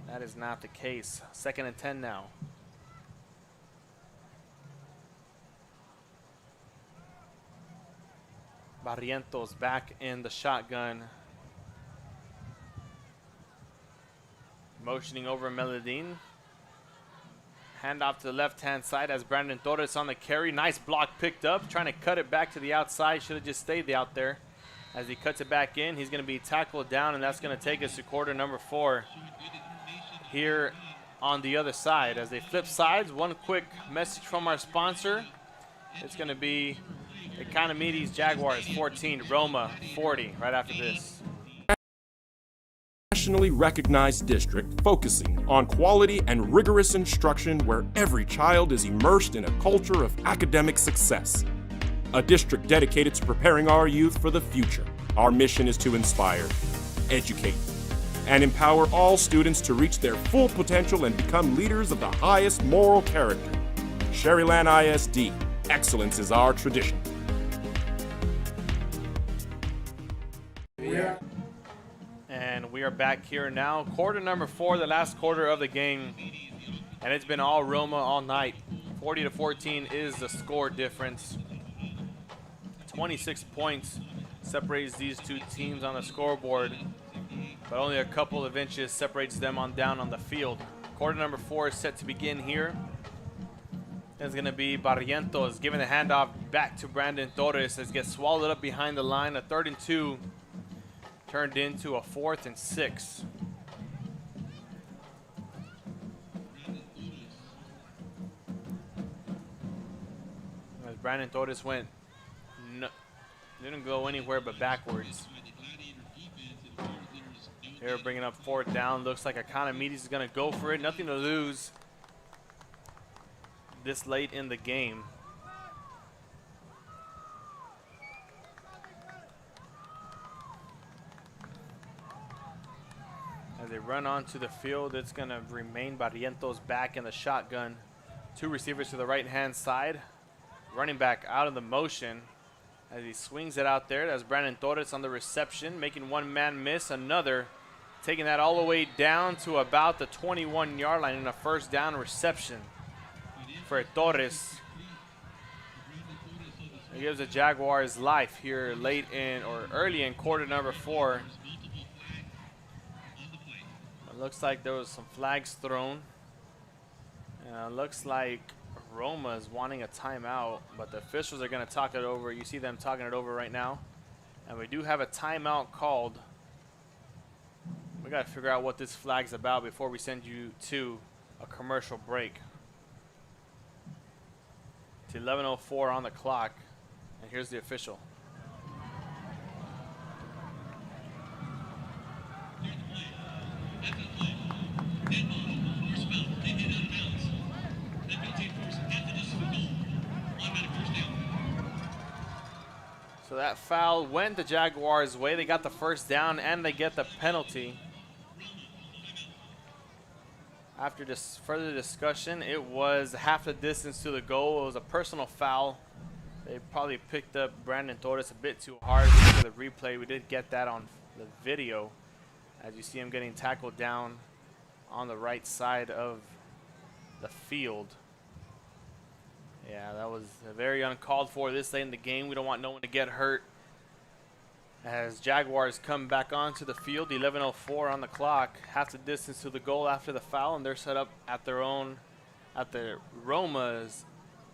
that is not the case. 2nd and 10 now. Barrientos back in the shotgun. Motioning over Meledin. Handoff to the left-hand side as Brandon Torres on the carry. Nice block picked up. Trying to cut it back to the outside. Should have just stayed out there. As he cuts it back in, he's going to be tackled down, and that's going to take us to quarter number 4 here on the other side. As they flip sides, one quick message from our sponsor. It's going to be Economedes Jaguars 14, Roma 40 right after this. Nationally recognized district focusing on quality and rigorous instruction where every child is immersed in a culture of academic success. A district dedicated to preparing our youth for the future. Our mission is to inspire, educate, and empower all students to reach their full potential and become leaders of the highest moral character. Sherryland ISD, excellence is our tradition. And we are back here now. Quarter number 4, the last quarter of the game. And it's been all Roma all night. 40-14 is the score difference. 26 points separates these two teams on the scoreboard, but only a couple of inches separates them on down on the field. Quarter number 4 is set to begin here. It's going to be Barrientos giving the handoff back to Brandon Torres as gets swallowed up behind the line. A 3rd and 2 turned into a 4th and 6. As Brandon Torres went, didn't go anywhere but backwards. They're bringing up 4th down. Looks like Economedes is going to go for it. Nothing to lose this late in the game. As they run onto the field, it's going to remain Barrientos back in the shotgun. 2 receivers to the right-hand side. Running back out of the motion. As he swings it out there, that's Brandon Torres on the reception, making one man miss, another, taking that all the way down to about the 21-yard line in a 1st down reception for Torres. It gives the Jaguars life here late in, or early in quarter number 4. It looks like there was some flags thrown. Looks like Roma is wanting a timeout, but the officials are going to talk it over. You see them talking it over right now. And we do have a timeout called. We got to figure out what this flag's about before we send you to a commercial break. It's 11:04 on the clock, and here's the official. So that foul went the Jaguars' way. They got the 1st down and they get the penalty. After this further discussion, it was half the distance to the goal. It was a personal foul. They probably picked up Brandon Torres a bit too hard for the replay. We did get that on the video as you see him getting tackled down on the right side of the field. Yeah, that was very uncalled for this late in the game. We don't want no one to get hurt. As Jaguars come back onto the field, 11:04 on the clock, half the distance to the goal after the foul, and they're set up at their own, at the Roma's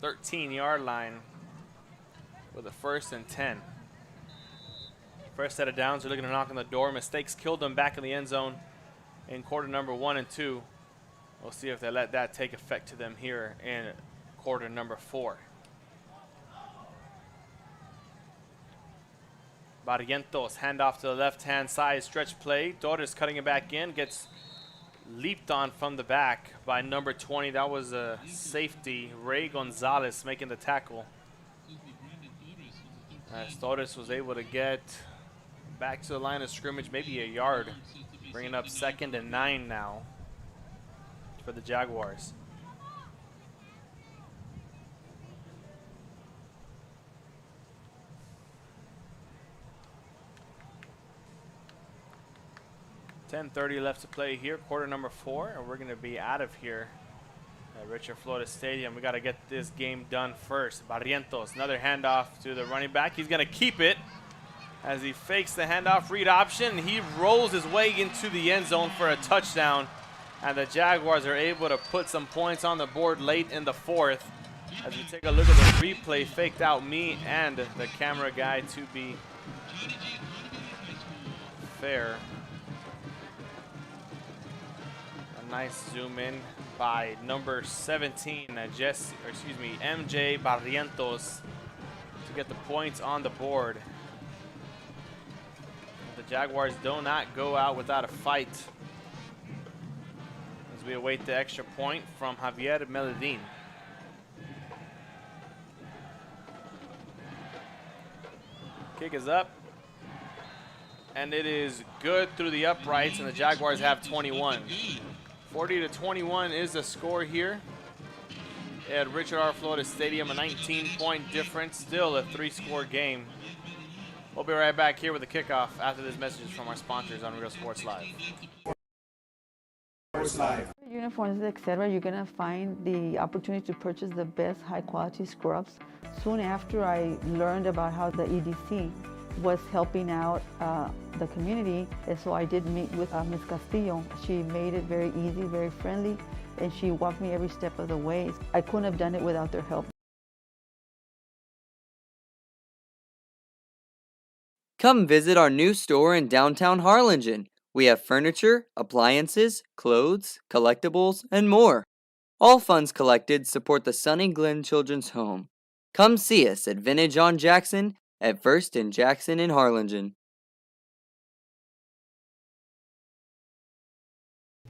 13-yard line with a 1st and 10. First set of downs, they're looking to knock on the door. Mistakes killed them back in the end zone in quarter number 1 and 2. We'll see if they let that take effect to them here in quarter number 4. Barrientos, handoff to the left-hand side, stretch play. Torres cutting it back in, gets leaped on from the back by number 20. That was a safety, Ray Gonzalez, making the tackle. As Torres was able to get back to the line of scrimmage, maybe a yard, bringing up 2nd and 9 now for the Jaguars. $10:30 left to play here, quarter number 4, and we're going to be out of here at Richard Flores Stadium. We got to get this game done first. Barrientos, another handoff to the running back. He's going to keep it as he fakes the handoff, read option. He rolls his way into the end zone for a touchdown, and the Jaguars are able to put some points on the board late in the 4th. As we take a look at the replay, faked out me and the camera guy to be fair. Nice zoom in by number 17, MJ Barrientos, to get the points on the board. The Jaguars do not go out without a fight as we await the extra point from Javier Meledin. Kick is up, and it is good through the uprights, and the Jaguars have 21. 40-21 is the score here at Richard R. Flores Stadium, a 19-point difference, still a 3-score game. We'll be right back here with the kickoff after this message from our sponsors on Real Sports Live. Uniforms, etc., you're going to find the opportunity to purchase the best high-quality scrubs. Soon after I learned about how the EDC was helping out the community, and so I did meet with Ms. Castillo. She made it very easy, very friendly, and she walked me every step of the way. I couldn't have done it without their help. Come visit our new store in downtown Harlingen. We have furniture, appliances, clothes, collectibles, and more. All funds collected support the Sunny Glen Children's Home. Come see us at Vintage on Jackson at First and Jackson in Harlingen.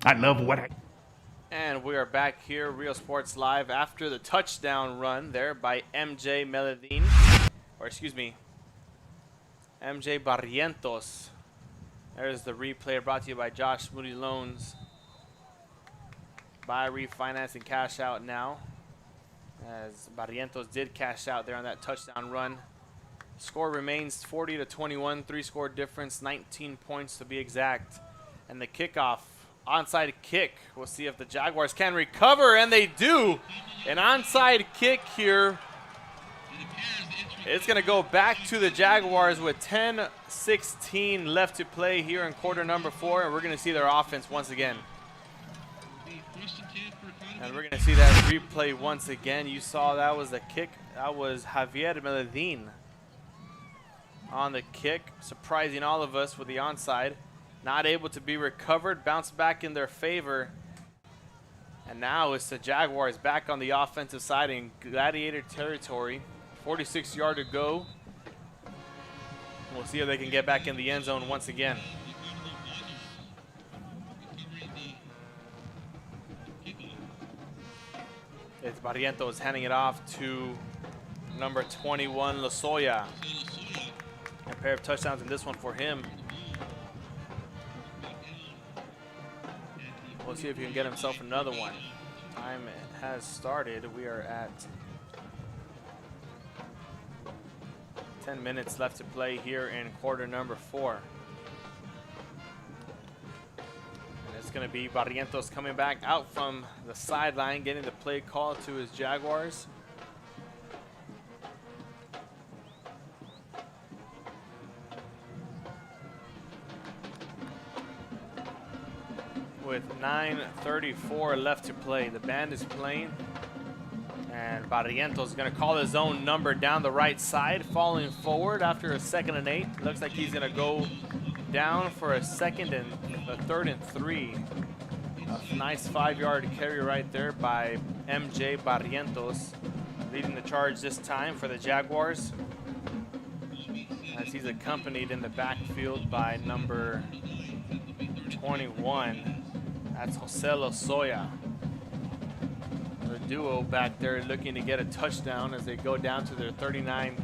I love what I... And we are back here, Real Sports Live, after the touchdown run there by MJ Meledin, MJ Barrientos. There's the replay brought to you by Josh Moody Loans. Buy, refinance, and cash out now, as Barrientos did cash out there on that touchdown run. Score remains 40-21, 3-score difference, 19 points to be exact. And the kickoff, onside kick. We'll see if the Jaguars can recover, and they do. An onside kick here. It's going to go back to the Jaguars with 10:16 left to play here in quarter number 4, and we're going to see their offense once again. And we're going to see that replay once again. You saw that was the kick. That was Javier Meledin on the kick, surprising all of us with the onside. Not able to be recovered, bounced back in their favor. And now it's the Jaguars back on the offensive side in Gladiator territory. 46 yards to go. We'll see if they can get back in the end zone once again. It's Barrientos handing it off to number 21, Lozoya. A pair of touchdowns in this one for him. We'll see if he can get himself another one. Time has started. We are at 10 minutes left to play here in quarter number 4. And it's going to be Barrientos coming back out from the sideline, getting the play call to his Jaguars. With 9:34 left to play, the band is playing, and Barrientos is going to call his own number down the right side, falling forward after a 2nd and 8. Looks like he's going to go down for a 3rd and 3. A nice 5-yard carry right there by MJ Barrientos, leading the charge this time for the Jaguars, as he's accompanied in the backfield by number 21. That's Jose Lozoya. The duo back there looking to get a touchdown as they go down to their 39,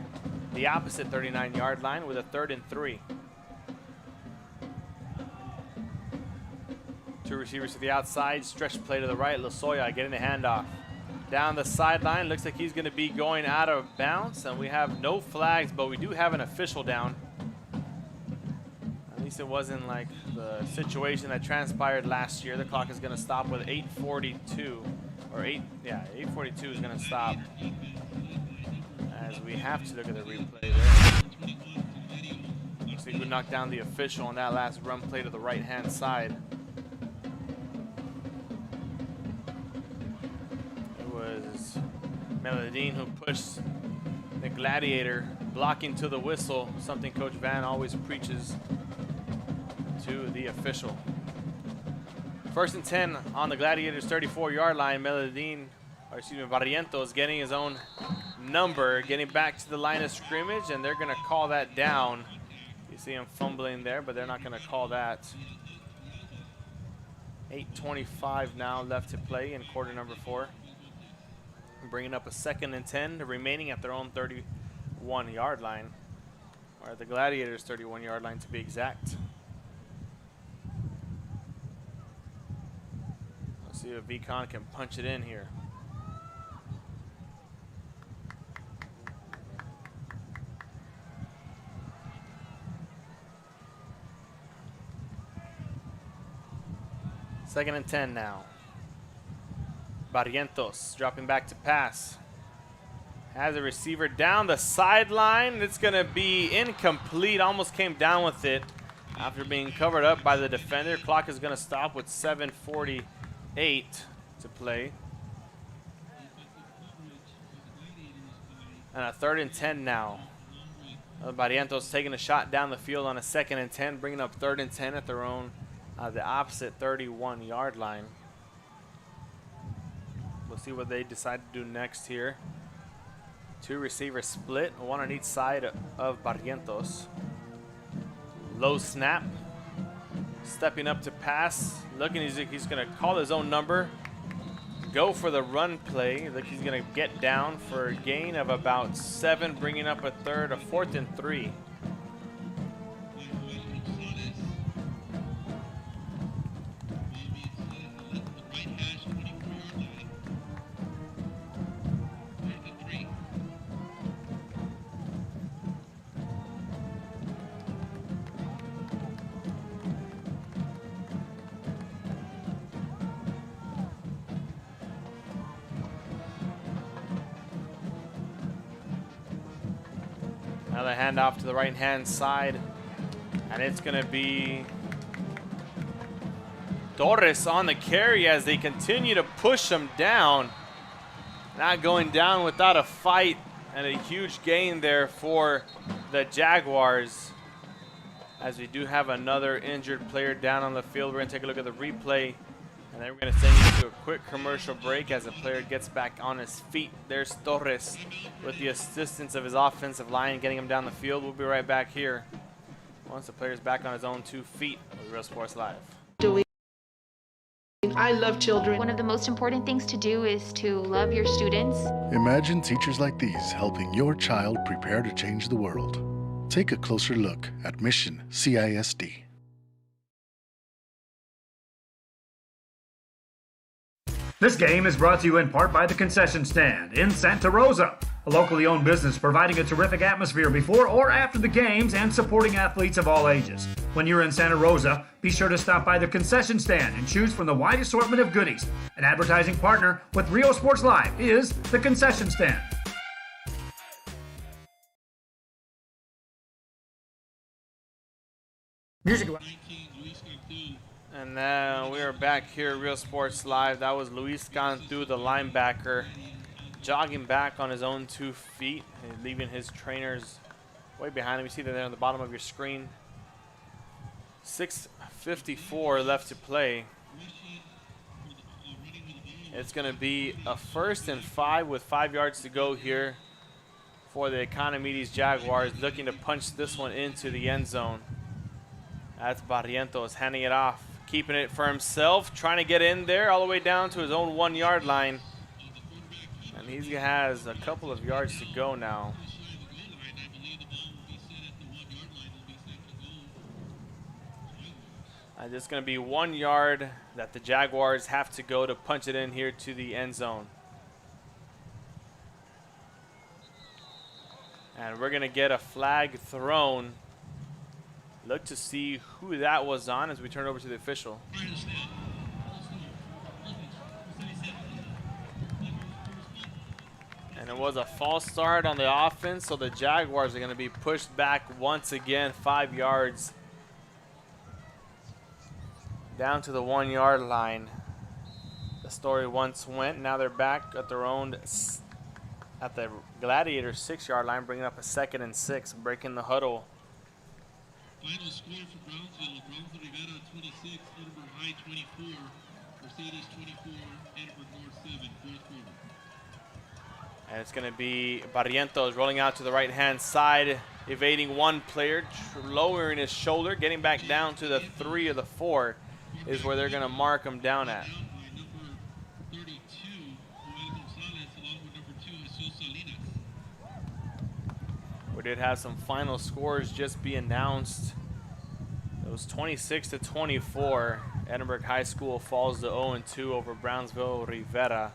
the opposite 39-yard line with a 3rd and 3. 2 receivers to the outside, stretch play to the right. Lozoya getting the handoff. Down the sideline, looks like he's going to be going out of bounds, and we have no flags, but we do have an official down. At least it wasn't like the situation that transpired last year. The clock is going to stop with 8:42, or 8:42 is going to stop. As we have to look at the replay there. Looks like we knocked down the official on that last run play to the right-hand side. Meladine who pushed the Gladiator, blocking to the whistle, something Coach Van always preaches to the official. 1st and 10 on the Gladiators' 34-yard line. Barrientos getting his own number, getting back to the line of scrimmage, and they're going to call that down. You see him fumbling there, but they're not going to call that. 8:25 now left to play in quarter number 4. Bringing up a 2nd and 10, remaining at their own 31-yard line, or the Gladiators' 31-yard line to be exact. Let's see if Econ can punch it in here. Second and 10 now. Barrientos dropping back to pass. Has a receiver down the sideline. It's going to be incomplete. Almost came down with it after being covered up by the defender. Clock is going to stop with 7:48 to play. And a 3rd and 10 now. Barrientos taking a shot down the field on a 2nd and 10, bringing up 3rd and 10 at their own, the opposite 31-yard line. We'll see what they decide to do next here. 2 receivers split, one on each side of Barrientos. Low snap. Stepping up to pass. Looking as if he's going to call his own number. Go for the run play. Look, he's going to get down for a gain of about 7, bringing up a 4th and 3. Another handoff to the right-hand side, and it's going to be Torres on the carry as they continue to push him down. Not going down without a fight, and a huge gain there for the Jaguars. As we do have another injured player down on the field. We're going to take a look at the replay, and then we're going to send you to a quick commercial break as the player gets back on his feet. There's Torres with the assistance of his offensive line getting him down the field. We'll be right back here once the player's back on his own 2 feet with Real Sports Live. I love children. One of the most important things to do is to love your students. Imagine teachers like these helping your child prepare to change the world. Take a closer look at Mission CISD. This game is brought to you in part by the Concession Stand in Santa Rosa, a locally owned business providing a terrific atmosphere before or after the games and supporting athletes of all ages. When you're in Santa Rosa, be sure to stop by the Concession Stand and choose from the wide assortment of goodies. An advertising partner with Rio Sports Live is the Concession Stand. Music. And now we are back here at Real Sports Live. That was Luis Cantu, the linebacker, jogging back on his own 2 feet, and leaving his trainers way behind him. You see that there on the bottom of your screen. 6:54 left to play. It's going to be a 1st and 5 with 5 yards to go here for the Economedes Jaguars, looking to punch this one into the end zone. That's Barrientos handing it off. keeping it for himself, trying to get in there all the way down to his own 1 yard line. And he has a couple of yards to go now. And it's going to be 1 yard that the Jaguars have to go to punch it in here to the end zone. And we're going to get a flag thrown. Look to see who that was on as we turn over to the official. And it was a false start on the offense, so the Jaguars are going to be pushed back once again 5 yards. Down to the 1 yard line. The story once went, now they're back at their own, at the Gladiators 6 yard line, bringing up a 2nd and 6, breaking the huddle. Final score for Brownsville. Brownsville Rivera 26, Edinburg High 24, Mercedes 24, Edinburg North 7, fourth quarter. And it's going to be Barrientos rolling out to the right-hand side, evading one player, lowering his shoulder, getting back down to the 3 or the 4 is where they're going to mark him down at. We did have some final scores just be announced. It was 26-24. Edinburg High School falls to 0-2 over Brownsville Rivera.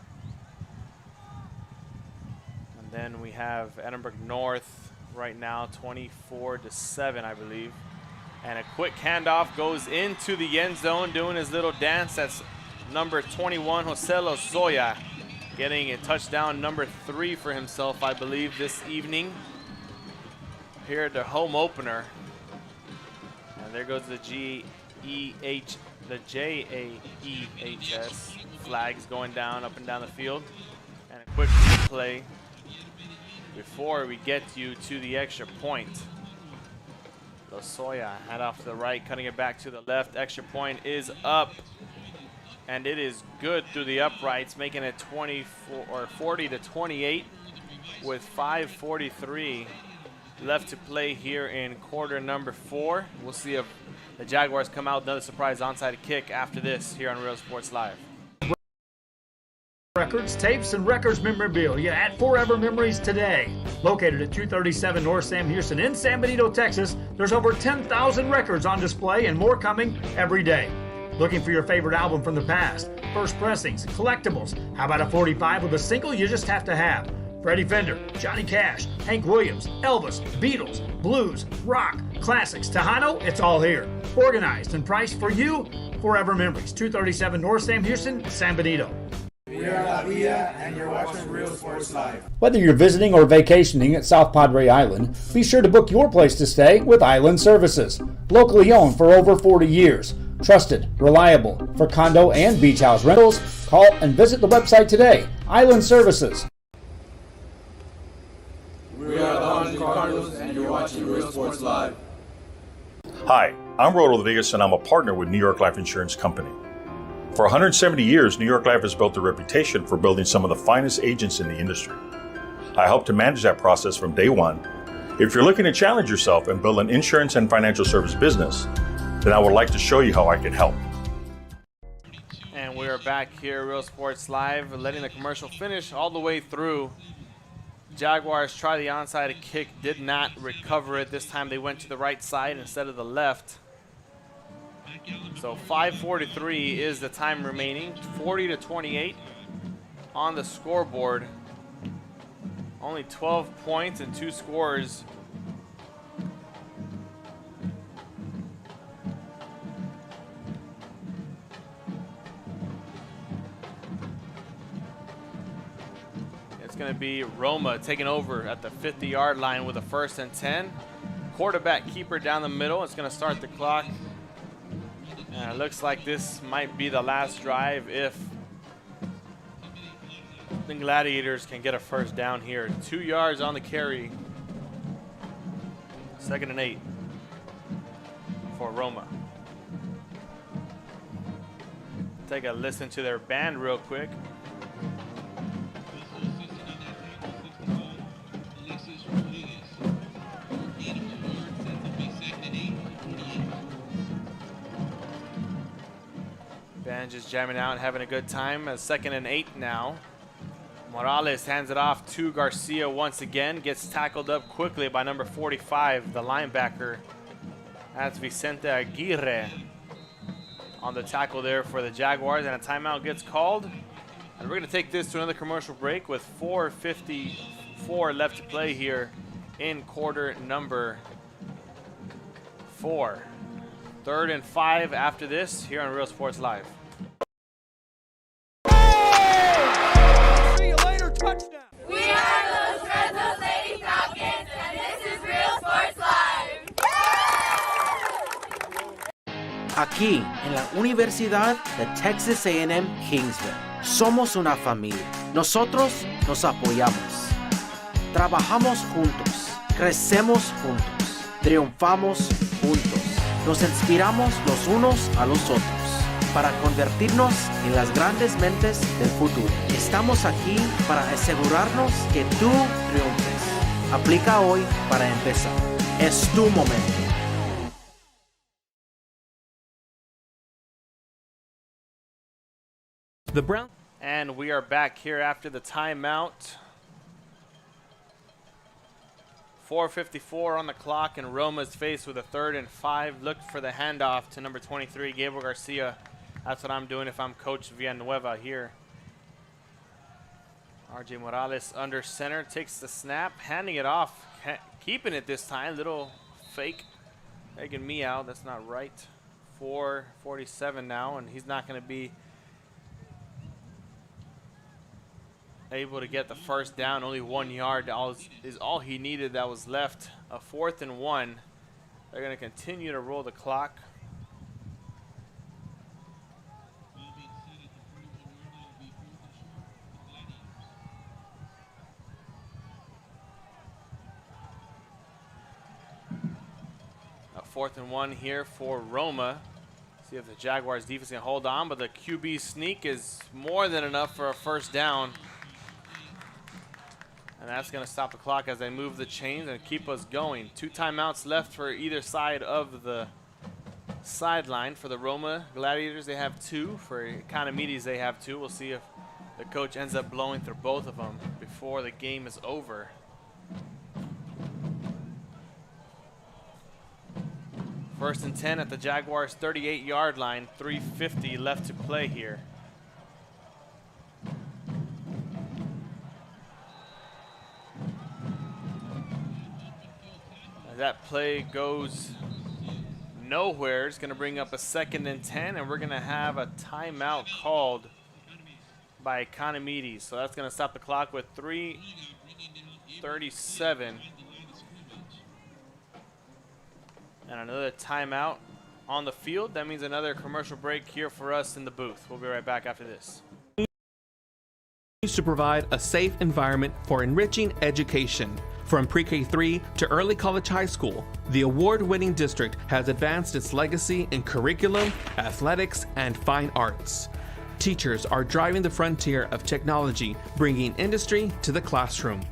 And then we have Edinburg North right now 24-7, I believe. And a quick handoff goes into the end zone, doing his little dance. That's number 21, Jose Lozoya, getting a touchdown number 3 for himself, I believe, this evening here at the home opener. And there goes the JAEHS flags going down, up and down the field. And a quick play before we get you to the extra point. Lozoya head off to the right, cutting it back to the left. Extra point is up, and it is good through the uprights, making it 40-28 with 5:43 left to play here in quarter number 4. We'll see if the Jaguars come out with another surprise onside kick after this here on Real Sports Live. Records, tapes, and records memorabilia at Forever Memories today. Located at 237 North Sam Houston in San Benito, Texas, there's over 10,000 records on display and more coming every day. Looking for your favorite album from the past? First pressings, collectibles. How about a 45 with a single you just have to have? Freddie Fender, Johnny Cash, Hank Williams, Elvis, Beatles, blues, rock, classics, Tejano, it's all here. Organized and priced for you. Forever Memories, 237 North Sam Houston, San Benito. We are La Villa, and you're watching Real Sports Live. Whether you're visiting or vacationing at South Padre Island, be sure to book your place to stay with Island Services. Locally owned for over 40 years. Trusted, reliable for condo and beach house rentals. Call and visit the website today. Island Services. We are the Orange Cardinals, and you're watching Real Sports Live. Hi, I'm Rodo Rodriguez, and I'm a partner with New York Life Insurance Company. For 170 years, New York Life has built a reputation for building some of the finest agents in the industry. I help to manage that process from day one. If you're looking to challenge yourself and build an insurance and financial service business, then I would like to show you how I can help. And we're back here, Real Sports Live, letting the commercial finish all the way through. Jaguars try the onside kick, did not recover it. This time they went to the right side instead of the left. So 5:43 is the time remaining. 40-28 on the scoreboard. Only 12 points and 2 scores. It's going to be Roma taking over at the 50-yard line with a 1st and 10. Quarterback keeper down the middle. It's going to start the clock. And it looks like this might be the last drive if the Gladiators can get a 1st down here. 2 yards on the carry. 2nd and 8 for Roma. Take a listen to their band real quick. And just jamming out and having a good time. 2nd and 8 now. Morales hands it off to Garcia once again. Gets tackled up quickly by number 45, the linebacker. That's Vicente Aguirre on the tackle there for the Jaguars. And a timeout gets called. And we're going to take this to another commercial break with 4:54 left to play here in quarter number 4. 3rd and 5 after this here on Real Sports Live. See you later, touchdown. We are those Fresno Lady Falcons, and this is Real Sports Live. Aquí, en la Universidad de Texas A&M Kingsville, somos una familia. Nosotros nos apoyamos. Trabajamos juntos. Crecemos juntos. Triunfamos juntos. Nos inspiramos los unos a los otros para convertirnos en las grandes mentes del futuro. Estamos aquí para asegurarnos que tú triunfes. Aplica hoy para empezar. Es tu momento. The Browns. And we are back here after the timeout. 4:54 on the clock, and Roma's faced with a 3rd and 5. Looked for the handoff to number 23, Gabriel Garcia. That's what I'm doing if I'm Coach Villanueva here. RJ Morales under center, takes the snap, handing it off, keeping it this time. Little fake, making me out. That's not right. 4:47 now, and he's not going to be able to get the first down. Only 1 yard is all he needed that was left. A 4th and 1. They're going to continue to roll the clock. A 4th and 1 here for Roma. See if the Jaguars defense can hold on, but the QB sneak is more than enough for a first down. And that's going to stop the clock as they move the chains and keep us going. 2 timeouts left for either side of the sideline. For the Roma Gladiators, they have 2. For Economedes, they have 2. We'll see if the coach ends up blowing through both of them before the game is over. First and 10 at the Jaguars' 38-yard line. 3:50 left to play here. That play goes nowhere. It's going to bring up a 2nd and 10, and we're going to have a timeout called by Economedes. So that's going to stop the clock with 3:37. And another timeout on the field. That means another commercial break here for us in the booth. We'll be right back after this. To provide a safe environment for enriching education. From pre-K3 to early college high school, the award-winning district has advanced its legacy in curriculum, athletics, and fine arts. Teachers are driving the frontier of technology, bringing industry to the classroom.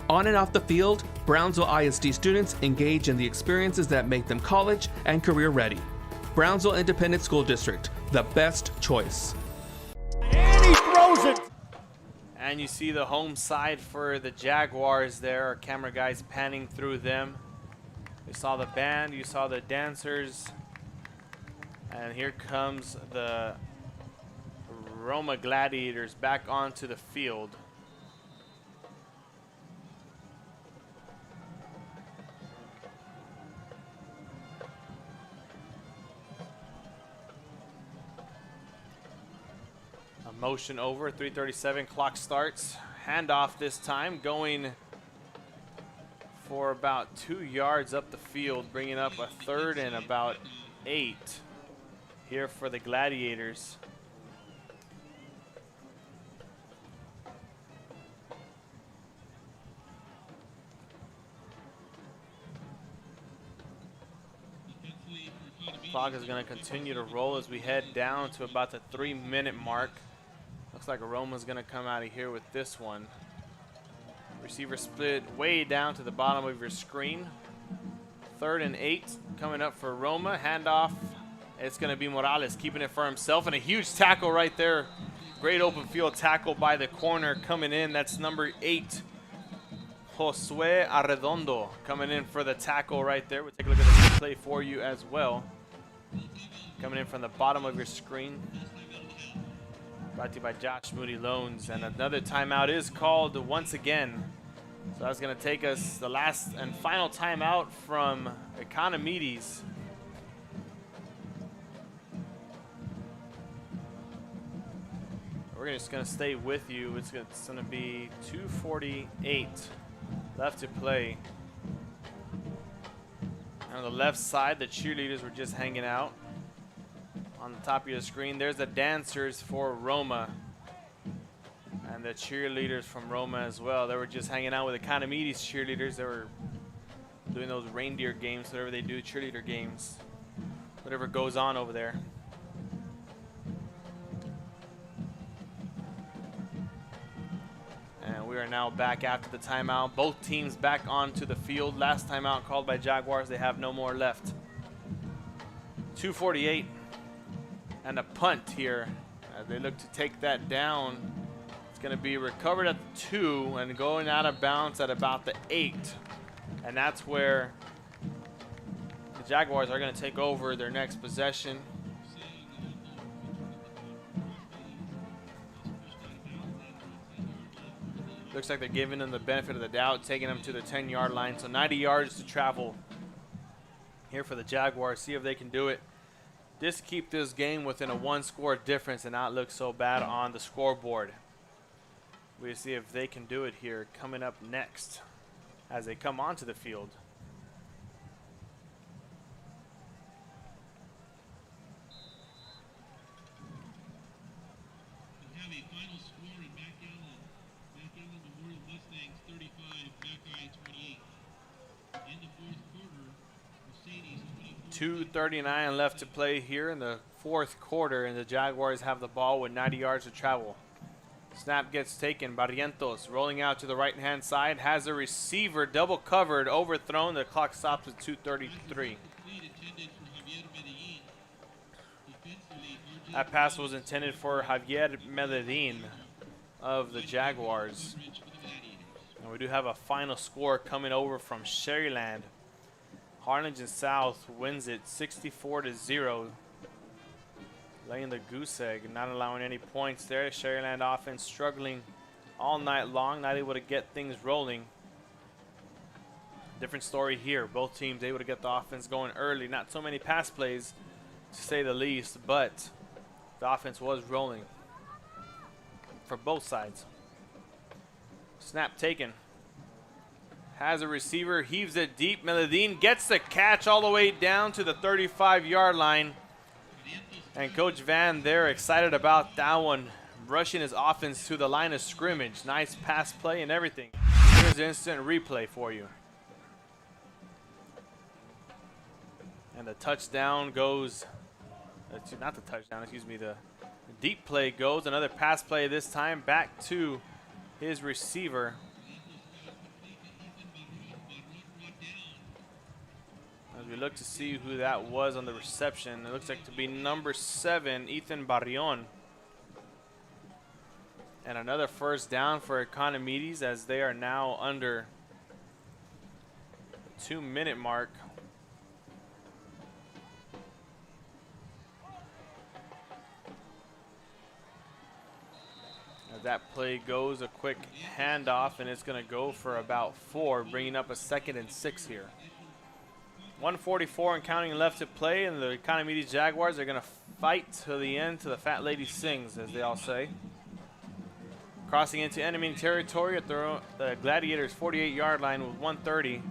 On and off the field, Brownsville ISD students engage in the experiences that make them college and career ready. Brownsville Independent School District, the best choice. And he throws it. And you see the home side for the Jaguars there. Our camera guys panning through them. You saw the band, you saw the dancers. And here comes the Roma Gladiators back onto the field. Motion over, 3:37, clock starts. Handoff this time, going for about 2 yards up the field, bringing up a 3rd and about 8 here for the Gladiators. Clock is going to continue to roll as we head down to about the 3-minute mark. Looks like Roma's going to come out of here with this one. Receiver split way down to the bottom of your screen. 3rd and 8 coming up for Roma. Handoff It's going to be Morales keeping it for himself, and a huge tackle right there. Great open field tackle by the corner coming in. That's number 8, Josue Arredondo, coming in for the tackle right there. We'll take a look at the replay for you as well. Coming in from the bottom of your screen. Brought to you by Josh Moody Loans. And another timeout is called once again. So that's going to take us the last and final timeout from Economedes. We're just going to stay with you. It's going to be 2:48 left to play. And on the left side, the cheerleaders were just hanging out. On the top of your screen, there's the dancers for Roma. And the cheerleaders from Roma as well. They were just hanging out with Economedes cheerleaders. They were doing those reindeer games, whatever they do, cheerleader games. Whatever goes on over there. And we are now back after the timeout. Both teams back onto the field. Last timeout called by Jaguars. They have no more left. 2:48 and a punt here as they look to take that down. It's going to be recovered at the 2 and going out of bounds at about the 8. And that's where the Jaguars are going to take over their next possession. Looks like they're giving them the benefit of the doubt, taking them to the 10-yard line. So 90 yards to travel here for the Jaguars. See if they can do it. Just keep this game within a 1-score difference and not look so bad on the scoreboard. We'll see if they can do it here coming up next as they come onto the field. Back Allen Memorial Mustangs 35, Buckeye 28. In the fourth quarter, Mercedes 2:39 left to play here in the fourth quarter, and the Jaguars have the ball with 90 yards to travel. Snap gets taken. Barrientos rolling out to the right-hand side. Has a receiver double covered, overthrown. The clock stops at 2:33. That pass was intended for Javier Medellin of the Jaguars. And we do have a final score coming over from Sherryland. Harlingen South wins it 64-0. Laying the goose egg, not allowing any points there. Sherryland offense struggling all night long, not able to get things rolling. Different story here. Both teams able to get the offense going early. Not so many pass plays, to say the least, but the offense was rolling for both sides. Snap taken. Has a receiver, heaves it deep. Medellin gets the catch all the way down to the 35-yard line. And Coach Van there excited about that one, rushing his offense to the line of scrimmage. Nice pass play and everything. Here's the instant replay for you. And the touchdown goes, not the touchdown, excuse me, the deep play goes. Another pass play this time back to his receiver. As we look to see who that was on the reception, it looks like to be number 7, Ethan Barrion. And another first down for Economedes as they are now under the 2-minute mark. As that play goes, a quick handoff, and it's going to go for about 4, bringing up a 2nd and 6 here. 1:44 and counting left to play, and the Economedes Jaguars are going to fight to the end, to the fat lady sings, as they all say. Crossing into enemy territory at the Gladiators' 48-yard line with 1:30.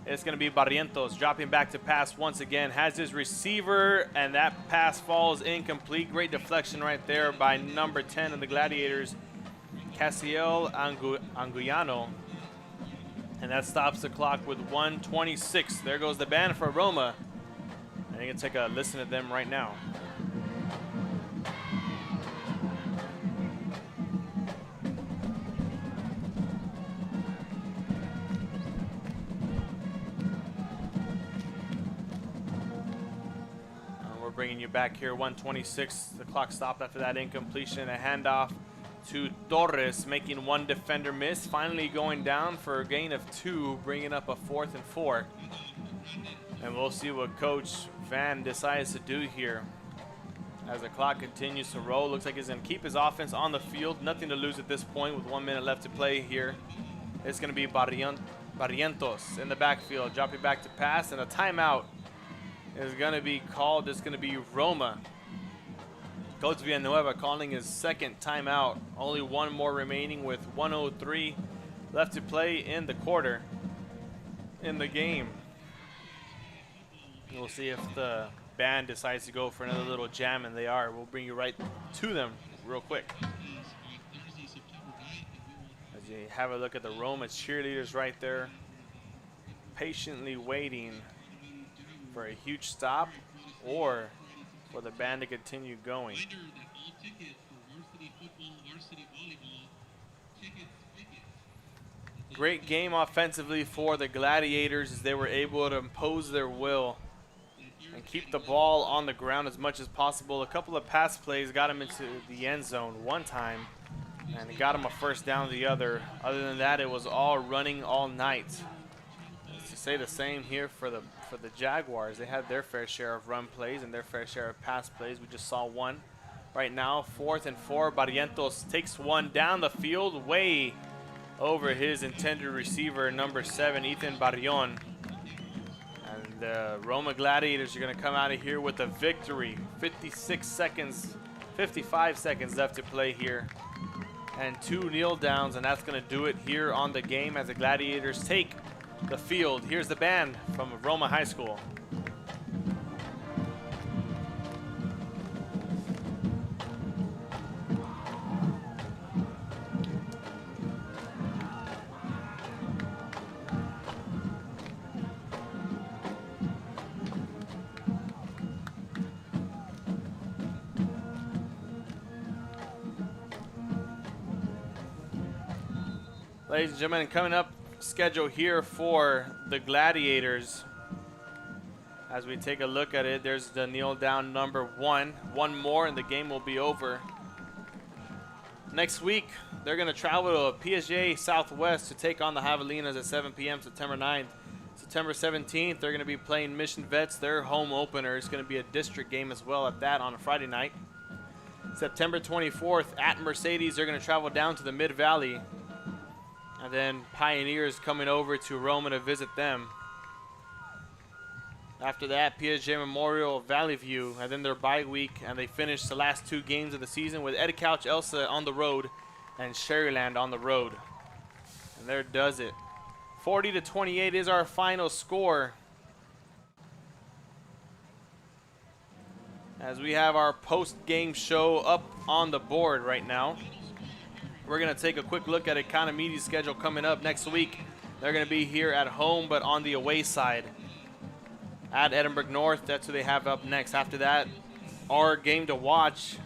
It's going to be Barrientos dropping back to pass once again. Has his receiver, and that pass falls incomplete. Great deflection right there by number 10 of the Gladiators, Casiel Anguyano. And that stops the clock with 1:26. There goes the band for Roma. And you can take a listen to them right now. bringing you back here. 1:26, the clock stopped after that incompletion. A handoff to Torres, making one defender miss. Finally going down for a gain of 2, bringing up a 4th and 4. And we'll see what Coach Van decides to do here. As the clock continues to roll, looks like he's going to keep his offense on the field. Nothing to lose at this point with 1 minute left to play here. It's going to be Barrientos in the backfield, dropping back to pass, and a timeout is going to be called. It's going to be Roma. Coach Villanueva calling his second timeout. Only one more remaining with 1:03 left to play in the quarter in the game. We'll see if the band decides to go for another little jam, and they are. We'll bring you right to them real quick. As you have a look at the Roma cheerleaders right there, patiently waiting for a huge stop or for the band to continue going. Great game offensively for the Gladiators as they were able to impose their will and keep the ball on the ground as much as possible. A couple of pass plays got him into the end zone one time, and it got him a first down the other. Other than that, it was all running all night. To say the same here for the Jaguars. They had their fair share of run plays and their fair share of pass plays. We just saw one. Right now, 4th and 4. Barrientos takes one down the field, way over his intended receiver, number 7, Ethan Barrion. And the Roma Gladiators are going to come out of here with a victory. 55 seconds left to play here. And 2 kneel downs, and that's going to do it here on the game as the Gladiators take the field. Here's the band from Roma High School. Ladies and gentlemen, coming up schedule here for the Gladiators. As we take a look at it, there's the kneel down number 1. One more and the game will be over. Next week, they're going to travel to PSG Southwest to take on the Javelinas at 7 p.m. September 9th. September 17th, they're going to be playing Mission Vets, their home opener. It's going to be a district game as well at that on a Friday night. September 24th, at Mercedes, they're going to travel down to the Mid-Valley. And then Pioneers coming over to Roma to visit them. After that, PSG Memorial, Valley View, and then their bye week, and they finish the last 2 games of the season with Edicouch Elsa on the road and Sherryland on the road. And there does it. 40-28 is our final score. As we have our post-game show up on the board right now. We're going to take a quick look at Economedes' schedule coming up next week. They're going to be here at home, but on the away side. At Edinburg North, that's who they have up next. After that, our game to watch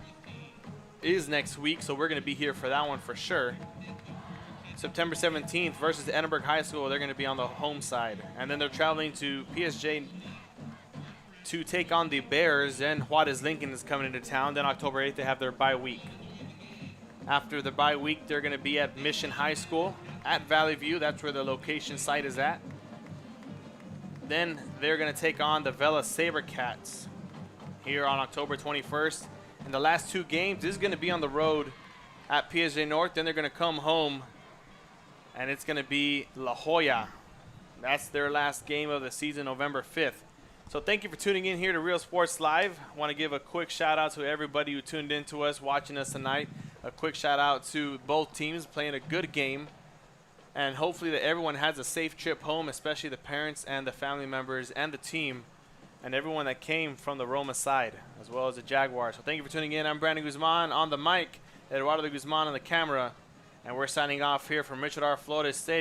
is next week, so we're going to be here for that one for sure. September 17th versus Edinburg High School, they're going to be on the home side. And then they're traveling to PSG to take on the Bears, and Juarez Lincoln is coming into town. Then October 8th, they have their bye week. After the bye week, they're going to be at Mission High School at Valley View. That's where the location site is at. Then they're going to take on the Vela Sabercats here on October 21st. And the last 2 games is going to be on the road at PSG North. Then they're going to come home, and it's going to be La Jolla. That's their last game of the season, November 5th. So thank you for tuning in here to Real Sports Live. I want to give a quick shout out to everybody who tuned in to us, watching us tonight. A quick shout out to both teams playing a good game, and hopefully that everyone has a safe trip home, especially the parents and the family members and the team and everyone that came from the Roma side, as well as the Jaguars. So thank you for tuning in. I'm Brandon Guzman on the mic, Eduardo Guzman on the camera, and we're signing off here from Richard R. Flores Stadium.